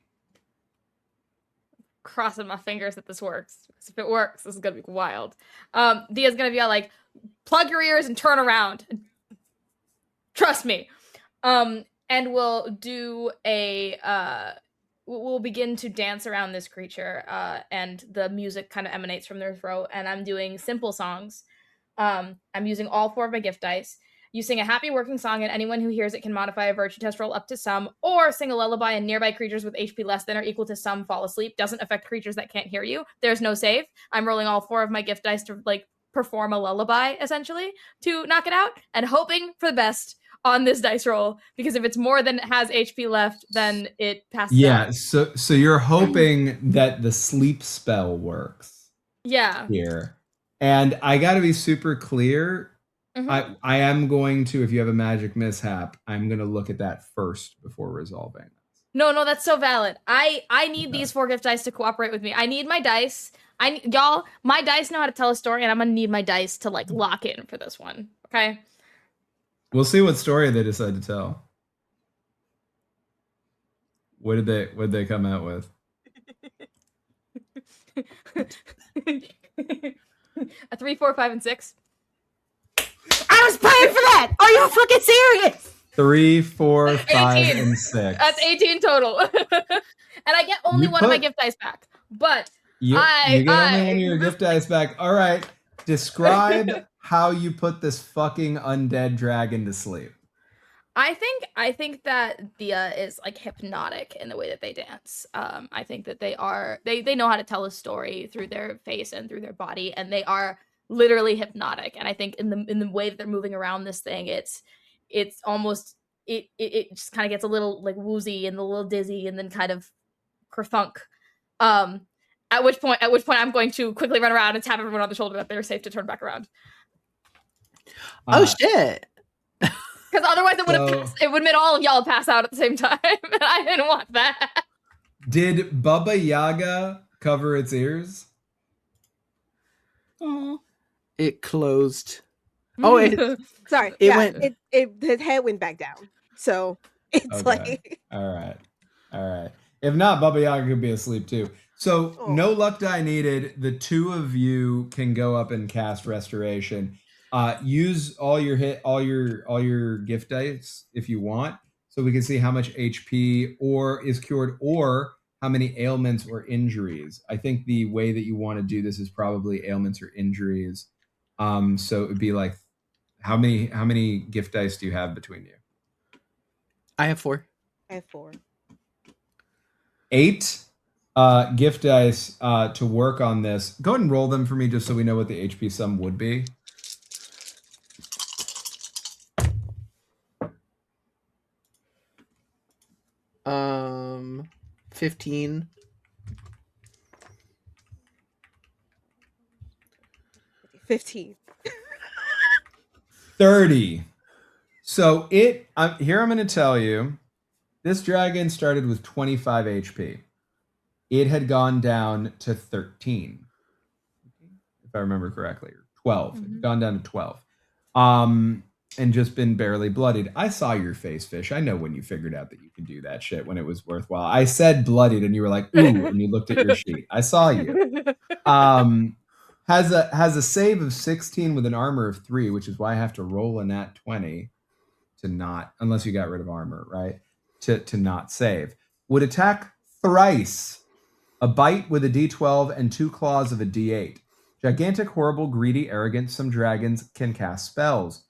Crossing my fingers that this works. Because if it works, this is gonna be wild. Dia's gonna be all like, plug your ears and turn around. Trust me. And we'll do a we'll begin to dance around this creature, and the music kind of emanates from their throat, and I'm doing simple songs. I'm using all 4 of my gift dice. You sing a happy working song, and anyone who hears it can modify a virtue test roll up to some, or sing a lullaby, and nearby creatures with HP less than or equal to some fall asleep. Doesn't affect creatures that can't hear you. There's no save. I'm rolling all 4 of my gift dice to like perform a lullaby, essentially, to knock it out, and hoping for the best on this dice roll, because if it's more than it has HP left, then it passes out. So you're hoping that the sleep spell works. Yeah. Here. And I got to be super clear. Mm-hmm. I am going to, if you have a magic mishap, I'm going to look at that first before resolving. No, that's so valid. I need these 4 gift dice to cooperate with me. I need my dice. Y'all, my dice know how to tell a story, and I'm gonna need my dice to like lock in for this one. Okay. We'll see what story they decide to tell. What did they come out with? A 3, 4, 5, and 6. I was praying for that. Are you fucking serious? 3, 4, 5, 18. and 6. That's 18 total. And I get only one of my gift dice back. But you get only one of your gift dice back. All right. Describe how you put this fucking undead dragon to sleep. I think that Dia is like hypnotic in the way that they dance. I think that they know how to tell a story through their face and through their body, and they are literally hypnotic. And I think in the way that they're moving around this thing, it's almost it just kind of gets a little like woozy and a little dizzy and then kind of kerthunk. At which point I'm going to quickly run around and tap everyone on the shoulder that they're safe to turn back around. Oh shit. Because otherwise it would mean all of y'all pass out at the same time. And I didn't want that. Did Baba Yaga cover its ears? Oh, It closed. Oh, Sorry. It went. His head went back down. So it's like. All right. If not, Baba Yaga could be asleep too. So no luck die needed. The 2 of you can go up and cast Restoration. Use all your gift dice if you want, so we can see how much HP or is cured or how many ailments or injuries. I think the way that you want to do this is probably ailments or injuries. So it would be like, how many gift dice do you have between you? I have 4. I have 4. 8 gift dice to work on this. Go ahead and roll them for me just so we know what the HP sum would be. 15. 15. 30. So here I'm going to tell you, this dragon started with 25 HP. It had gone down to 13, if I remember correctly, or 12. It had gone down to 12. And just been barely bloodied. I saw your face, Fish. I know when you figured out that you could do that shit when it was worthwhile. I said bloodied, and you were like, ooh, and you looked at your sheet. I saw you. Has a save of 16 with an armor of 3, which is why I have to roll a nat 20 to not, unless you got rid of armor, right? To not save. Would attack thrice. A bite with a d12 and 2 claws of a d8. Gigantic, horrible, greedy, arrogant, some dragons can cast spells.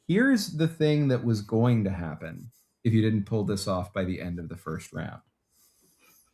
Here's the thing that was going to happen if you didn't pull this off by the end of the first round.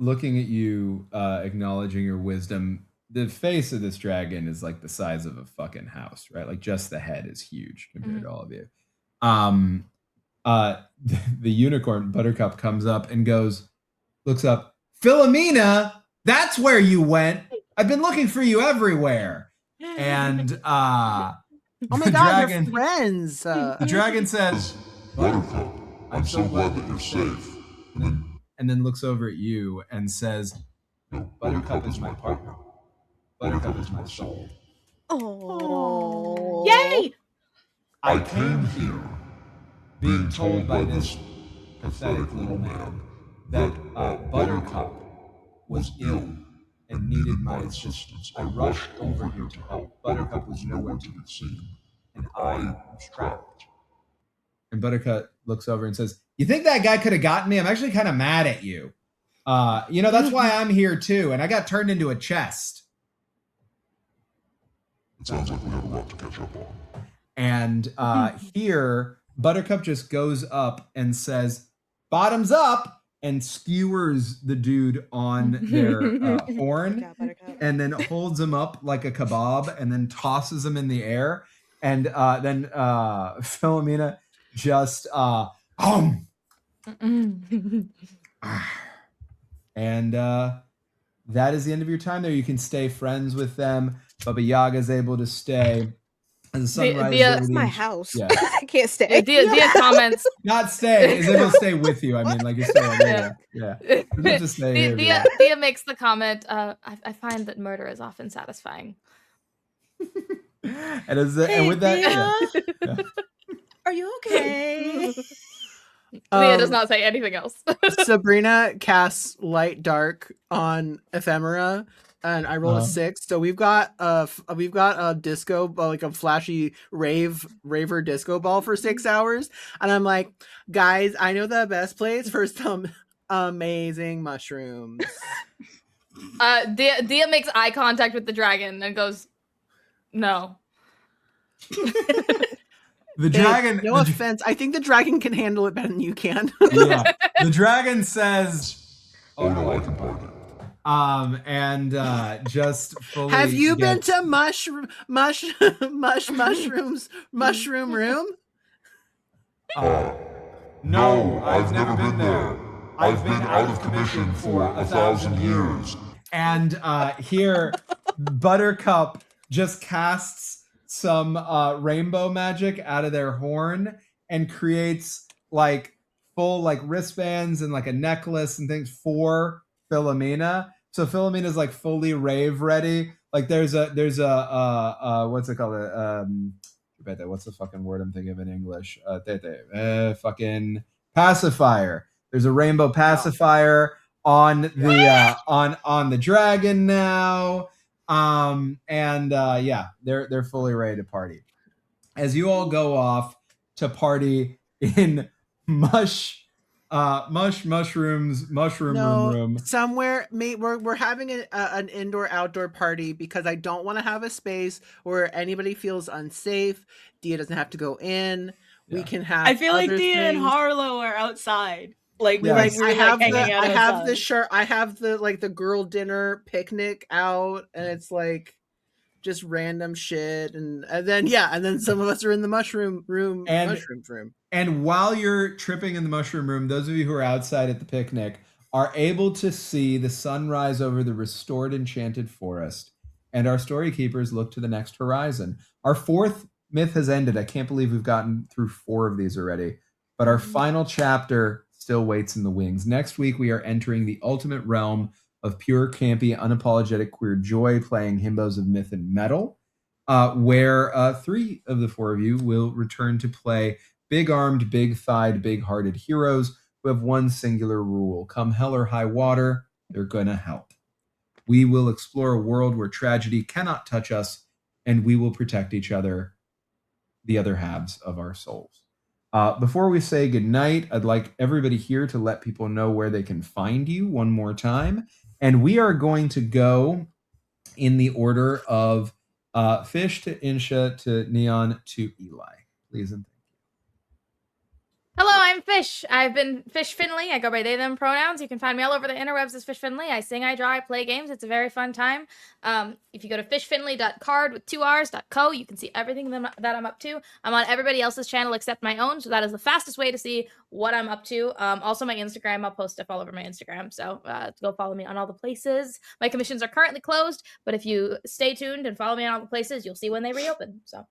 looking at you, acknowledging your wisdom, the face of this dragon is like the size of a fucking house, right? Like just the head is huge compared to all of you. The unicorn Buttercup comes up and looks up. Philomena, that's where you went. I've been looking for you everywhere. And oh my god, dragon, they're friends. The dragon says, Buttercup, I'm so glad that you're safe. And then looks over at you and says, No, Buttercup is my partner. Buttercup is my soul. Oh, Yay! I came here being told by this pathetic little man that Buttercup was ill and needed my assistance. I rushed over here to help. Buttercup was nowhere to be seen, and I was trapped. And Buttercup looks over and says, you think that guy could have gotten me? I'm actually kind of mad at you. That's why I'm here too, and I got turned into a chest. It sounds like we have a lot to catch up on. And here, Buttercup just goes up and says, bottoms up, and skewers the dude on their horn, and then holds him up like a kebab, and then tosses him in the air. And then Philomena just, and that is the end of your time there. You can stay friends with them. Baba Yaga's able to stay. And the sunrise That's my house. Yeah. I can't stay. Dia comments. Not stay. Is able to stay with you. I mean, like you stay over there. Yeah. You have to stay here. Dia makes the comment, I find that murder is often satisfying. And with that, yeah. Are you okay? Dia does not say anything else. Sabrina casts light dark on ephemera, and I roll a 6. So we've got a disco, like a flashy raver disco ball for 6 hours, and I'm like, guys, I know the best place for some amazing mushrooms. Dia makes eye contact with the dragon and goes, no. The dragon. No offense, I think the dragon can handle it better than you can. Yeah. The dragon says, "Oh no, I can party." And just fully. Have you been to mushrooms mushroom room? No, I've never been there. I've been out of commission for 1,000 years. And here, Buttercup just casts some rainbow magic out of their horn and creates like full like wristbands and like a necklace and things for Philomena. So Philomena's like fully rave ready. Like there's a what's it called? What's the fucking word I'm thinking of in English? Fucking pacifier. There's a rainbow pacifier on the on the dragon now. They're fully ready to party. As you all go off to party in mushrooms room. Somewhere, mate, we're having an indoor-outdoor party because I don't want to have a space where anybody feels unsafe. Dia doesn't have to go in. Yeah. We can have. I feel like Dia and Harlow are outside. Like, yes. I have the girl dinner picnic out, and it's like just random shit, and then some of us are in the mushrooms room. And while you're tripping in the mushroom room, those of you who are outside at the picnic are able to see the sunrise over the restored enchanted forest, and our story keepers look to the next horizon. Our 4th myth has ended. I can't believe we've gotten through 4 of these already, but our final chapter still waits in the wings. Next week, we are entering the ultimate realm of pure, campy, unapologetic queer joy, playing Himbos of Myth and Metal, where 3 of the 4 of you will return to play big-armed, big-thighed, big-hearted heroes who have one singular rule. Come hell or high water, they're gonna help. We will explore a world where tragedy cannot touch us, and we will protect each other, the other halves of our souls. Before we say goodnight, I'd like everybody here to let people know where they can find you one more time. And we are going to go in the order of Fish to Insha to Neon to Eli. Please and thank you. Hello, I'm am Fish. I've been Fish Finley. I go by they, them pronouns. You can find me all over the interwebs as Fish Finley. I sing, I draw, I play games. It's a very fun time. If you go to fishfinley.card with 2 R's.co, you can see everything that I'm up to. I'm on everybody else's channel except my own, so that is the fastest way to see what I'm up to. Also, my Instagram. I'll post stuff all over my Instagram, so go follow me on all the places. My commissions are currently closed, but if you stay tuned and follow me on all the places, you'll see when they reopen. So.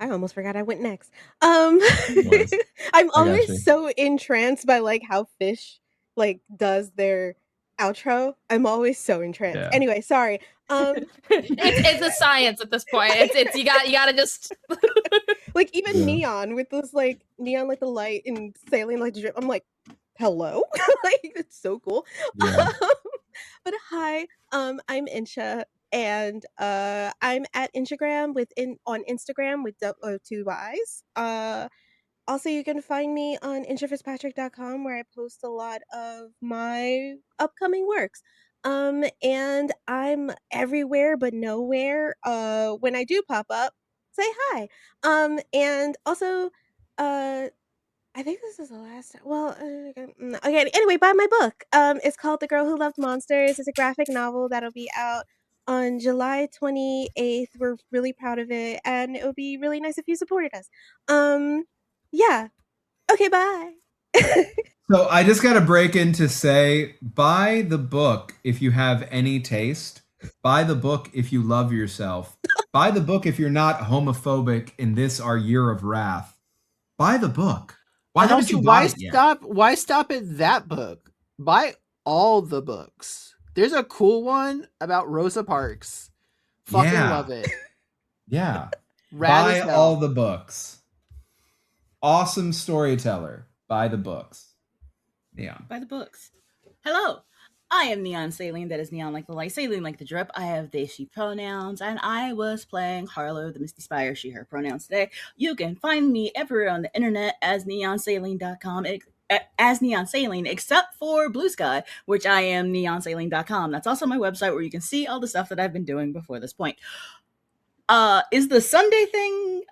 I almost forgot I went next. I'm always so entranced by like how Fish like does their outro. I'm always so entranced. Yeah. Anyway, sorry. It's a science at this point. It's you gotta just like even neon with this like neon like the light and sailing like the drip. I'm like, hello, like it's so cool. Yeah. But hi, I'm Insha. And I'm at Instagram on Instagram with 2 Y's. Also, you can find me on inshafitzpatrick.com where I post a lot of my upcoming works. And I'm everywhere but nowhere. When I do pop up, say hi. And also, I think this is the last time. Well, okay. Anyway, buy my book. It's called The Girl Who Loved Monsters. It's a graphic novel that'll be out on July 28th. We're really proud of it, and it would be really nice if you supported us. Yeah. Okay, bye. So I just got to break in to say, buy the book if you have any taste. Buy the book if you love yourself. Buy the book if you're not homophobic in this our year of wrath. Buy the book. Why haven't you bought it yet? Why stop at that book? Buy all the books. There's a cool one about Rosa Parks. Fucking love it. Yeah. Buy all the books. Awesome storyteller. Buy the books. Neon. Buy the books. Hello. I am Neon Saline. That is neon like the light, saline like the drip. I have they, she pronouns, and I was playing Harlow, the Misty Spire, she, her pronouns today. You can find me everywhere on the internet as neonsaline.com, as Neon Saline, except for Blue Sky, which I am neonsaline.com. That's also my website where you can see all the stuff that I've been doing before this point. Is the Sunday thing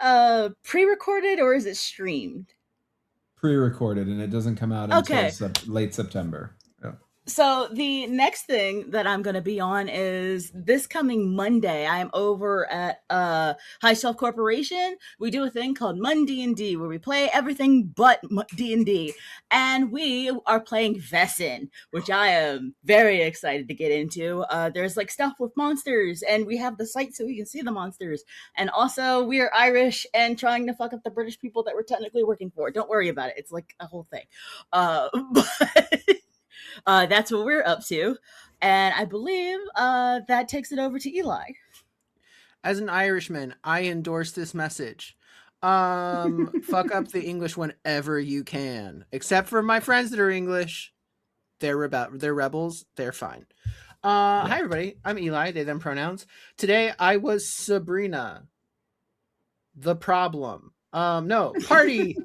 pre-recorded or is it streamed? Pre-recorded, and it doesn't come out until late September. So the next thing that I'm going to be on is this coming Monday. I'm over at High Shelf Corporation. We do a thing called Mun D&D where we play everything but D&D. And we are playing Vessin, which I am very excited to get into. There's like stuff with monsters, and we have the site so we can see the monsters. And also we are Irish and trying to fuck up the British people that we're technically working for. Don't worry about it. It's like a whole thing. But that's what we're up to. And I believe that takes it over to Eli. As an Irishman, I endorse this message. Fuck up the English whenever you can. Except for my friends that are English. They're rebels. They're fine. Hi, everybody. I'm Eli. They, them pronouns. Today, I was Sabrina. The problem. Party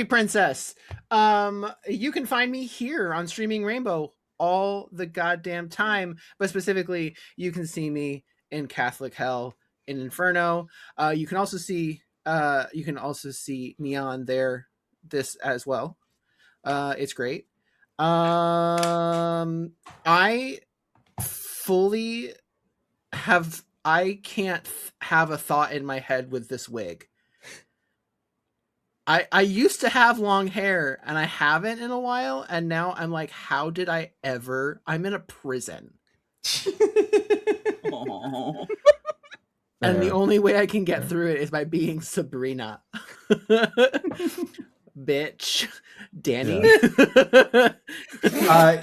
princess. You can find me here on Streaming Rainbow all the goddamn time, but specifically you can see me in Catholic Hell in Inferno. You can also see Neon there this as well. It's great. I can't have a thought in my head with this wig. I used to have long hair and I haven't in a while, and now I'm like, how did I ever? I'm in a prison. And the only way I can get through it is by being Sabrina. Bitch. Danny.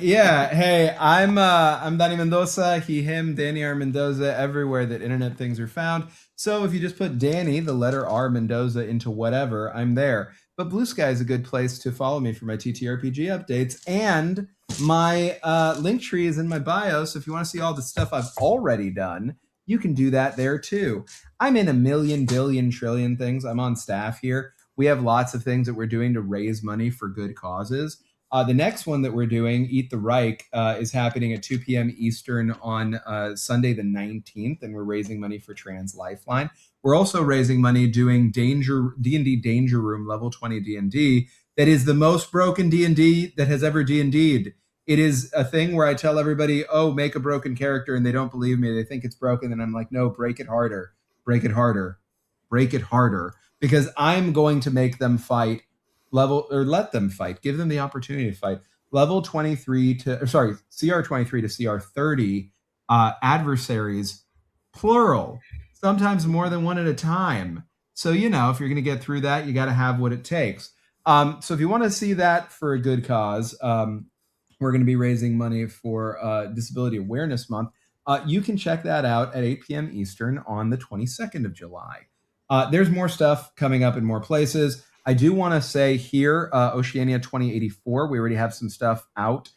Hey, I'm Danny Mendoza. He, him, Danny R. Mendoza, everywhere that internet things are found. So if you just put Danny, the letter R, Mendoza, into whatever, I'm there. But Blue Sky is a good place to follow me for my TTRPG updates. And my link tree is in my bio. So if you want to see all the stuff I've already done, you can do that there too. I'm in a million, billion, trillion things. I'm on staff here. We have lots of things that we're doing to raise money for good causes. The next one that we're doing, Eat the Reich, is happening at 2 p.m. Eastern on Sunday the 19th, and we're raising money for Trans Lifeline. We're also raising money doing D&D Danger Room level 20 D&D. That is the most broken D&D that has ever D&D'd. It is a thing where I tell everybody, oh, make a broken character, and they don't believe me. They think it's broken, and I'm like, no, break it harder, break it harder, break it harder, because I'm going to make them fight level, or let them fight, give them the opportunity to fight level 23 to, CR 23 to CR 30 adversaries, plural, sometimes more than one at a time. So, if you're going to get through that, you got to have what it takes. So if you want to see that for a good cause, we're going to be raising money for Disability Awareness Month. You can check that out at 8 p.m. Eastern on the 22nd of July. There's more stuff coming up in more places. I do want to say here, Oceania 2084, we already have some stuff out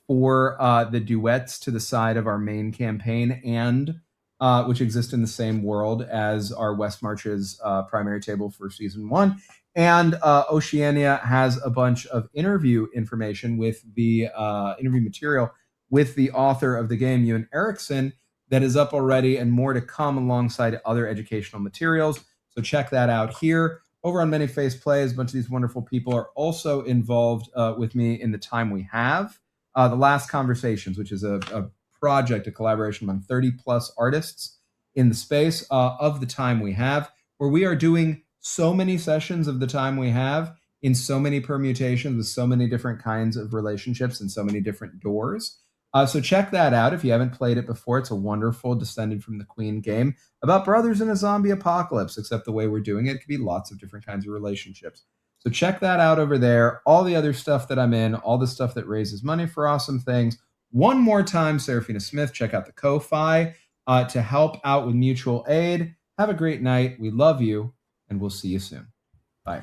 for the duets to the side of our main campaign, and which exist in the same world as our West Marches primary table for season 1. And Oceania has a bunch of interview information with the interview material with the author of the game, Ewan Erickson, that is up already, and more to come alongside other educational materials. So check that out here. Over on Many Face Plays, a bunch of these wonderful people are also involved with me in The Time We Have. The Last Conversations, which is a project, a collaboration among 30 plus artists in the space of The Time We Have, where we are doing so many sessions of The Time We Have in so many permutations with so many different kinds of relationships and so many different doors. So check that out if you haven't played it before. It's a wonderful Descended from the Queen game about brothers in a zombie apocalypse, except the way we're doing it could be lots of different kinds of relationships. So check that out over there. All the other stuff that I'm in, all the stuff that raises money for awesome things. One more time, Seraphina Smith, check out the Ko-Fi to help out with mutual aid. Have a great night. We love you, and we'll see you soon. Bye.